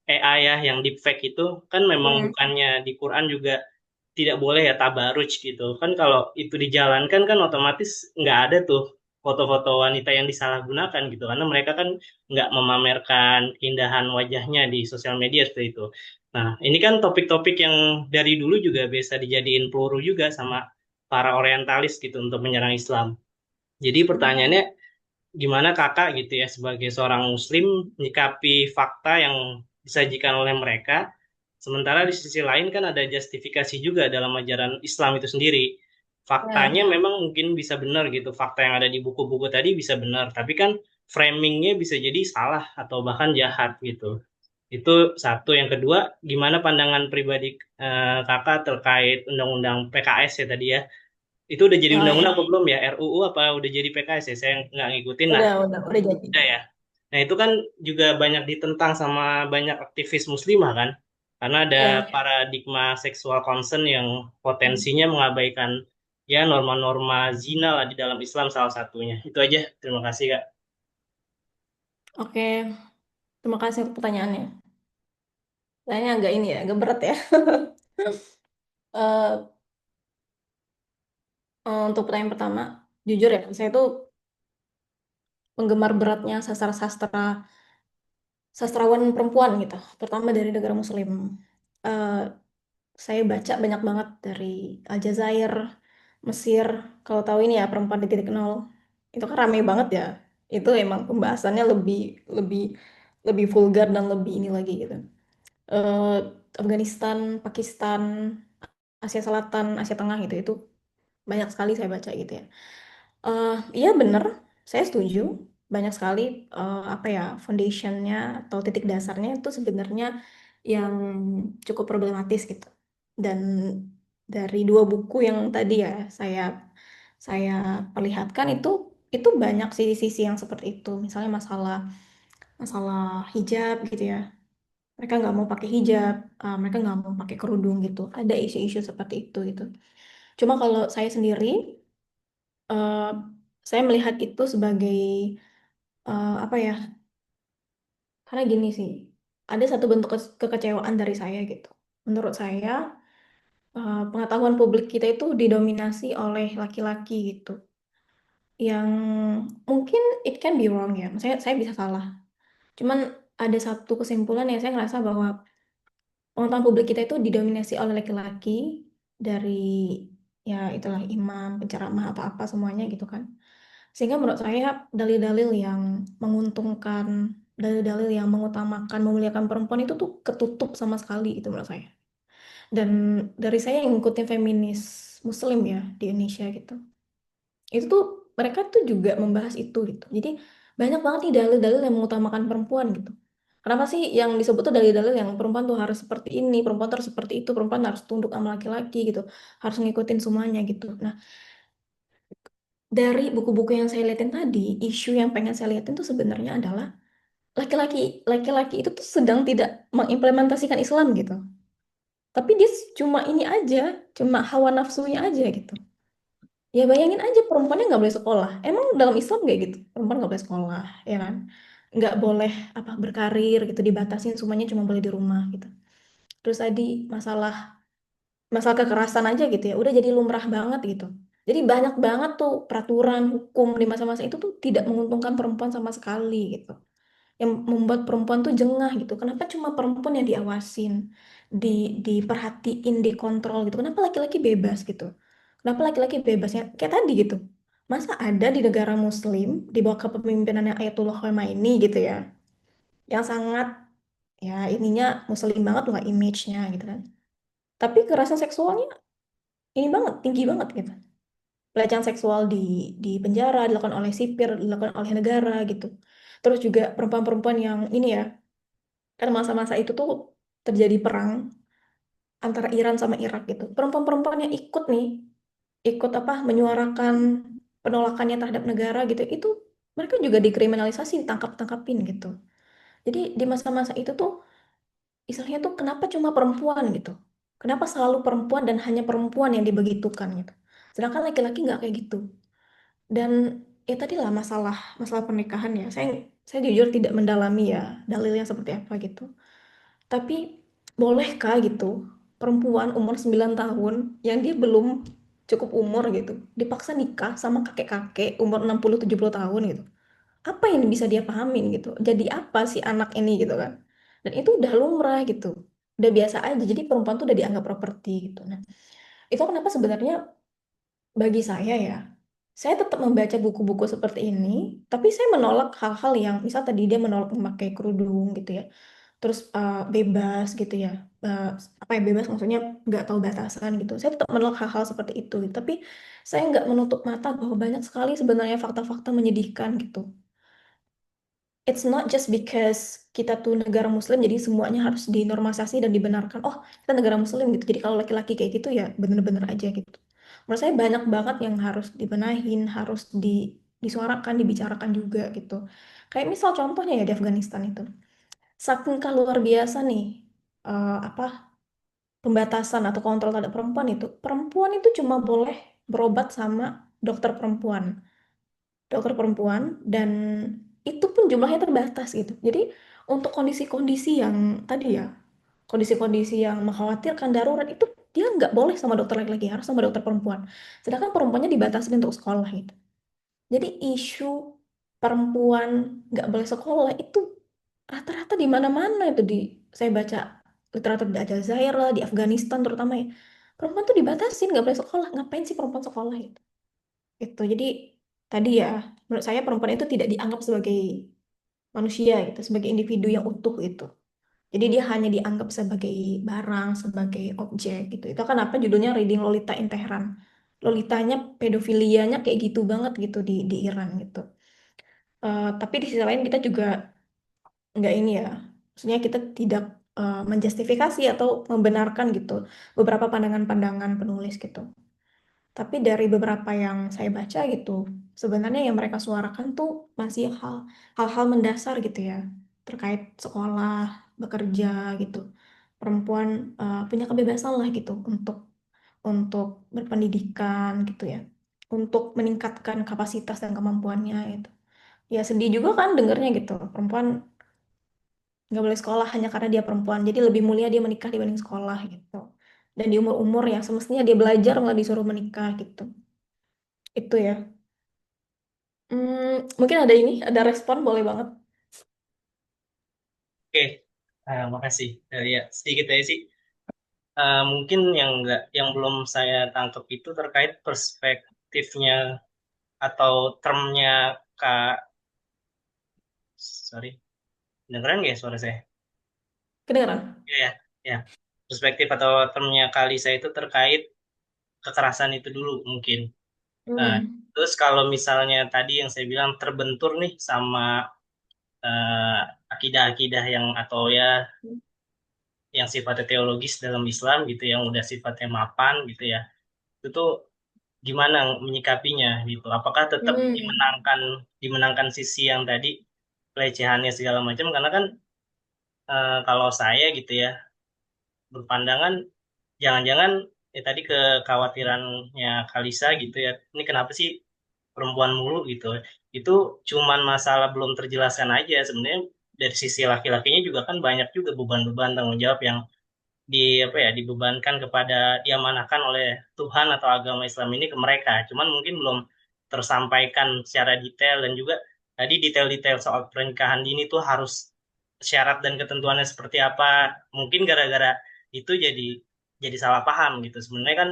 AI ya yang deepfake itu kan memang bukannya di Quran juga tidak boleh ya tabaruj gitu kan. Kalau itu dijalankan kan otomatis nggak ada tuh foto-foto wanita yang disalahgunakan gitu karena mereka kan nggak memamerkan keindahan wajahnya di sosial media seperti itu. Nah, ini kan topik-topik yang dari dulu juga biasa dijadiin peluru juga sama para orientalis gitu untuk menyerang Islam. Jadi pertanyaannya, gimana kakak gitu ya sebagai seorang muslim menyikapi fakta yang disajikan oleh mereka, sementara di sisi lain kan ada justifikasi juga dalam ajaran Islam itu sendiri. Faktanya Ya, memang mungkin bisa benar gitu, fakta yang ada di buku-buku tadi bisa benar, tapi kan framingnya bisa jadi salah atau bahkan jahat gitu. Itu satu. Yang kedua, gimana pandangan pribadi kakak terkait undang-undang PKS ya tadi ya? Itu udah jadi oh undang-undang ya, apa belum ya? RUU apa udah jadi PKS ya? Saya nggak ngikutin. Nah, udah jadi. udah ya. Nah, itu kan juga banyak ditentang sama banyak aktivis muslimah kan? Karena ada Ya, paradigma seksual concern yang potensinya mengabaikan ya norma-norma zina lah di dalam Islam salah satunya. Itu aja. Terima kasih, Kak. oke. Terima kasih untuk pertanyaannya. Kayaknya agak ini ya, agak berat ya. Eh, untuk pertanyaan pertama, jujur ya, saya tuh penggemar beratnya sastra-sastra sastrawan perempuan gitu, terutama dari negara Muslim. Eh, saya baca banyak banget dari Aljazair, Mesir. Kalau tahu ini ya perempuan di titik nol, itu kan rame banget ya. Itu emang pembahasannya lebih lebih lebih vulgar dan lebih ini lagi gitu. Eh, Afghanistan, Pakistan, Asia Selatan, Asia Tengah gitu itu banyak sekali saya baca gitu ya. Iya bener, saya setuju. Banyak sekali apa ya foundationnya atau titik dasarnya itu sebenarnya yang cukup problematis gitu. Dan dari dua buku yang tadi ya saya perlihatkan itu banyak sisi-sisi yang seperti itu. Misalnya masalah masalah hijab gitu ya. Mereka nggak mau pakai hijab, mereka nggak mau pakai kerudung gitu. Ada isu-isu seperti itu gitu. Cuma kalau saya sendiri eh, saya melihat itu sebagai apa ya? Karena gini sih, ada satu bentuk kekecewaan dari saya gitu. Menurut saya, pengetahuan publik kita itu didominasi oleh laki-laki gitu. Yang mungkin it can be wrong ya, maksudnya saya bisa salah. Cuman ada satu kesimpulan yang saya ngerasa bahwa pengetahuan publik kita itu didominasi oleh laki-laki dari ya itulah imam, penceramah atau apa semuanya gitu kan. Sehingga menurut saya dalil-dalil yang menguntungkan, dalil-dalil yang mengutamakan, memuliakan perempuan itu tuh ketutup sama sekali itu menurut saya. Dan dari saya yang ngikutin feminis muslim ya di Indonesia gitu. Itu tuh mereka tuh juga membahas itu gitu. Jadi banyak banget nih dalil-dalil yang mengutamakan perempuan gitu. Kenapa sih yang disebut tuh dalil-dalil yang perempuan tuh harus seperti ini, perempuan tuh harus seperti itu, perempuan harus tunduk sama laki-laki gitu, harus ngikutin semuanya gitu. Nah, dari buku-buku yang saya liatin tadi, isu yang pengen saya liatin tuh sebenarnya adalah laki-laki itu tuh sedang tidak mengimplementasikan Islam gitu. Tapi dia cuma ini aja, cuma hawa nafsunya aja gitu. Ya bayangin aja perempuannya nggak boleh sekolah. Emang dalam Islam kayak gitu, perempuan nggak boleh sekolah, ya kan? Nggak boleh apa berkarir gitu, dibatasin semuanya cuma boleh di rumah gitu. Terus tadi masalah masalah kekerasan aja gitu ya, udah jadi lumrah banget gitu. Jadi banyak banget tuh peraturan hukum di masa-masa itu tuh tidak menguntungkan perempuan sama sekali gitu. Yang membuat perempuan tuh jengah gitu. Kenapa cuma perempuan yang diawasin, diperhatiin, dikontrol gitu? Kenapa laki-laki bebas gitu? Kenapa laki-laki bebasnya kayak tadi gitu? Masa ada di negara Muslim di bawah kepemimpinannya Ayatullah Khomeini gitu ya, yang sangat ya ininya Muslim banget lah image-nya gitu kan. Tapi kekerasan seksualnya ini banget, tinggi banget gitu. Pelecehan seksual di penjara dilakukan oleh sipir, dilakukan oleh negara gitu. Terus juga perempuan-perempuan yang ini ya, kan masa-masa itu tuh terjadi perang antara Iran sama Irak gitu. Perempuan-perempuan yang ikut nih, ikut apa menyuarakan penolakannya terhadap negara gitu, itu mereka juga dikriminalisasi, ditangkap-tangkapin gitu. Jadi di masa-masa itu tuh istilahnya tuh kenapa cuma perempuan gitu? Kenapa selalu perempuan dan hanya perempuan yang dibegitukan gitu? Sedangkan laki-laki nggak kayak gitu. Dan ya tadi lah masalah masalah pernikahan ya. Saya jujur tidak mendalami ya dalilnya seperti apa gitu. Tapi bolehkah gitu perempuan umur 9 tahun yang dia belum cukup umur gitu dipaksa nikah sama kakek-kakek umur 60-70 tahun gitu. Apa yang bisa dia pahamin gitu? Jadi apa sih anak ini gitu kan? Dan itu udah lumrah gitu. Udah biasa aja. Jadi perempuan tuh udah dianggap properti gitu. Nah, itu kenapa sebenarnya bagi saya tetap membaca buku-buku seperti ini, tapi saya menolak hal-hal yang, misal tadi dia menolak memakai kerudung gitu ya, terus bebas gitu ya, Eh, apa ya bebas maksudnya nggak tahu batasan gitu. Saya tetap menolak hal-hal seperti itu, tapi saya nggak menutup mata bahwa banyak sekali sebenarnya fakta-fakta menyedihkan gitu. It's not just because kita tuh negara muslim jadi semuanya harus dinormalisasi dan dibenarkan. Oh, kita negara muslim gitu. Jadi kalau laki-laki kayak gitu ya bener-bener aja gitu. Menurut saya banyak banget yang harus dibenahin, harus disuarakan, dibicarakan juga gitu. Kayak misal contohnya ya di Afghanistan itu. Saking luar biasa nih apa pembatasan atau kontrol terhadap perempuan itu. Perempuan itu cuma boleh berobat sama dokter perempuan dan itu pun jumlahnya terbatas gitu. Jadi untuk kondisi-kondisi yang tadi ya, kondisi-kondisi yang mengkhawatirkan darurat itu dia nggak boleh sama dokter laki-laki, harus sama dokter perempuan. Sedangkan perempuannya dibatasi untuk sekolah gitu. Jadi isu perempuan nggak boleh sekolah itu rata-rata di mana-mana itu di saya baca literatur di Aljazair lah, di Afghanistan terutama ya. Perempuan tuh dibatasin nggak boleh sekolah. Ngapain sih perempuan sekolah gitu? Itu jadi tadi ya menurut saya perempuan itu tidak dianggap sebagai manusia gitu, sebagai individu yang utuh itu. Jadi dia hanya dianggap sebagai barang, sebagai objek gitu. Itu kenapa judulnya Reading Lolita in Tehran. Lolitanya pedofilianya kayak gitu banget gitu di Iran gitu. Tapi di sisi lain kita juga nggak ini ya, maksudnya kita tidak menjustifikasi atau membenarkan gitu beberapa pandangan-pandangan penulis gitu. Tapi dari beberapa yang saya baca gitu, sebenarnya yang mereka suarakan tuh masih hal-hal mendasar gitu ya, terkait sekolah, bekerja gitu. Perempuan punya kebebasan lah gitu untuk berpendidikan gitu ya, untuk meningkatkan kapasitas dan kemampuannya gitu. Ya sedih juga kan dengernya gitu, perempuan nggak boleh sekolah hanya karena dia perempuan. Jadi lebih mulia dia menikah dibanding sekolah gitu. Dan di umur-umur yang semestinya dia belajar malah disuruh menikah gitu. Itu ya. Mungkin ada respon boleh banget. Oke, makasih. Ya, sedikit aja sih. Mungkin yang belum saya tangkap itu terkait perspektifnya atau termnya Kak, sorry, dengeran nggak ya suara saya? Kedengeran? Ya, ya, ya. Perspektif atau termnya Kalisa itu terkait kekerasan itu dulu mungkin. Nah, Hmm. terus kalau misalnya tadi yang saya bilang terbentur nih sama eh, akidah-akidah yang atau ya yang sifatnya teologis dalam Islam gitu, yang udah sifatnya mapan gitu ya, itu tuh gimana menyikapinya gitu? Apakah tetap Hmm. dimenangkan sisi yang tadi pelecehannya segala macam? Karena kan kalau saya gitu ya berpandangan jangan-jangan tadi kekhawatirannya Kalisa gitu ya, ini kenapa sih perempuan mulu gitu? Itu cuman masalah belum terjelaskan aja sebenarnya. Dari sisi laki-lakinya juga kan banyak juga beban-beban tanggung jawab yang dibebankan kepada diamanahkan oleh Tuhan atau agama Islam ini ke mereka. Cuman mungkin belum tersampaikan secara detail, dan juga tadi detail-detail soal pernikahan dini tuh harus syarat dan ketentuannya seperti apa. Mungkin gara-gara itu jadi salah paham gitu. Sebenarnya kan,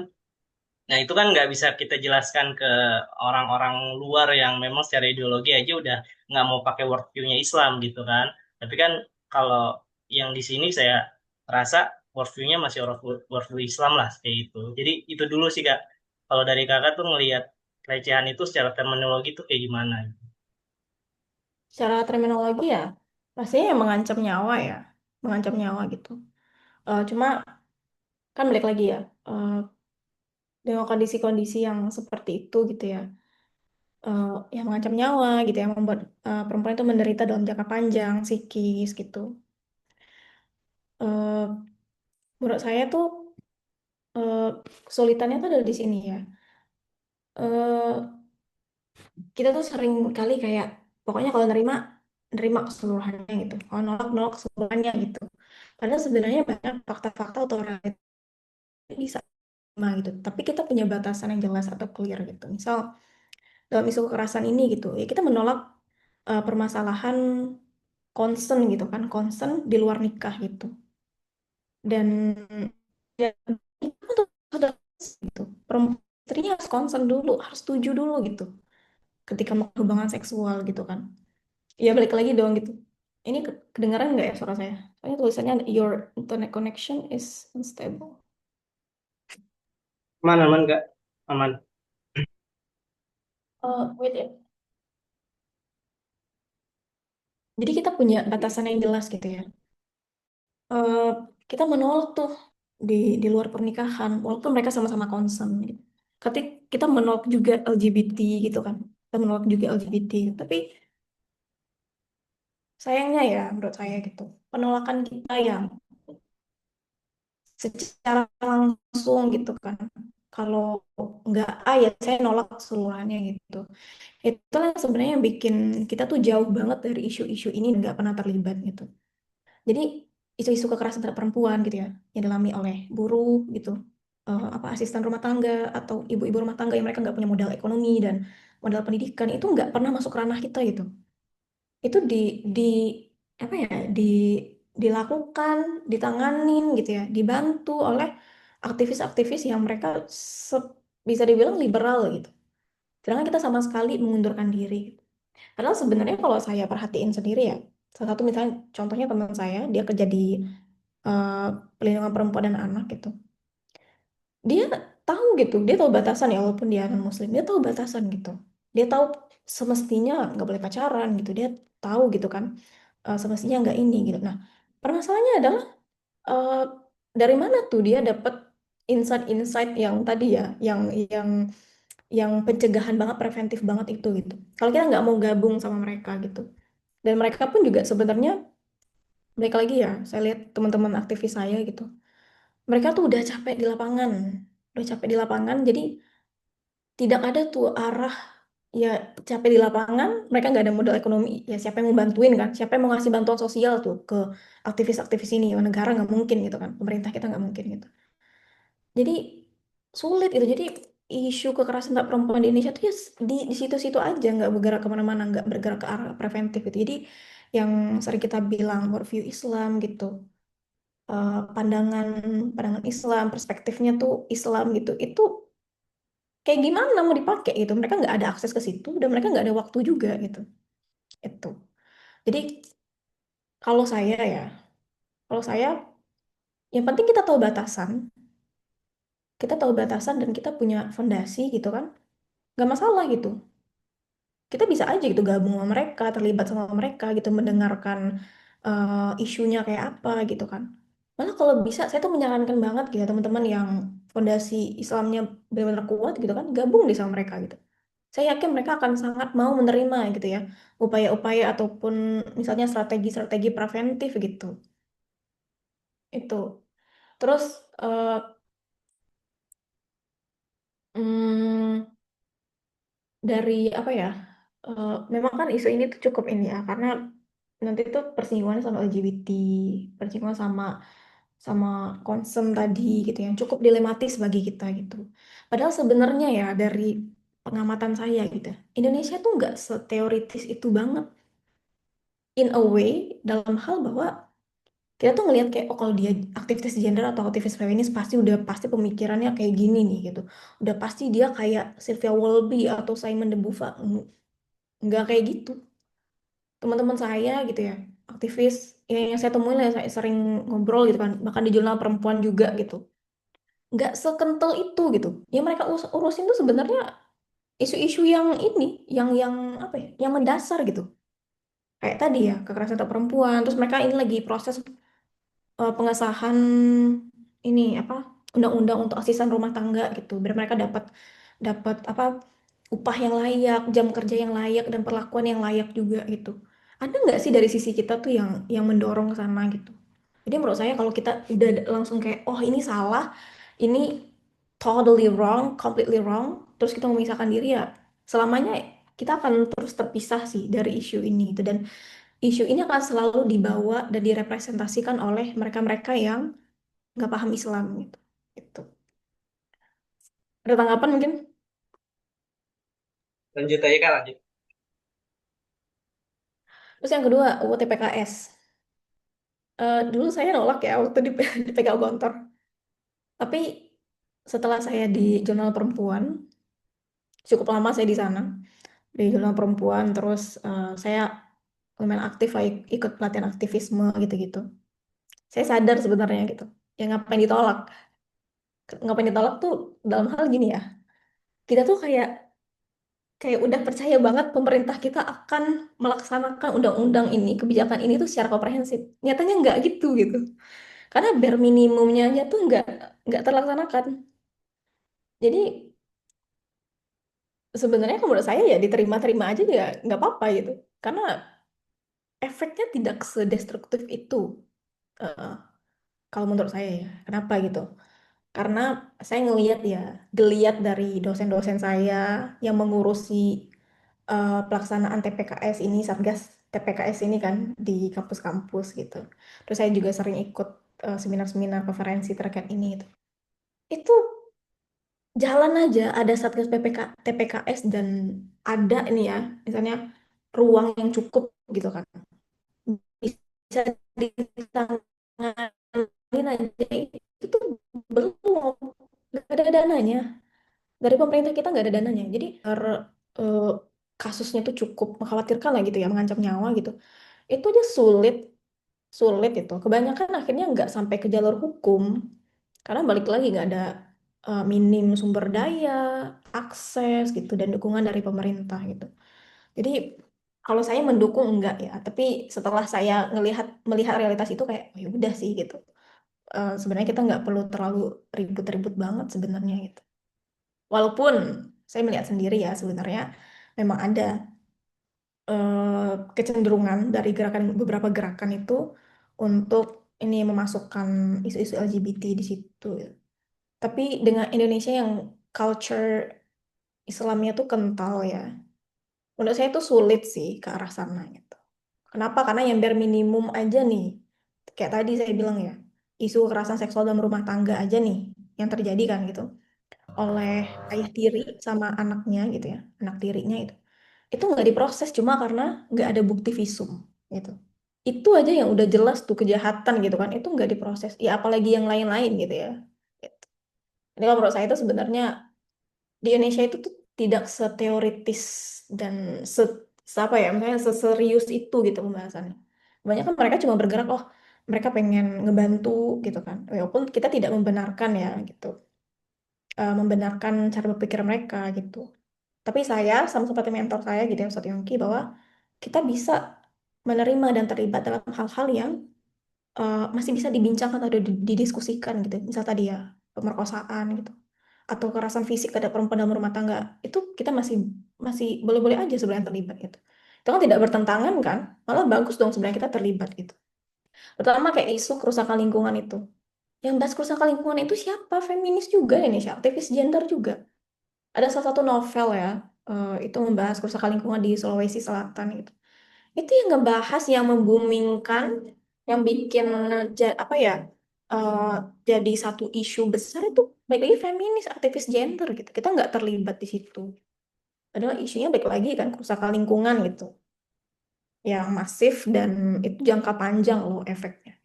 nah itu kan nggak bisa kita jelaskan ke orang-orang luar yang memang secara ideologi aja udah nggak mau pakai worldview-nya Islam gitu kan. Tapi kan kalau yang di sini saya rasa worldview-nya masih worldview Islam lah kayak gitu. Jadi itu dulu sih Kak. Kalau dari Kakak tuh ngelihat pelecehan itu secara terminologi tuh kayak gimana? Secara terminologi ya, pastinya yang mengancam nyawa ya. Mengancam nyawa gitu. Cuma kan balik lagi ya, dengan kondisi-kondisi yang seperti itu gitu ya, yang mengancam nyawa gitu ya, membuat perempuan itu menderita dalam jangka panjang psikis gitu. Eh, Menurut saya tuh eh, kesulitannya tuh ada di sini ya. Eh, kita tuh sering kali kayak pokoknya kalau nerima nerima keseluruhannya gitu, kalau nolak nolak keseluruhannya gitu. Padahal sebenarnya banyak fakta-fakta atau realita yang bisa terima gitu. Tapi kita punya batasan yang jelas atau clear gitu. Misal dalam isu kekerasan ini gitu, ya kita menolak permasalahan concern gitu kan, concern di luar nikah gitu. Dan ya, itu tuh sudah gitu. Perempuan istrinya harus concern dulu, harus setuju dulu gitu ketika mau hubungan seksual gitu kan. Ya balik lagi dong gitu. Ini kedengaran nggak ya suara saya? Soalnya tulisannya your internet connection is unstable. Aman, aman nggak? Aman. Wait ya. Jadi kita punya batasan yang jelas gitu ya. Eh, kita menolak tuh di di luar pernikahan, walaupun mereka sama-sama concern gitu. Kita menolak juga LGBT gitu kan. Kita menolak juga LGBT. Tapi sayangnya ya menurut saya gitu. Penolakan kita yang secara langsung gitu kan. Kalau nggak A ya saya nolak keseluruhannya gitu. Itulah sebenarnya yang bikin kita tuh jauh banget dari isu-isu ini dan nggak pernah terlibat gitu. Jadi isu-isu kekerasan terhadap perempuan gitu ya, yang dialami oleh buruh gitu, apa asisten rumah tangga atau ibu-ibu rumah tangga yang mereka nggak punya modal ekonomi dan modal pendidikan itu nggak pernah masuk ranah kita gitu. Itu di apa ya dilakukan, ditanganin gitu ya, dibantu oleh aktivis-aktivis yang mereka bisa dibilang liberal gitu. Sedangkan kita sama sekali mengundurkan diri. Padahal sebenarnya kalau saya perhatiin sendiri ya, salah satu misalnya contohnya teman saya, dia kerja di eh, pelindungan perempuan dan anak gitu. Dia tahu gitu, dia tahu batasan ya walaupun dia non muslim, dia tahu batasan gitu. Dia tahu semestinya nggak boleh pacaran gitu. Dia tahu gitu kan, semestinya nggak ini gitu. Nah, permasalahannya adalah eh, dari mana tuh dia dapat insight-insight yang tadi ya, yang yang pencegahan banget, preventif banget itu gitu. Kalau kita nggak mau gabung sama mereka gitu. Dan mereka pun juga sebenarnya, mereka lagi ya, saya lihat teman-teman aktivis saya gitu. Mereka tuh udah capek di lapangan. Udah capek di lapangan, jadi tidak ada tuh arah ya capek di lapangan, mereka nggak ada modal ekonomi. Ya siapa yang mau bantuin kan? Siapa yang mau ngasih bantuan sosial tuh ke aktivis-aktivis ini? Negara nggak mungkin gitu kan. Pemerintah kita nggak mungkin gitu. Jadi sulit itu. Jadi isu kekerasan terhadap perempuan di Indonesia tuh ya di situ-situ aja, nggak bergerak kemana-mana, nggak bergerak ke arah preventif gitu. Jadi yang sering kita bilang worldview Islam gitu, pandangan pandangan Islam, perspektifnya tuh Islam gitu, itu kayak gimana mau dipakai gitu? Mereka nggak ada akses ke situ dan mereka nggak ada waktu juga gitu. Itu. Jadi kalau saya ya, kalau saya yang penting kita tahu batasan dan kita punya fondasi gitu kan, nggak masalah gitu. Kita bisa aja gitu gabung sama mereka, terlibat sama mereka gitu, mendengarkan isunya kayak apa gitu kan. Malah kalau bisa, saya tuh menyarankan banget gitu teman-teman yang fondasi Islamnya benar-benar kuat gitu kan, gabung deh sama mereka gitu. Saya yakin mereka akan sangat mau menerima gitu ya, upaya-upaya ataupun misalnya strategi-strategi preventif gitu. Itu. Terus eh, hmm, dari apa ya? Memang kan isu ini tuh cukup ini ya, karena nanti tuh persinggungan sama LGBT, persinggungan sama sama concern tadi gitu yang cukup dilematis bagi kita gitu. Padahal sebenarnya ya dari pengamatan saya gitu, Indonesia tuh nggak seteoritis itu banget. In a way, dalam hal bahwa kita tuh ngelihat kayak oh kalau dia aktivis gender atau aktivis feminis pasti pemikirannya kayak gini nih gitu. Udah pasti dia kayak Sylvia Wolby atau Simon de Beauvoir. Nggak kayak gitu. Teman-teman saya gitu ya, aktivis yang saya temuin lah, saya sering ngobrol gitu kan, bahkan di jurnal perempuan juga gitu. Nggak sekental itu gitu. Yang mereka urusin tuh sebenarnya isu-isu yang ini, yang apa ya, yang mendasar gitu. Kayak tadi ya, kekerasan terhadap perempuan, terus mereka ini lagi proses pengesahan ini apa? undang-undang untuk asisten rumah tangga gitu, biar mereka dapat dapat apa upah yang layak, jam kerja yang layak, dan perlakuan yang layak juga gitu. Ada nggak sih dari sisi kita tuh yang mendorong ke sana gitu? Jadi menurut saya kalau kita udah langsung kayak, oh ini salah, ini totally wrong, completely wrong, terus kita memisahkan diri ya, selamanya kita akan terus terpisah sih dari isu ini gitu. Dan isu ini akan selalu dibawa dan direpresentasikan oleh mereka-mereka yang nggak paham Islam gitu. Gitu. Ada tanggapan mungkin? Lanjut aja Kak, lanjut. Terus yang kedua, UU TPKS. Dulu saya nolak ya waktu di PKU Gontor. Tapi setelah saya di Jurnal Perempuan, cukup lama saya di sana, di Jurnal Perempuan, terus saya lumayan aktif lah, ikut pelatihan aktivisme gitu-gitu. Saya sadar sebenarnya gitu. Ya ngapain ditolak? Ngapain ditolak tuh dalam hal gini ya. Kita tuh kayak kayak udah percaya banget pemerintah kita akan melaksanakan undang-undang ini, kebijakan ini tuh secara komprehensif. Nyatanya nggak gitu gitu. Karena bare minimumnya aja tuh nggak terlaksanakan. Jadi sebenarnya kalau menurut saya ya diterima-terima aja ya nggak apa-apa gitu. Karena efeknya tidak sedestruktif itu. eh, Kalau menurut saya ya. Kenapa gitu? Karena saya ngelihat ya, geliat dari dosen-dosen saya yang mengurusi pelaksanaan TPKS ini, Satgas TPKS ini kan di kampus-kampus gitu. Terus saya juga sering ikut seminar-seminar konferensi terkait ini gitu. Itu jalan aja ada Satgas TPKS dan ada ini ya, misalnya ruang yang cukup gitu kan. Bisa ditanganin aja itu tuh belum, nggak ada dananya. Dari pemerintah kita nggak ada dananya. Jadi eh, kasusnya tuh cukup mengkhawatirkan lah gitu ya, mengancam nyawa gitu. Itu aja sulit, sulit itu. Kebanyakan akhirnya nggak sampai ke jalur hukum, karena balik lagi nggak ada minim sumber daya, akses gitu, dan dukungan dari pemerintah gitu. Jadi kalau saya mendukung enggak ya, tapi setelah saya melihat realitas itu kayak, oh, ya udah sih gitu. Sebenarnya kita nggak perlu terlalu ribut-ribut banget sebenarnya gitu. Walaupun saya melihat sendiri ya sebenarnya memang ada kecenderungan dari beberapa gerakan itu untuk ini memasukkan isu-isu LGBT di situ. Tapi dengan Indonesia yang culture Islamnya tuh kental ya, menurut saya tuh sulit sih ke arah sana gitu. Kenapa? Karena yang bare minimum aja nih, kayak tadi saya bilang ya, isu kekerasan seksual dalam rumah tangga aja nih yang terjadi kan gitu oleh ayah tiri sama anaknya gitu ya, anak tirinya itu nggak diproses cuma karena nggak ada bukti visum gitu. Itu aja yang udah jelas tuh kejahatan gitu kan, itu nggak diproses. Ya apalagi yang lain-lain gitu ya. Gitu. Jadi kalau menurut saya itu sebenarnya di Indonesia itu tuh tidak seteoritis dan apa ya, misalnya seserius itu gitu pembahasannya. Banyak kan mereka cuma bergerak, oh mereka pengen ngebantu gitu kan. Walaupun kita tidak membenarkan ya gitu. Membenarkan cara berpikir mereka gitu. Tapi saya sama seperti mentor saya gitu ya, Ustadz Yongki, bahwa kita bisa menerima dan terlibat dalam hal-hal yang masih bisa dibincangkan atau didiskusikan gitu. Misal tadi ya pemerkosaan gitu atau kekerasan fisik terhadap perempuan dalam rumah tangga itu kita masih masih boleh-boleh aja sebenarnya terlibat gitu. Itu kan tidak bertentangan kan? Malah bagus dong sebenarnya kita terlibat gitu. Pertama kayak isu kerusakan lingkungan itu. Yang bahas kerusakan lingkungan itu siapa? Feminis juga Indonesia, aktivis gender juga. Ada salah satu novel ya, itu membahas kerusakan lingkungan di Sulawesi Selatan gitu. Itu yang ngebahas, yang membumingkan, yang bikin apa ya, eh, jadi satu isu besar itu baik lagi feminis, aktivis gender gitu. Kita nggak terlibat di situ. Padahal isunya baik lagi kan kerusakan lingkungan gitu, yang masif dan itu jangka panjang loh efeknya.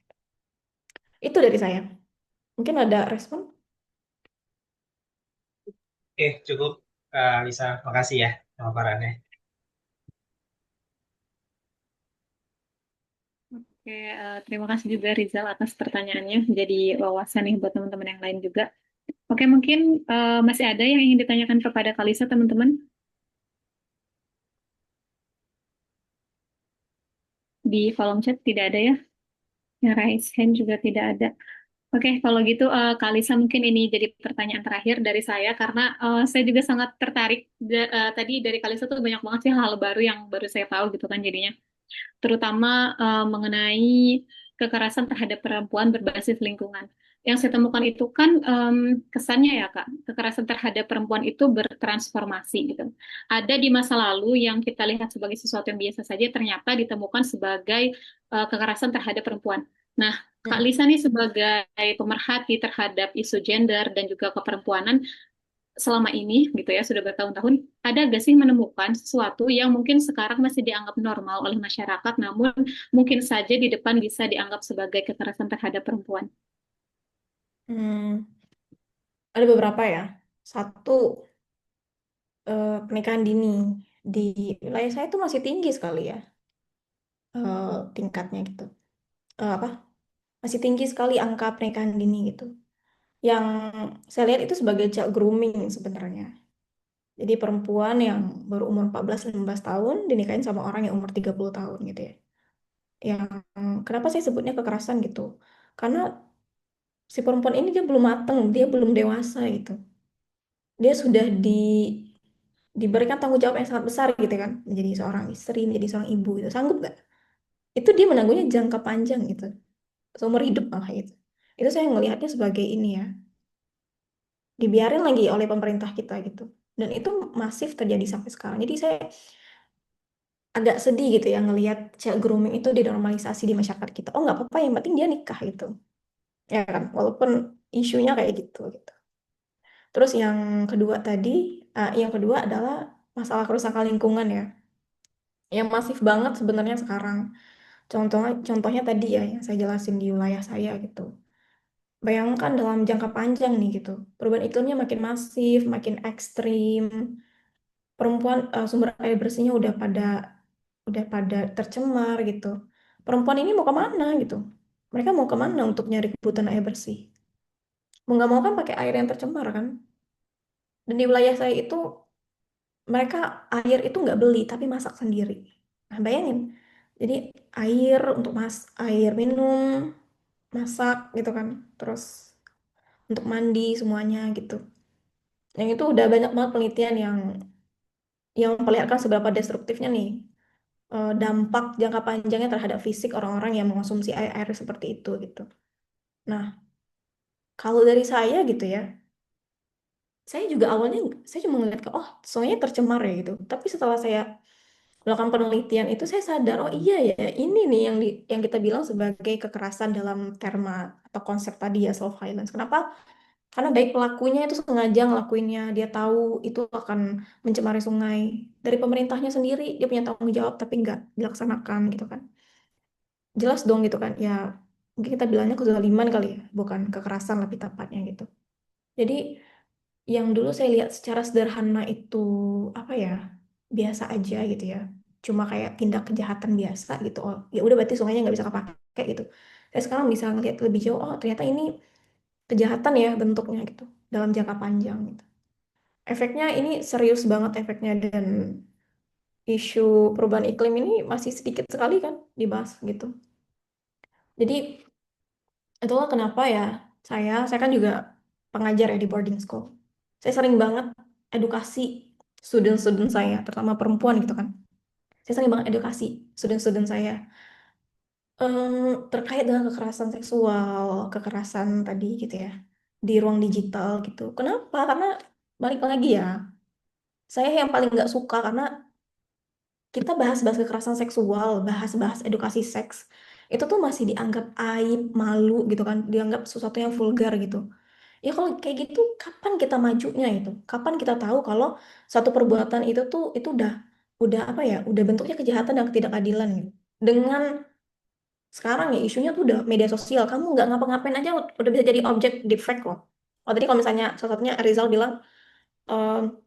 Itu dari saya. Mungkin ada respon? Oke, cukup Kak Lisa. Makasih ya pemaparannya. Oke, terima kasih juga Rizal atas pertanyaannya. Jadi wawasan nih buat teman-teman yang lain juga. Oke, mungkin masih ada yang ingin ditanyakan kepada Kalisa, teman-teman? Di kolom chat tidak ada ya? Yang raise hand juga tidak ada. Oke, kalau gitu Kak Lisa mungkin ini jadi pertanyaan terakhir dari saya karena saya juga sangat tertarik tadi dari Kak Lisa tuh banyak banget sih hal baru yang baru saya tahu gitu kan jadinya. Terutama mengenai kekerasan terhadap perempuan berbasis lingkungan. Yang saya temukan itu kan kesannya ya Kak, kekerasan terhadap perempuan itu bertransformasi gitu. Ada di masa lalu yang kita lihat sebagai sesuatu yang biasa saja, ternyata ditemukan sebagai kekerasan terhadap perempuan. Nah, Kak Hmm. Lisa nih sebagai pemerhati terhadap isu gender dan juga keperempuanan, selama ini gitu ya sudah bertahun-tahun ada gak sih menemukan sesuatu yang mungkin sekarang masih dianggap normal oleh masyarakat namun mungkin saja di depan bisa dianggap sebagai kekerasan terhadap perempuan. Hmm, ada beberapa ya. Satu, pernikahan dini di wilayah saya itu masih tinggi sekali ya, tingkatnya gitu. Apa? Masih tinggi sekali angka pernikahan dini gitu. Yang saya lihat itu sebagai child grooming sebenarnya. Jadi perempuan yang baru umur 14-16 tahun dinikahin sama orang yang umur 30 tahun gitu ya. Yang kenapa saya sebutnya kekerasan gitu? Karena si perempuan ini dia belum mateng, dia belum dewasa gitu. Dia sudah diberikan tanggung jawab yang sangat besar gitu kan, menjadi seorang istri, menjadi seorang ibu itu sanggup nggak? Itu dia menanggungnya jangka panjang gitu, seumur hidup malah itu. Itu saya ngelihatnya sebagai ini ya, dibiarin lagi oleh pemerintah kita gitu. Dan itu masif terjadi sampai sekarang. Jadi saya agak sedih gitu ya ngelihat child grooming itu dinormalisasi di masyarakat kita. Oh nggak apa-apa, yang penting dia nikah gitu. Ya kan, walaupun isunya kayak gitu gitu. Terus yang kedua adalah masalah kerusakan lingkungan ya, yang masif banget sebenarnya sekarang. Contohnya tadi ya yang saya jelasin di wilayah saya gitu. Bayangkan dalam jangka panjang nih gitu, perubahan iklimnya makin masif, makin ekstrim. Perempuan sumber air bersihnya udah pada tercemar gitu. Perempuan ini mau kemana gitu? Mereka mau kemana untuk nyari kebutuhan air bersih? Mau nggak mau kan pakai air yang tercemar kan? Dan di wilayah saya itu mereka air itu nggak beli tapi masak sendiri. Nah bayangin, jadi air minum, masak gitu kan, terus untuk mandi semuanya gitu. Yang itu udah banyak banget penelitian yang memperlihatkan seberapa destruktifnya nih dampak jangka panjangnya terhadap fisik orang-orang yang mengonsumsi air-air seperti itu gitu. Nah, kalau dari saya gitu ya, saya juga awalnya saya cuma ngeliat ke oh sungainya tercemar ya gitu. Tapi setelah saya melakukan penelitian itu saya sadar oh iya ya ini nih yang kita bilang sebagai kekerasan dalam terma atau konsep tadi ya self violence. Kenapa? Karena baik pelakunya itu sengaja ngelakuinnya, dia tahu itu akan mencemari sungai. Dari pemerintahnya sendiri dia punya tanggung jawab tapi nggak dilaksanakan gitu kan. Jelas dong gitu kan. Ya mungkin kita bilangnya kezaliman kali ya, bukan kekerasan lebih tepatnya gitu. Jadi yang dulu saya lihat secara sederhana itu apa ya, biasa aja gitu ya, cuma kayak tindak kejahatan biasa gitu, oh ya udah berarti sungainya nggak bisa kepake gitu. Saya sekarang bisa ngelihat lebih jauh, oh ternyata ini kejahatan ya bentuknya gitu dalam jangka panjang gitu. Efeknya ini serius banget efeknya, dan isu perubahan iklim ini masih sedikit sekali kan dibahas gitu. Jadi itulah kenapa ya saya kan juga pengajar ya di boarding school. Saya sering banget edukasi student-student saya, terutama perempuan gitu kan. Saya sering banget edukasi student-student saya terkait dengan kekerasan seksual, kekerasan tadi gitu ya, di ruang digital gitu. Kenapa? Karena balik lagi ya, saya yang paling nggak suka karena kita bahas-bahas kekerasan seksual, bahas-bahas edukasi seks, itu tuh masih dianggap aib, malu gitu kan, dianggap sesuatu yang vulgar gitu. Ya kalau kayak gitu, kapan kita majunya itu? Kapan kita tahu kalau satu perbuatan itu udah apa ya? Udah bentuknya kejahatan dan ketidakadilan gitu. Dengan sekarang ya isunya tuh udah media sosial. Kamu nggak ngapa-ngapain aja udah bisa jadi objek deepfake loh. Oh tadi kalau misalnya salah satunya Rizal bilang ehm,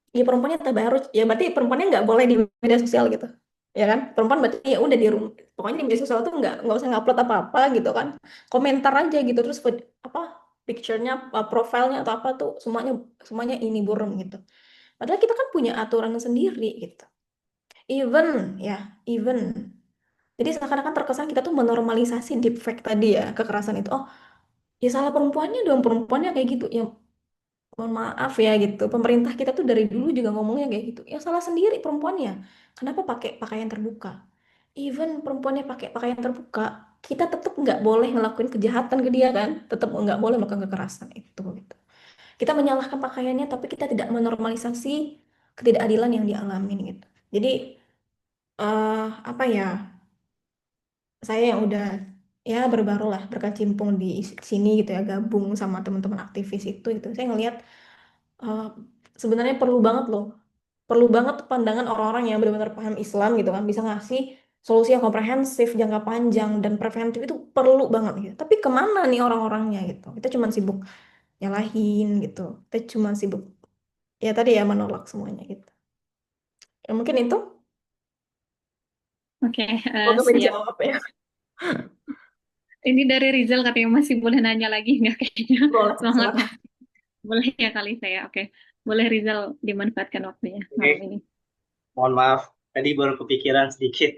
ya perempuannya tabarut, ya berarti perempuannya nggak boleh di media sosial gitu. Ya kan? Perempuan berarti ya udah di rumah. Pokoknya di media sosial tuh nggak usah ngupload apa-apa gitu kan. Komentar aja gitu terus apa picture-nya, profilnya atau apa tuh semuanya semuanya ini burem gitu. Padahal kita kan punya aturan sendiri gitu. Even. Jadi seakan-akan terkesan kita tuh menormalisasi deepfake tadi ya, kekerasan itu. Oh, Ya salah perempuannya dong, perempuannya kayak gitu. Ya mohon maaf ya gitu. Pemerintah kita tuh dari dulu juga ngomongnya kayak gitu. Ya salah sendiri perempuannya. Kenapa pakai pakaian terbuka? Even perempuannya pakai pakaian terbuka, kita tetap nggak boleh ngelakuin kejahatan ke dia kan? Tetap nggak boleh melakukan kekerasan itu gitu. Kita menyalahkan pakaiannya, tapi kita tidak menormalisasi ketidakadilan yang dialami gitu. Jadi apa ya? Saya yang udah ya baru-baru lah berkecimpung di sini gitu ya, gabung sama teman-teman aktivis itu gitu. Saya ngelihat eh, sebenarnya perlu banget loh, perlu banget pandangan orang-orang yang benar-benar paham Islam gitu kan, bisa ngasih solusi yang komprehensif, jangka panjang dan preventif itu perlu banget gitu. Tapi kemana nih orang-orangnya gitu? Kita cuma sibuk nyalahin gitu. Kita cuma sibuk ya tadi ya menolak semuanya gitu. Ya, mungkin itu. Oke, Semoga siap. menjawab ya. Ini dari Rizal katanya masih boleh nanya lagi nggak kayaknya? Boleh, Semangat silakan. Mas. Boleh ya kali saya. Oke, boleh Rizal dimanfaatkan waktunya malam Oke, ini. mohon maaf. Tadi baru kepikiran sedikit.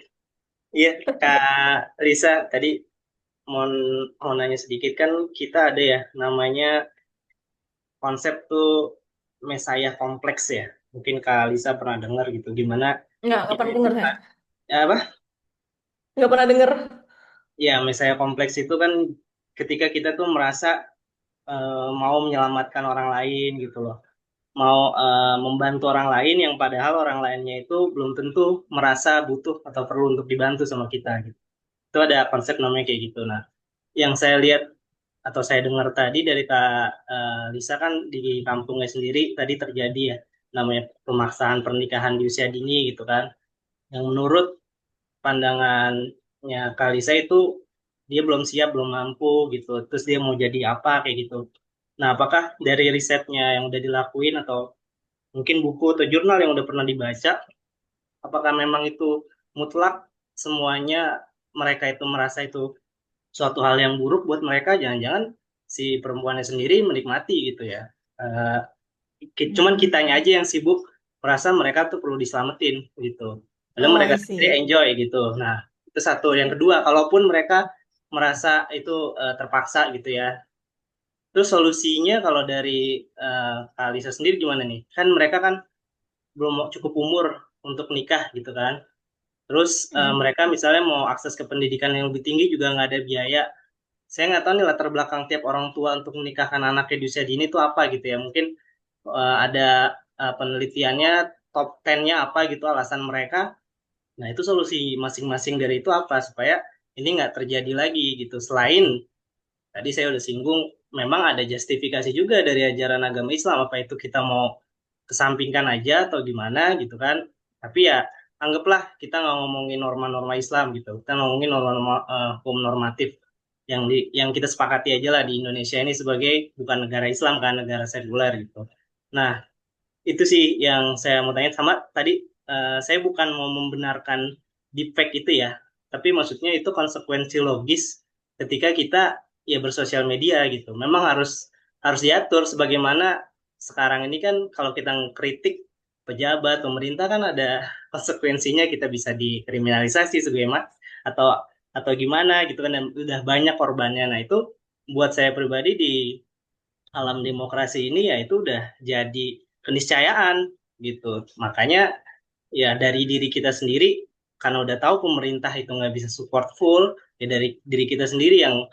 Iya, Kak Lisa, tadi mau mau nanya sedikit kan kita ada ya namanya konsep tuh Mesiah kompleks ya. Mungkin Kak Lisa pernah dengar gitu gimana Nggak kita pernah itu dengar saya. apa? Nggak pernah dengar. Ya, Mesiah kompleks itu kan ketika kita tuh merasa mau menyelamatkan orang lain gitu loh. Mau membantu orang lain yang padahal orang lainnya itu belum tentu merasa butuh atau perlu untuk dibantu sama kita gitu. Itu ada konsep namanya kayak gitu. Nah, yang saya lihat atau saya dengar tadi dari Kak Lisa kan di kampungnya sendiri tadi terjadi ya namanya pemaksaan pernikahan di usia dini gitu kan. Yang menurut pandangannya Kak Lisa itu dia belum siap, belum mampu gitu. Terus dia mau jadi apa kayak gitu. Nah, apakah dari risetnya yang udah dilakuin atau mungkin buku atau jurnal yang udah pernah dibaca, apakah memang itu mutlak semuanya mereka itu merasa itu suatu hal yang buruk buat mereka, jangan-jangan si perempuannya sendiri menikmati gitu ya. Eh, Cuman kitanya aja yang sibuk merasa mereka tuh perlu diselamatin gitu. Padahal Oh, mereka I sendiri see. enjoy gitu. Nah, itu satu. Yang kedua, kalaupun mereka merasa itu terpaksa gitu ya. Terus solusinya kalau dari Kak Lisa sendiri gimana nih? Kan mereka kan belum cukup umur untuk nikah gitu kan. Terus mereka misalnya mau akses ke pendidikan yang lebih tinggi juga nggak ada biaya. Saya nggak tahu nih latar belakang tiap orang tua untuk menikahkan anaknya di usia dini itu apa gitu ya. Mungkin ada penelitiannya top 10-nya apa gitu alasan mereka. Nah, itu solusi masing-masing dari itu apa supaya ini nggak terjadi lagi gitu. Selain tadi saya udah singgung, memang ada justifikasi juga dari ajaran agama Islam. Apa itu kita mau kesampingkan aja atau gimana gitu kan. Tapi ya anggaplah kita nggak ngomongin norma-norma Islam gitu. Kita ngomongin norma-norma hukum normatif yang kita sepakati aja lah di Indonesia ini sebagai bukan negara Islam kan, negara sekuler gitu. Nah, itu sih yang saya mau tanya sama tadi saya bukan mau membenarkan deepfake itu ya, tapi maksudnya itu konsekuensi logis ketika kita ya bersosial media gitu. Memang harus harus diatur sebagaimana sekarang ini kan kalau kita kritik pejabat pemerintah kan ada konsekuensinya kita bisa dikriminalisasi sebagaimana atau atau gimana gitu kan dan udah banyak korbannya. Nah, itu buat saya pribadi di alam demokrasi ini ya itu udah jadi keniscayaan gitu. Makanya ya dari diri kita sendiri karena udah tahu pemerintah itu nggak bisa support full, ya dari diri kita sendiri yang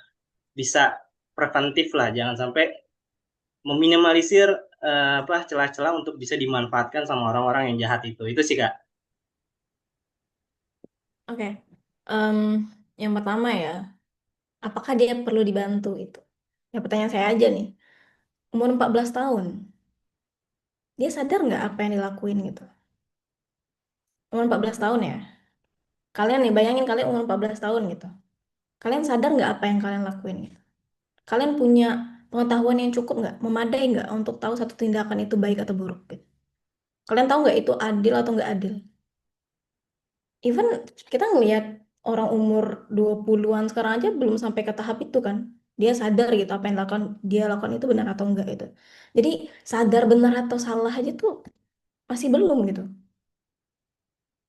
bisa preventif lah, jangan sampai meminimalisir apa celah-celah untuk bisa dimanfaatkan sama orang-orang yang jahat itu. Itu sih Kak. Oke. Em, yang pertama ya, apakah dia perlu dibantu itu? Ya pertanyaan saya aja nih. Umur 14 tahun, dia sadar nggak apa yang dilakuin gitu? Umur 14 tahun ya. Kalian nih bayangin kalian umur 14 tahun gitu. Kalian sadar nggak apa yang kalian lakuin gitu? Kalian punya pengetahuan yang cukup nggak? Memadai nggak untuk tahu satu tindakan itu baik atau buruk gitu? Kalian tahu nggak itu adil atau nggak adil? Even kita ngelihat orang umur 20-an sekarang aja belum sampai ke tahap itu kan. Dia sadar gitu apa yang dia lakukan itu benar atau enggak itu. Jadi sadar benar atau salah aja tuh masih belum gitu.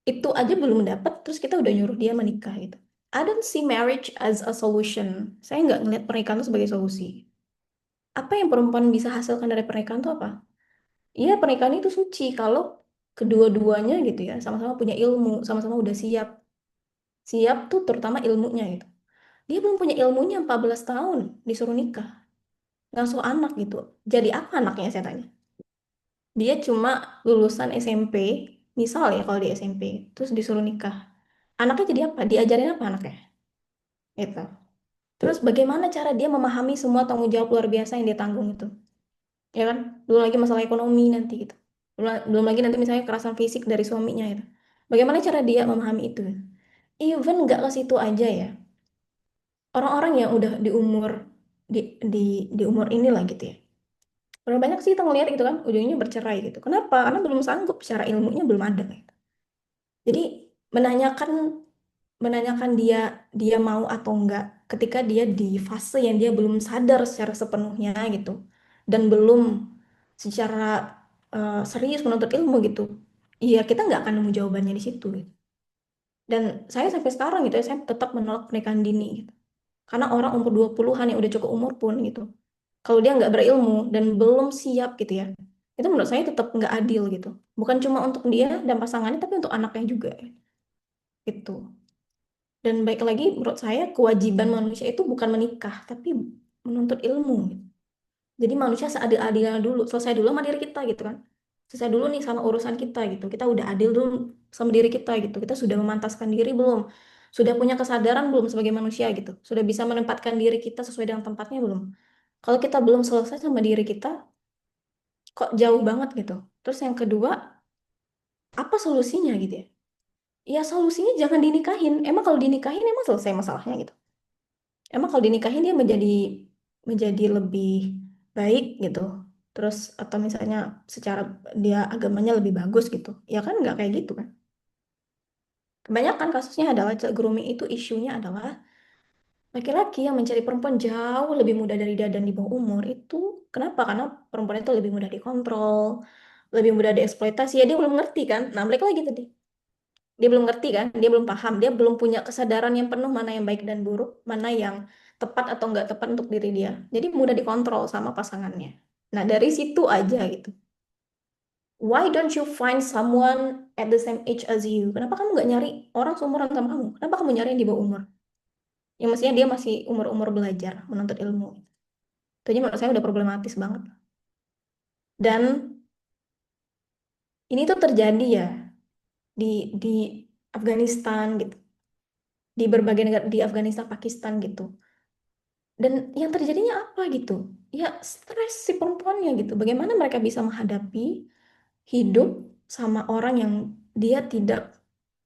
Itu aja belum dapat terus kita udah nyuruh dia menikah gitu. I don't see marriage as a solution. Saya nggak ngelihat pernikahan itu sebagai solusi. apa yang perempuan bisa hasilkan dari pernikahan itu apa? Iya, pernikahan itu suci kalau kedua-duanya gitu ya, sama-sama punya ilmu, sama-sama udah siap. Siap tuh terutama ilmunya gitu. Dia belum punya ilmunya 14 tahun, disuruh nikah. Ngasuh anak gitu. Jadi apa anaknya saya tanya? Dia cuma lulusan SMP, misal ya kalau di SMP, terus disuruh nikah. Anaknya jadi apa? Diajarin apa anaknya? Gitu. Terus bagaimana cara dia memahami semua tanggung jawab luar biasa yang dia tanggung itu? Ya kan? Belum lagi masalah ekonomi nanti gitu. Belum lagi nanti misalnya kekerasan fisik dari suaminya itu. Bagaimana cara dia memahami itu? Even nggak ke situ aja ya. Orang-orang yang udah di umur di umur inilah gitu ya. Berapa banyak sih kita ngeliat gitu kan, ujungnya bercerai gitu. Kenapa? Karena belum sanggup, secara ilmunya belum ada gitu. Jadi menanyakan menanyakan dia dia mau atau enggak ketika dia di fase yang dia belum sadar secara sepenuhnya gitu dan belum secara serius menuntut ilmu gitu. Iya, kita nggak akan nemu jawabannya di situ gitu. Dan saya sampai sekarang gitu ya, saya tetap menolak pernikahan dini gitu. Karena orang umur 20-an yang udah cukup umur pun gitu. Kalau dia nggak berilmu dan belum siap gitu ya, itu menurut saya tetap nggak adil gitu. Bukan cuma untuk dia dan pasangannya, tapi untuk anaknya juga gitu. Dan baik lagi, menurut saya kewajiban manusia itu bukan menikah, tapi menuntut ilmu gitu. Jadi manusia seadil-adilnya dulu, selesai dulu sama diri kita gitu kan. Selesai dulu nih sama urusan kita gitu. Kita udah adil dulu sama diri kita gitu. Kita sudah memantaskan diri belum? Sudah punya kesadaran belum sebagai manusia gitu? Sudah bisa menempatkan diri kita sesuai dengan tempatnya belum? Kalau kita belum selesai sama diri kita, kok jauh banget gitu. Terus yang kedua, apa solusinya gitu ya? Ya solusinya jangan dinikahin. Emang kalau dinikahin emang selesai masalahnya gitu. Emang kalau dinikahin dia menjadi lebih baik gitu. Terus atau misalnya secara dia agamanya lebih bagus gitu. Ya kan nggak kayak gitu kan. Kebanyakan kasusnya adalah child grooming itu isunya adalah laki-laki yang mencari perempuan jauh lebih muda dari dia dan di bawah umur itu. Kenapa? Karena perempuan itu lebih mudah dikontrol, lebih mudah dieksploitasi. Ya dia belum ngerti kan. Nah, balik lagi tadi. Dia belum ngerti kan, dia belum paham, dia belum punya kesadaran yang penuh mana yang baik dan buruk, mana yang tepat atau nggak tepat untuk diri dia. Jadi mudah dikontrol sama pasangannya. Nah, dari situ aja gitu. Why don't you find someone at the same age as you? Kenapa kamu nggak nyari orang seumuran sama kamu? Kenapa kamu nyari yang di bawah umur? Yang mestinya dia masih umur-umur belajar, menuntut ilmu. Itu aja menurut saya udah problematis banget. Dan ini tuh terjadi ya di Afghanistan gitu, di berbagai negara di Afghanistan, Pakistan gitu. Dan yang terjadinya apa gitu? Ya stres si perempuannya gitu. Bagaimana mereka bisa menghadapi hidup sama orang yang dia tidak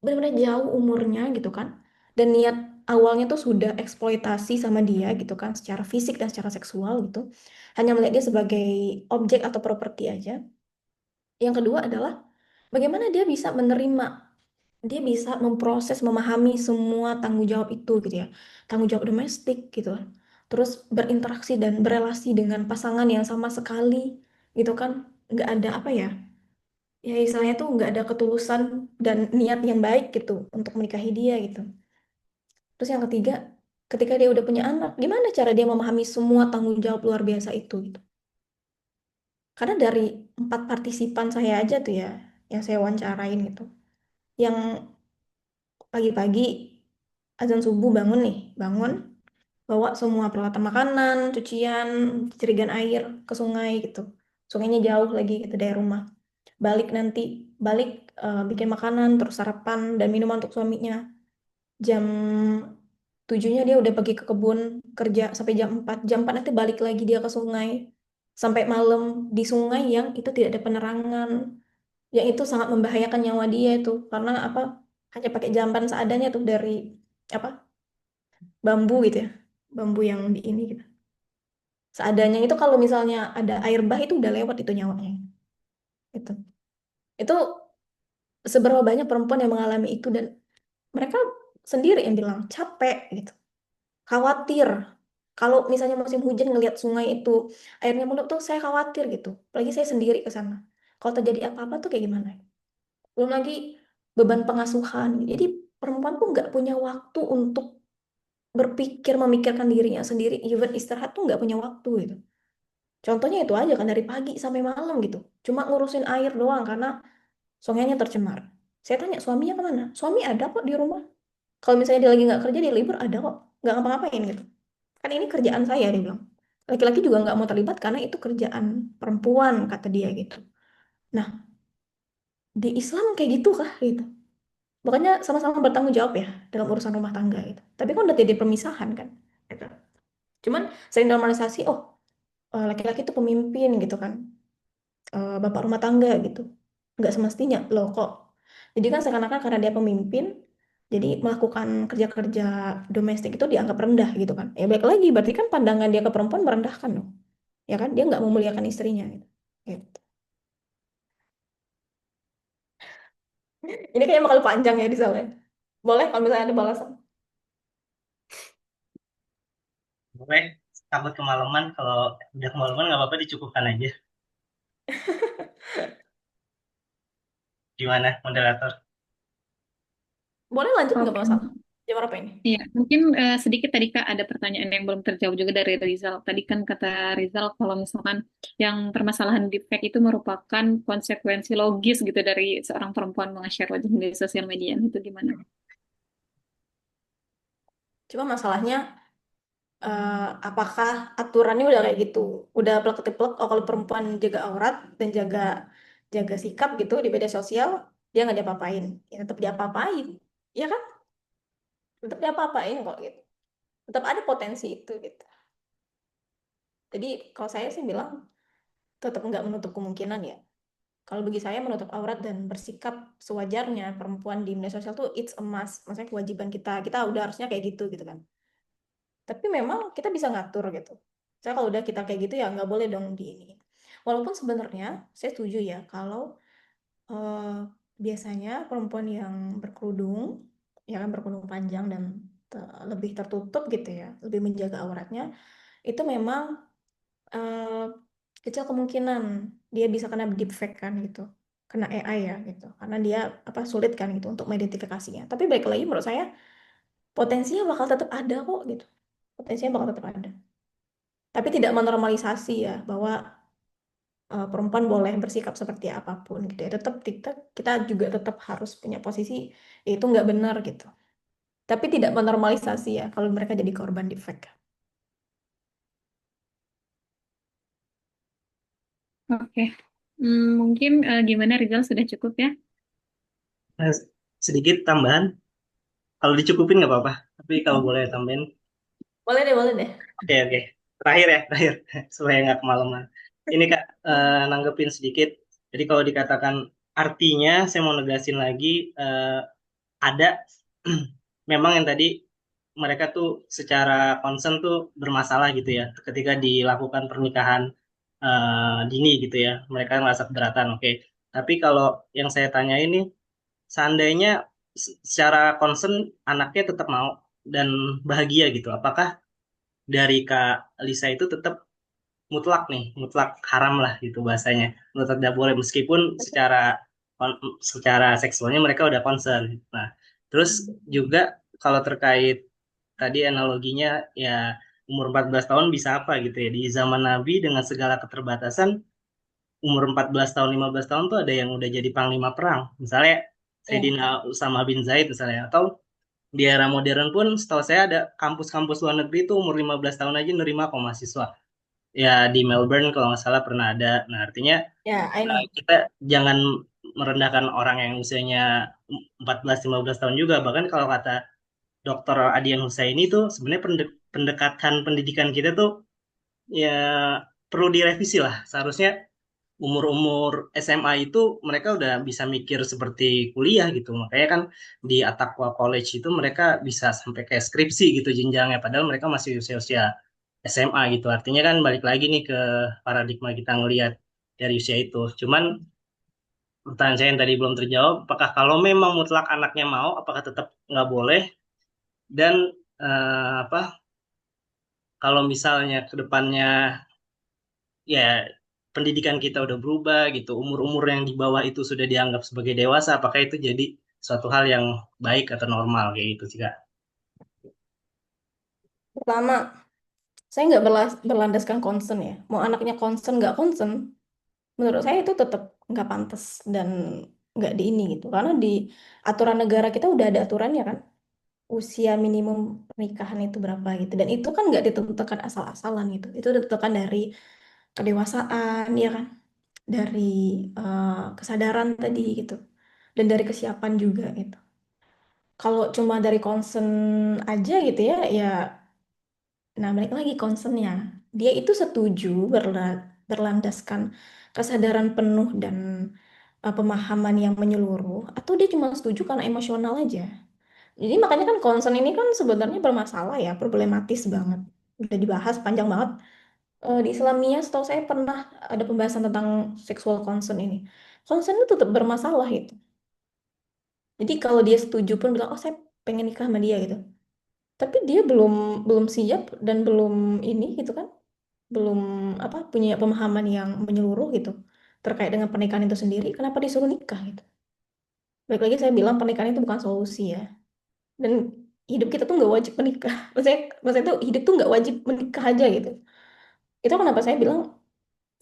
benar-benar jauh umurnya gitu kan. Dan niat awalnya tuh sudah eksploitasi sama dia gitu kan. Secara fisik dan secara seksual gitu. Hanya melihat dia sebagai objek atau properti aja. Yang kedua adalah bagaimana dia bisa menerima, dia bisa memproses, memahami semua tanggung jawab itu gitu ya, tanggung jawab domestik gitu kan, terus berinteraksi dan berelasi dengan pasangan yang sama sekali gitu kan, nggak ada apa ya, ya istilahnya tuh nggak ada ketulusan dan niat yang baik gitu untuk menikahi dia gitu. Terus yang ketiga, ketika dia udah punya anak, gimana cara dia memahami semua tanggung jawab luar biasa itu gitu. Karena dari 4 partisipan saya aja tuh ya, yang saya wawancarain gitu, yang pagi-pagi azan subuh bangun nih, bangun, bawa semua peralatan makanan, cucian, jerigen air ke sungai gitu. Sungainya jauh lagi gitu dari rumah. Balik nanti, balik bikin makanan, terus sarapan dan minuman untuk suaminya. Jam 7-nya dia udah pergi ke kebun kerja sampai jam 4. Jam 4 nanti balik lagi dia ke sungai. Sampai malam di sungai yang itu tidak ada penerangan. Yang itu sangat membahayakan nyawa dia itu. Karena apa? Hanya pakai jamban seadanya tuh dari apa? Bambu gitu ya. Bambu yang di ini gitu. Seadanya itu kalau misalnya ada air bah itu udah lewat itu nyawanya. Gitu. Itu seberapa banyak perempuan yang mengalami itu dan mereka sendiri yang bilang capek gitu. Khawatir. Kalau misalnya musim hujan ngelihat sungai itu airnya meluap tuh saya khawatir gitu. Apalagi saya sendiri ke sana. Kalau terjadi apa-apa tuh kayak gimana? Belum lagi beban pengasuhan. Jadi perempuan tuh nggak punya waktu untuk berpikir memikirkan dirinya sendiri. Even istirahat tuh nggak punya waktu gitu. Contohnya itu aja kan dari pagi sampai malam gitu. Cuma ngurusin air doang karena sungainya tercemar. Saya tanya suaminya kemana? Suami ada kok di rumah. Kalau misalnya dia lagi nggak kerja, dia libur ada kok. Nggak ngapa-ngapain gitu. Kan ini kerjaan saya, dia bilang. Laki-laki juga nggak mau terlibat karena itu kerjaan perempuan, kata dia gitu. Nah, di Islam kayak gitu kah gitu? Makanya sama-sama bertanggung jawab ya dalam urusan rumah tangga gitu. Tapi kan udah jadi pemisahan kan. Gitu. Cuman sering normalisasi, oh laki-laki itu pemimpin gitu kan. Bapak rumah tangga gitu. Nggak semestinya loh kok. Jadi kan seakan-akan karena dia pemimpin, jadi melakukan kerja-kerja domestik itu dianggap rendah gitu kan. Ya baik lagi, berarti kan pandangan dia ke perempuan merendahkan dong. Ya kan, dia nggak memuliakan istrinya gitu. Gitu. Ini kayaknya bakal panjang ya di sana. Boleh kalau misalnya ada balasan. Boleh, takut kemalaman. Kalau udah kemalaman nggak apa-apa, dicukupkan aja. Gimana, moderator? Boleh lanjut nggak Oke. masalah. Jam berapa ini? Iya, mungkin sedikit tadi Kak ada pertanyaan yang belum terjawab juga dari Rizal. Tadi kan kata Rizal kalau misalkan yang permasalahan deepfake itu merupakan konsekuensi logis gitu dari seorang perempuan meng-share wajahnya di sosial media. Itu gimana? Cuma masalahnya apakah aturannya udah kayak gitu? Udah plek-plek, oh kalau perempuan jaga aurat dan jaga jaga sikap gitu di media sosial, dia nggak diapa-apain. Ya tetap diapa-apain. Ya kan? Tetap diapa-apain kok gitu. Tetap ada potensi itu gitu. Jadi kalau saya sih bilang tetap nggak menutup kemungkinan ya. Kalau bagi saya menutup aurat dan bersikap sewajarnya perempuan di media sosial tuh it's a must. Maksudnya kewajiban kita. Kita udah harusnya kayak gitu kan. Tapi memang kita bisa ngatur gitu. Saya kalau udah kita kayak gitu ya nggak boleh dong di ini. Walaupun sebenarnya saya setuju ya kalau eh, biasanya perempuan yang berkerudung, ya kan berkerudung panjang dan lebih tertutup gitu ya, lebih menjaga auratnya, itu memang eh, kecil kemungkinan dia bisa kena deepfake kan gitu, kena AI ya gitu, karena dia apa sulit kan gitu untuk mengidentifikasinya. Tapi balik lagi menurut saya potensinya bakal tetap ada kok gitu, potensinya bakal tetap ada. Tapi tidak menormalisasi ya bahwa perempuan boleh bersikap seperti apapun gitu ya. Tetap kita juga tetap harus punya posisi ya itu nggak benar gitu. Tapi tidak menormalisasi ya kalau mereka jadi korban deepfake. Oke. Mungkin gimana Rizal sudah cukup ya? Nah, sedikit tambahan. Kalau dicukupin nggak apa-apa. Tapi kalau boleh tambahin. Boleh deh, boleh deh. Oke, oke. Terakhir ya, terakhir. Supaya nggak kemalaman. Ini Kak, nanggepin sedikit. Jadi kalau dikatakan artinya, saya mau negasin lagi, ada memang yang tadi mereka tuh secara concern tuh bermasalah gitu ya. Ketika dilakukan pernikahan dini gitu ya, mereka merasa keberatan, oke. Tapi kalau yang saya tanya ini, seandainya secara concern anaknya tetap mau dan bahagia gitu, apakah dari Kak Lisa itu tetap mutlak nih, mutlak haram lah gitu bahasanya. Mutlak tidak boleh meskipun secara seksualnya mereka udah concern. Nah, terus juga kalau terkait tadi analoginya ya umur 14 tahun bisa apa gitu ya. Di zaman Nabi dengan segala keterbatasan umur 14 tahun 15 tahun tuh ada yang udah jadi panglima perang. Misalnya Ya. Sayyidina Usama bin Zaid misalnya atau di era modern pun setahu saya ada kampus-kampus luar negeri itu umur 15 tahun aja nerima kok mahasiswa. Ya di Melbourne kalau nggak salah pernah ada. Nah artinya Ya, I know. kita jangan merendahkan orang yang usianya 14-15 tahun juga. Bahkan kalau kata Dr. Adian Husaini tuh sebenarnya pendekatan pendidikan kita tuh ya perlu direvisi lah. Seharusnya umur-umur SMA itu mereka udah bisa mikir seperti kuliah gitu. Makanya kan di Attaqwa College itu mereka bisa sampai kayak skripsi gitu jenjangnya. Padahal mereka masih usia-usia SMA gitu. Artinya kan balik lagi nih ke paradigma kita ngelihat dari usia itu. Cuman pertanyaan saya yang tadi belum terjawab, apakah kalau memang mutlak anaknya mau, apakah tetap nggak boleh? Dan apa kalau misalnya ke depannya ya pendidikan kita udah berubah gitu, umur-umur yang di bawah itu sudah dianggap sebagai dewasa, apakah itu jadi suatu hal yang baik atau normal kayak gitu sih Kak? Pertama, saya nggak berlandaskan concern ya. Mau anaknya concern nggak concern, menurut saya itu tetap nggak pantas dan nggak di ini gitu. Karena di aturan negara kita udah ada aturannya kan, usia minimum pernikahan itu berapa gitu. Dan itu kan nggak ditentukan asal-asalan gitu. Itu ditentukan dari kedewasaan ya kan, dari kesadaran tadi gitu, dan dari kesiapan juga gitu. Kalau cuma dari concern aja gitu ya, ya, nah balik lagi concernnya. Dia itu setuju berlandaskan kesadaran penuh dan pemahaman yang menyeluruh, atau dia cuma setuju karena emosional aja. Jadi makanya kan concern ini kan sebenarnya bermasalah ya, problematis banget. Udah dibahas panjang banget. Di Islamiyah setahu saya pernah ada pembahasan tentang sexual concern ini. Concern itu tetap bermasalah gitu. Jadi kalau dia setuju pun bilang, oh saya pengen nikah sama dia gitu. Tapi dia belum belum siap dan belum ini gitu kan, belum apa punya pemahaman yang menyeluruh gitu terkait dengan pernikahan itu sendiri. Kenapa disuruh nikah gitu? Baik lagi saya bilang pernikahan itu bukan solusi ya. Dan hidup kita tuh nggak wajib menikah. Maksudnya tuh hidup tuh nggak wajib menikah aja gitu. Itu kenapa saya bilang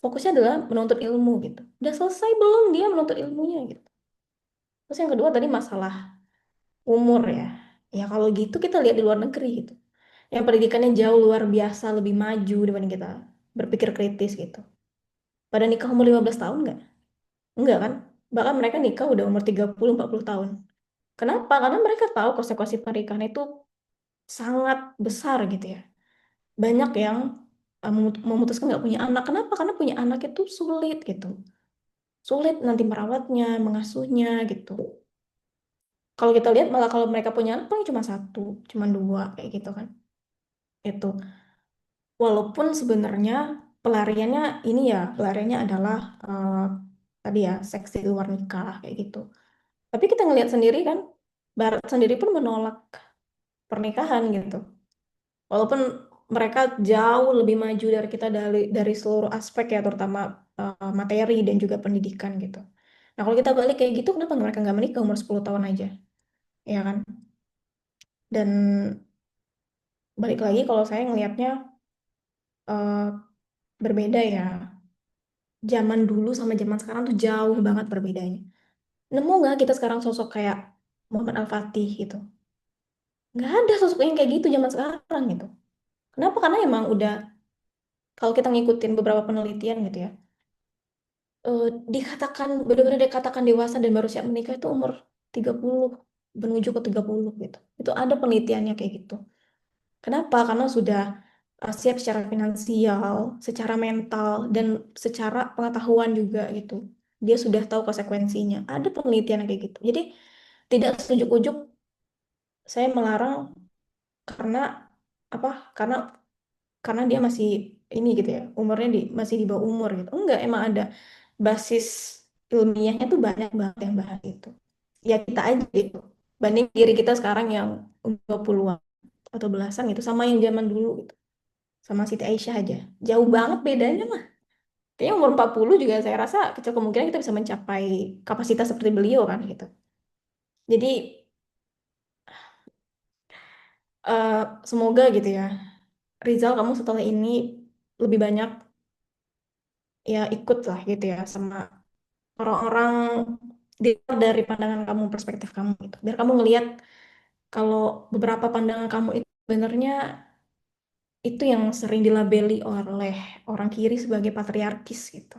fokusnya adalah menuntut ilmu gitu. Udah selesai belum dia menuntut ilmunya gitu. Terus yang kedua tadi masalah umur ya. Ya kalau gitu kita lihat di luar negeri gitu. Yang pendidikannya jauh luar biasa lebih maju dibanding kita, berpikir kritis gitu. Pada nikah umur 15 tahun nggak? Enggak kan? Bahkan mereka nikah udah umur 30-40 tahun. Kenapa? Karena mereka tahu konsekuensi pernikahan itu sangat besar gitu ya. Banyak yang memutuskan nggak punya anak. Kenapa? Karena punya anak itu sulit gitu. Sulit nanti merawatnya, mengasuhnya gitu. Kalau kita lihat malah kalau mereka punya anak paling cuma satu, cuma dua kayak gitu kan. Itu. Walaupun sebenarnya pelariannya ini ya, pelariannya adalah tadi ya seks di luar nikah kayak gitu. Tapi kita ngelihat sendiri kan, Barat sendiri pun menolak pernikahan gitu. Walaupun mereka jauh lebih maju dari kita dari seluruh aspek ya, terutama materi dan juga pendidikan gitu. Nah kalau kita balik kayak gitu, kenapa mereka nggak menikah umur 10 tahun aja? Ya kan? Dan balik lagi kalau saya ngelihatnya eh, berbeda ya. Zaman dulu sama zaman sekarang tuh jauh banget berbedanya. Nemu nggak kita sekarang sosok kayak Muhammad Al-Fatih gitu? Nggak ada sosok yang kayak gitu zaman sekarang gitu. Kenapa? Karena emang udah, kalau kita ngikutin beberapa penelitian gitu ya, dikatakan benar-benar dikatakan dewasa dan baru siap menikah itu umur 30 menuju ke 30 gitu. Itu ada penelitiannya kayak gitu. Kenapa? Karena sudah siap secara finansial, secara mental, dan secara pengetahuan juga gitu. Dia sudah tahu konsekuensinya. Ada penelitian yang kayak gitu. Jadi tidak setuju-ujuk saya melarang karena apa? Karena dia masih ini gitu ya, umurnya masih di bawah umur gitu. Enggak, emang ada basis ilmiahnya tuh banyak banget yang bahas itu. Ya kita aja gitu. Banding diri kita sekarang yang 20-an atau belasan gitu sama yang zaman dulu gitu. Sama Siti Aisyah aja. Jauh banget bedanya mah. Kayaknya umur 40 juga saya rasa kecil kemungkinan kita bisa mencapai kapasitas seperti beliau kan gitu. Jadi eh, semoga gitu ya, Rizal kamu setelah ini lebih banyak ya ikut lah gitu ya sama orang-orang dari pandangan kamu, perspektif kamu gitu. Biar kamu ngelihat kalau beberapa pandangan kamu itu sebenarnya itu yang sering dilabeli oleh orang kiri sebagai patriarkis gitu.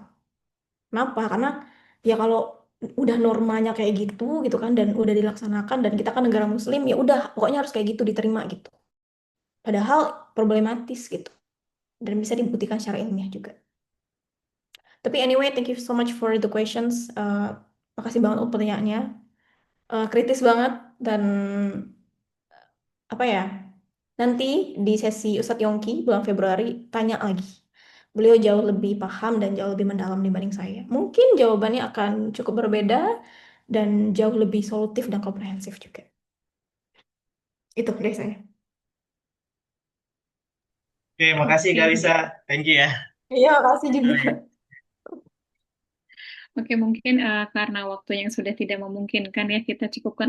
Kenapa? Karena ya kalau udah normanya kayak gitu kan dan udah dilaksanakan dan kita kan negara muslim ya udah pokoknya harus kayak gitu diterima gitu. Padahal problematis gitu dan bisa dibuktikan secara ilmiah juga. Tapi anyway, thank you so much for the questions. Makasih banget untuk pertanyaannya. Kritis banget dan apa ya? Nanti di sesi Ustadz Yongki bulan Februari tanya lagi. Beliau jauh lebih paham dan jauh lebih mendalam dibanding saya. Mungkin jawabannya akan cukup berbeda dan jauh lebih solutif dan komprehensif juga. Itu dari saya. Oke, makasih Oke. Kak Lisa. Thank you ya. Iya, makasih juga. Oke, mungkin karena waktu yang sudah tidak memungkinkan ya kita cukupkan